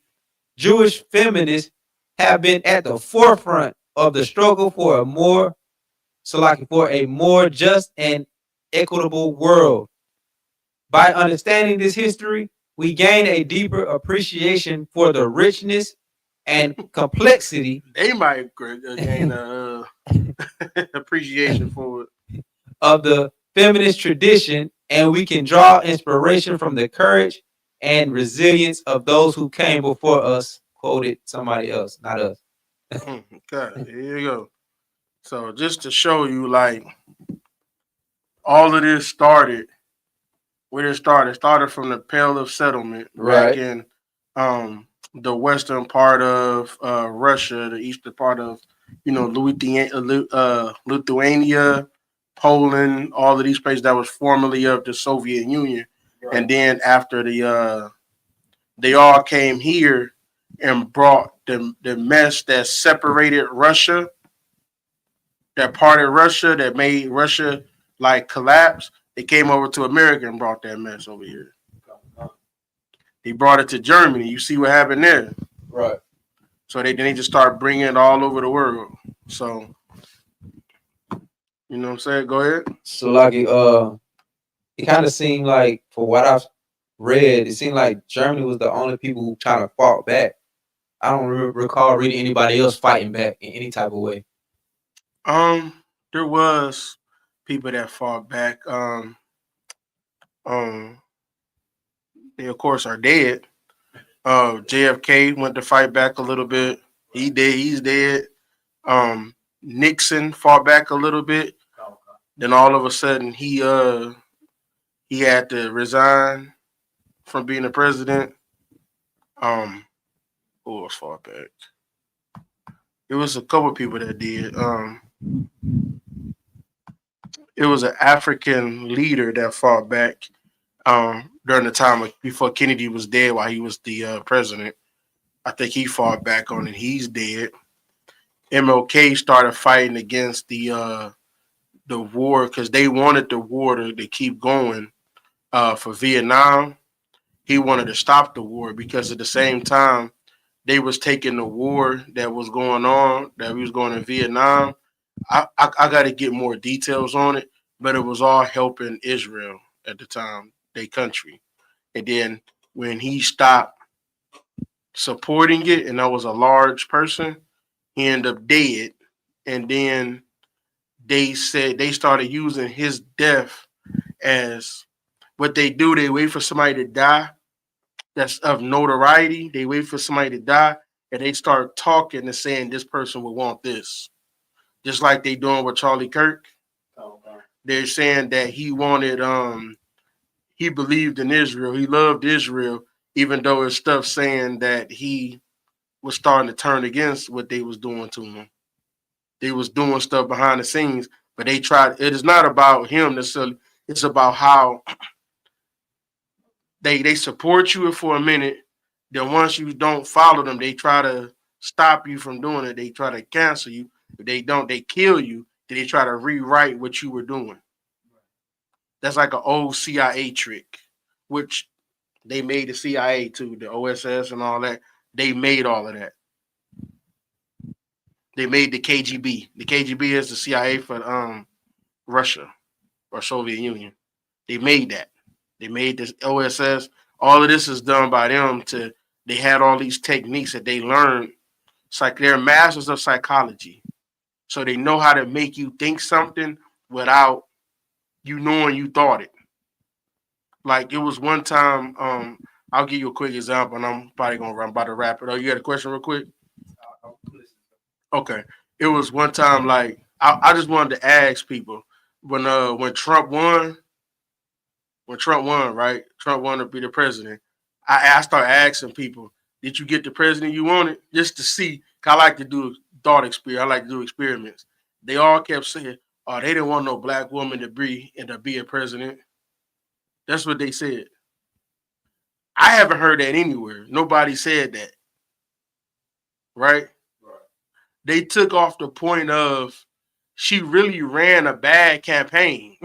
Jewish feminists have been at the forefront of the struggle for a more just and equitable world. By understanding this history, we gain a deeper appreciation for the richness and complexity. They might gain appreciation for it. Of the feminist tradition, and we can draw inspiration from the courage and resilience of those who came before us. Quoted somebody else, not us. Okay, here you go. So just to show you, like, all of this started where it started from the Pale of Settlement back in the western part of Russia, the eastern part of Lithuania, Poland, all of these places that was formerly of the Soviet Union, and then after they all came here and brought the mess that separated Russia, that parted Russia, that made Russia like collapse. They came over to America and brought that mess over here. They brought it to Germany. You see what happened there, right? So they just start bringing it all over the world. So you know what I'm saying? Go ahead. So like it kind of seemed like, for what I've read, it seemed like Germany was the only people who kind of fought back. I don't recall reading anybody else fighting back in any type of way. There was people that fought back. They of course are dead. JFK went to fight back a little bit. He did. He's dead. Nixon fought back a little bit. Then all of a sudden he had to resign from being the president. Who else fought back? It was a couple of people that did. It was an African leader that fought back during the time before Kennedy was dead, while he was the president. I think he fought back on it. He's dead. MLK started fighting against the war because they wanted the war to keep going for Vietnam. He wanted to stop the war because at the same time they was taking the war that was going on, that we was going in Vietnam. I got to get more details on it, but it was all helping Israel at the time, their country. And then when he stopped supporting it, and that was a large person, he ended up dead. And then they said they started using his death as what they do. They wait for somebody to die that's of notoriety. They wait for somebody to die, and they start talking and saying this person would want this. Just like they doing with Charlie Kirk. They're saying that he wanted, he believed in Israel. He loved Israel, even though it's stuff saying that he was starting to turn against what they was doing to him. They was doing stuff behind the scenes, But they try. It is not about him necessarily. It's about how they support you for a minute. Then once you don't follow them, they try to stop you from doing it. They try to cancel you. If they don't, they kill you. Then they try to rewrite what you were doing. That's like an old CIA trick, which they made the CIA too, the OSS and all that. They made all of that. They made the KGB. The KGB is the CIA for Russia or Soviet Union. They made that. They made this OSS. All of this is done by them. They had all these techniques that they learned. It's like they're masters of psychology. So they know how to make you think something without you knowing you thought it. Like it was one time, I'll give you a quick example, and I'm probably gonna run about to wrap it. Oh, you got a question real quick? Okay. It was one time like I just wanted to ask people when Trump won, right? Trump won to be the president. I started asking people, did you get the president you wanted? Just to see. I like to do thought experiment. I like to do experiments. They all kept saying, oh, they didn't want no black woman to be a president. That's what they said. I haven't heard that anywhere. Nobody said that. Right? They took off the point of she really ran a bad campaign.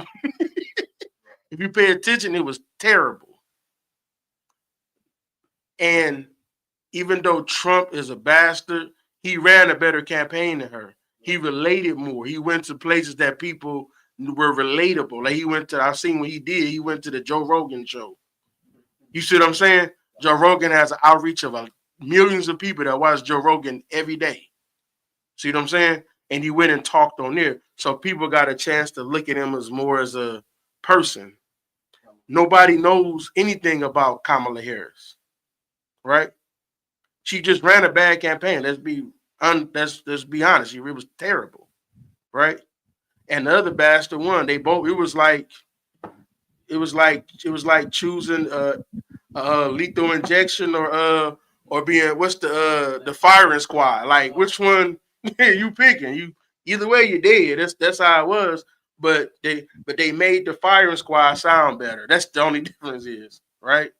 If you pay attention, it was terrible. And even though Trump is a bastard, he ran a better campaign than her. He related more. He went to places that people were relatable. Like I've seen what he did. He went to the Joe Rogan show. You see what I'm saying? Joe Rogan has an outreach of millions of people that watch Joe Rogan every day. See what I'm saying? And he went and talked on there. So people got a chance to look at him as more as a person. Nobody knows anything about Kamala Harris, right? She just ran a bad campaign. Let's be honest. It was terrible, right? And the other bastard won. They both. It was like choosing lethal injection or being what's the firing squad. Like which one you picking? You either way you dead. That's how it was. But they made the firing squad sound better. That's the only difference is, right?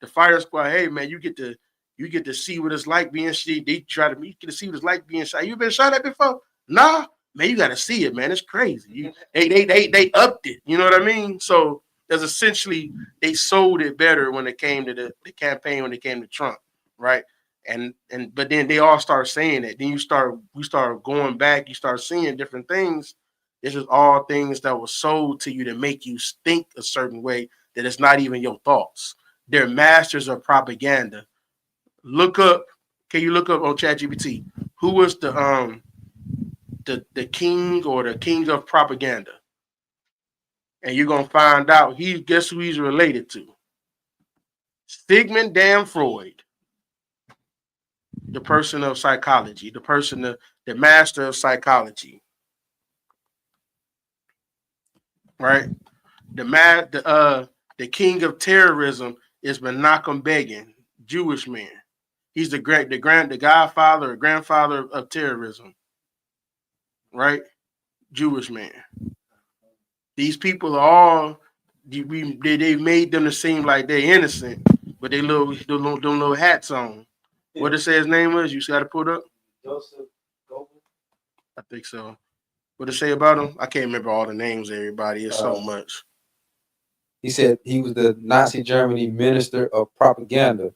The firing squad, hey man, you get to see what it's like being shot. You get to see what it's like being shot. You been shot at before? Nah, man, you gotta see it, man. It's crazy. They upped it. You know what I mean? So there's essentially they sold it better when it came to the campaign when it came to Trump, right? But then they all start saying it. Then we start going back, you start seeing different things. This is all things that were sold to you to make you think a certain way that it's not even your thoughts. They're masters of propaganda. Can you look up on ChatGPT who was the king or the king of propaganda? And you're gonna find out guess who he's related to? Sigmund damn Freud, the person of psychology, the master of psychology, right? The king of terrorism is Menachem Begin, Jewish man. He's the godfather or grandfather of terrorism, right? Jewish man. These people are all they made them to seem like they're innocent, but they little hats on. Yeah. What it say his name was? You got to put up. Joseph Goebbels. I think so. What it say about him? I can't remember all the names. Everybody, it's so much. He said he was the Nazi Germany minister of propaganda.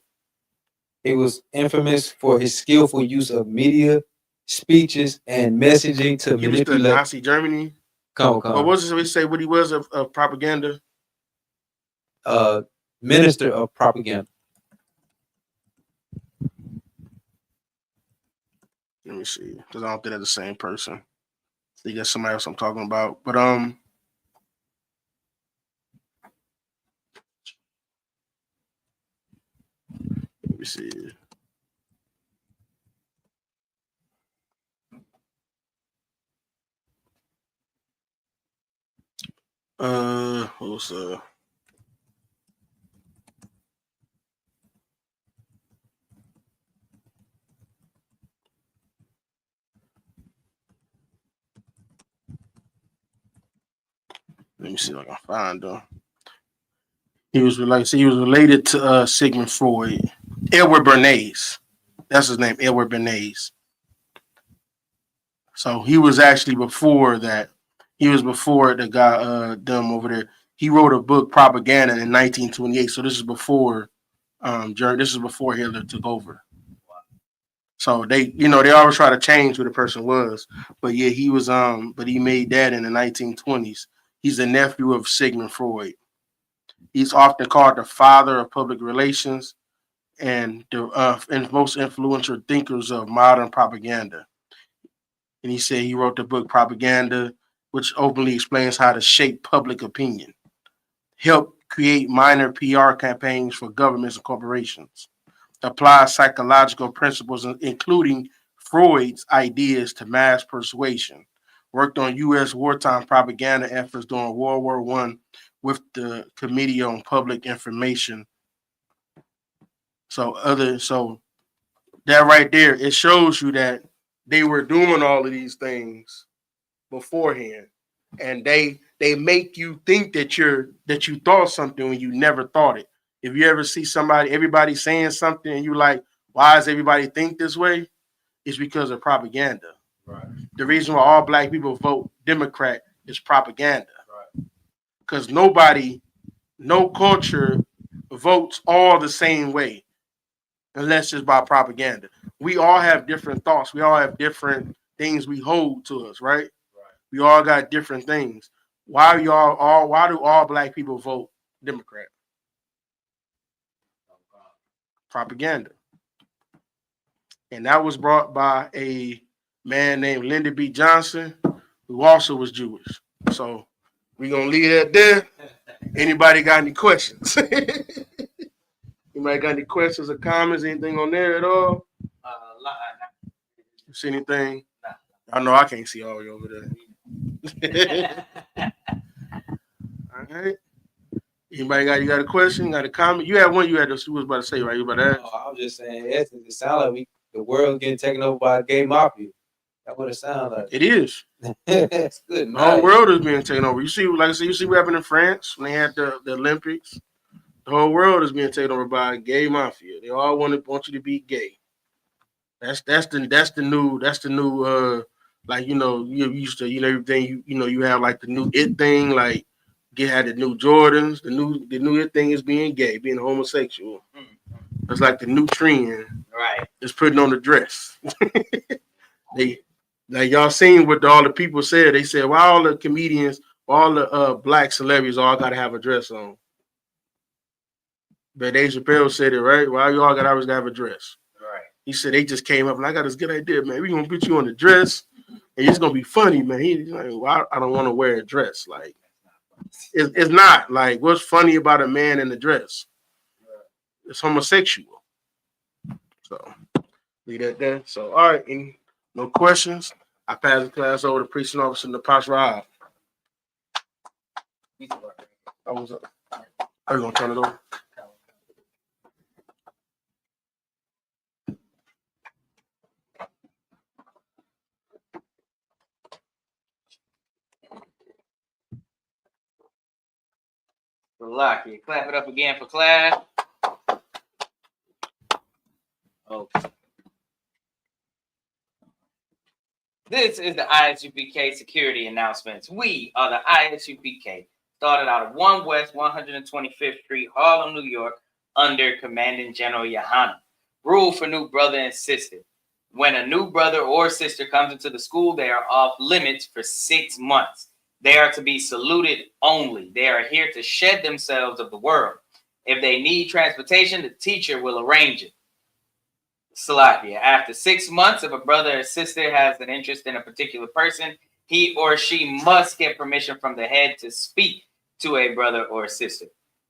He was infamous for his skillful use of media, speeches, and messaging to manipulate. He was the Nazi Germany. Come. What was it? We say what he was of propaganda. Minister of propaganda. Let me see, because I don't think they're the same person. I think that's somebody else I'm talking about. But let me see. What's Let me see if I can find him. He was related to Sigmund Freud. Edward Bernays. That's his name, Edward Bernays. So he was actually before that. He was before the guy them over there. He wrote a book, Propaganda, in 1928. So this is before Hitler took over. So they always try to change who the person was. But yeah, he was but he made that in the 1920s. He's a nephew of Sigmund Freud. He's often called the father of public relations and the most influential thinkers of modern propaganda. And he said he wrote the book Propaganda, which openly explains how to shape public opinion, help create minor PR campaigns for governments and corporations, apply psychological principles, including Freud's ideas to mass persuasion, worked on U.S. wartime propaganda efforts during World War I with the Committee on Public Information. So that right there, it shows you that they were doing all of these things beforehand, and they make you think that you thought something when you never thought it. If you ever see everybody saying something, and you like, why does everybody think this way? It's because of propaganda. Right. The reason why all black people vote Democrat is propaganda. Right. Because no culture votes all the same way, unless it's by propaganda. We all have different thoughts. We all have different things we hold to us, right? We all got different things. Why do all black people vote Democrat? Propaganda. And that was brought by a man named Lyndon B. Johnson, who also was Jewish. So we're gonna leave that there. Anybody got any questions? Anybody got any questions or comments? Anything on there at all? You see anything? I know I can't see all you over there. All right. Anybody got a question? Got a comment? You had one. You was about to say, right? You about to ask? No, I was just saying, it sounds like the world's getting taken over by a gay mafia. That's what it sounds like. It is. It's good. The whole world is being taken over. You see, like I said, you see what happened in France when they had the Olympics. The whole world is being taken over by a gay mafia. They all want you to be gay. That's the new like, you used to, everything, you have like the new it thing, like had the new Jordans, the new it thing is being gay, being homosexual. It's like the new trend. Right. It's putting on the dress. Like y'all seen what all the people said. They said, why all the comedians, all the black celebrities all gotta have a dress on. But Dave Chappelle said it, right? Why you all always gotta have a dress? Right. He said they just came up and I got this good idea, man. We're gonna put you on the dress and it's gonna be funny, man. He's like, well, I don't want to wear a dress. Like, it's not. Like, what's funny about a man in a dress? It's homosexual. So leave that there. So all right, no questions. I pass the class over to preaching officer Napash Rahab. Are you gonna turn it over? Lucky. Clap it up again for class. Okay. This is the ISUPK security announcements. We are the ISUPK, started out of 1 West 125th Street, Harlem, New York, under Commanding General Yohana. Rule for new brother and sister. When a new brother or sister comes into the school, they are off limits for 6 months. They are to be saluted only. They are here to shed themselves of the world. If they need transportation, the teacher will arrange it. Salakia. After 6 months, if a brother or sister has an interest in a particular person, he or she must get permission from the head to speak to a brother or sister.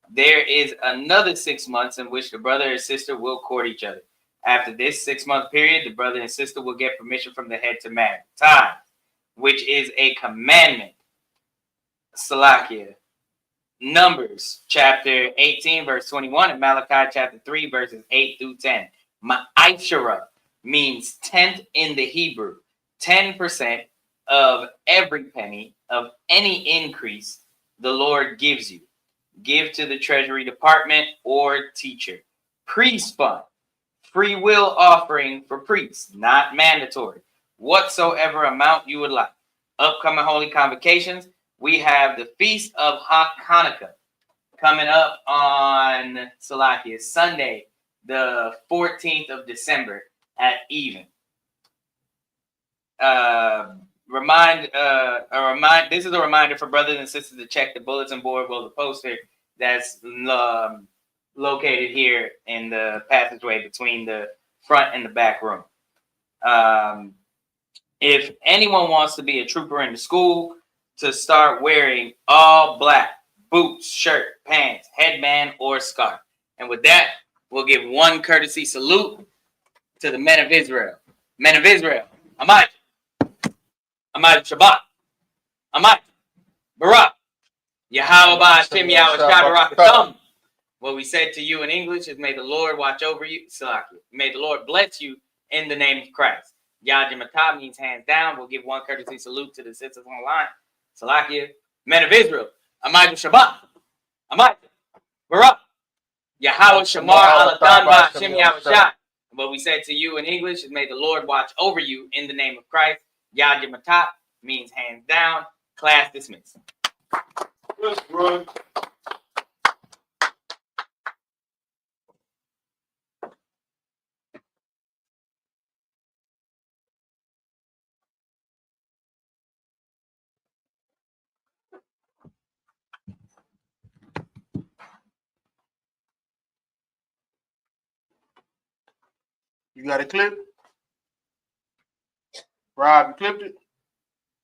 There is another 6 months in which the brother and sister will court each other. After this 6 month period, the brother and sister will get permission from the head to marry. Time, which is a commandment. Salakia. Numbers chapter 18 verse 21 and Malachi chapter 3 verses 8 through 10. Ma'ashara means tenth in the Hebrew. 10% of every penny of any increase the Lord gives you. Give to the Treasury Department or teacher. Priest fund. Free will offering for priests, not mandatory. Whatsoever amount you would like. Upcoming holy convocations. We have the Feast of Hanukkah coming up on Salakia Sunday, the 14th of December at even. This is a reminder for brothers and sisters to check the bulletin board, well, the poster that's located here in the passageway between the front and the back room. If anyone wants to be a trooper in the school, to start wearing all black, boots, shirt, pants, headband, or scarf. And with that, we'll give one courtesy salute to the men of Israel. Men of Israel, Amad Shabbat, Amad Barak, Yahweh Ba'ashem Yahweh Shabarakatam. What we said to you in English is, may the Lord watch over you, Salakia. May the Lord bless you in the name of Christ. Yad Matah means hands down. We'll give one courtesy salute to the sisters on the line. Salakia, men of Israel, Amad Shabbat, Amad Barak, Yahweh Shamar Alatan Ba'ashem Yahweh Shai. What we said to you in English is, may the Lord watch over you in the name of Christ. Yad Matah means hands down. Class dismissed. Yes, bro. You got a clip? Rob, you clipped it?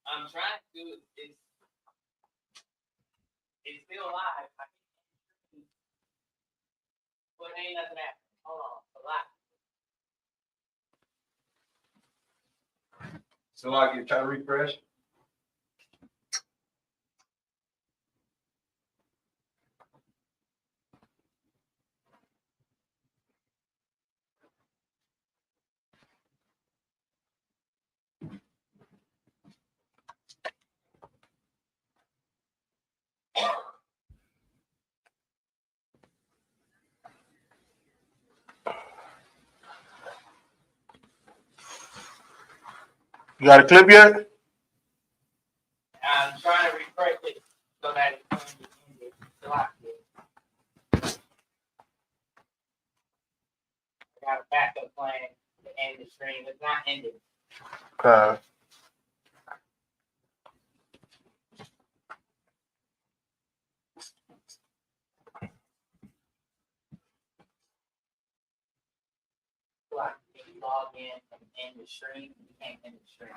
I'm trying to. It's still alive. But it ain't nothing happening. Hold on. So I can try to refresh. You got a clip yet? I'm trying to refresh it so that it's going to be locked. I got a backup plan to end the stream. It's not ending. Okay. If you log in and end the stream, you can't end the stream.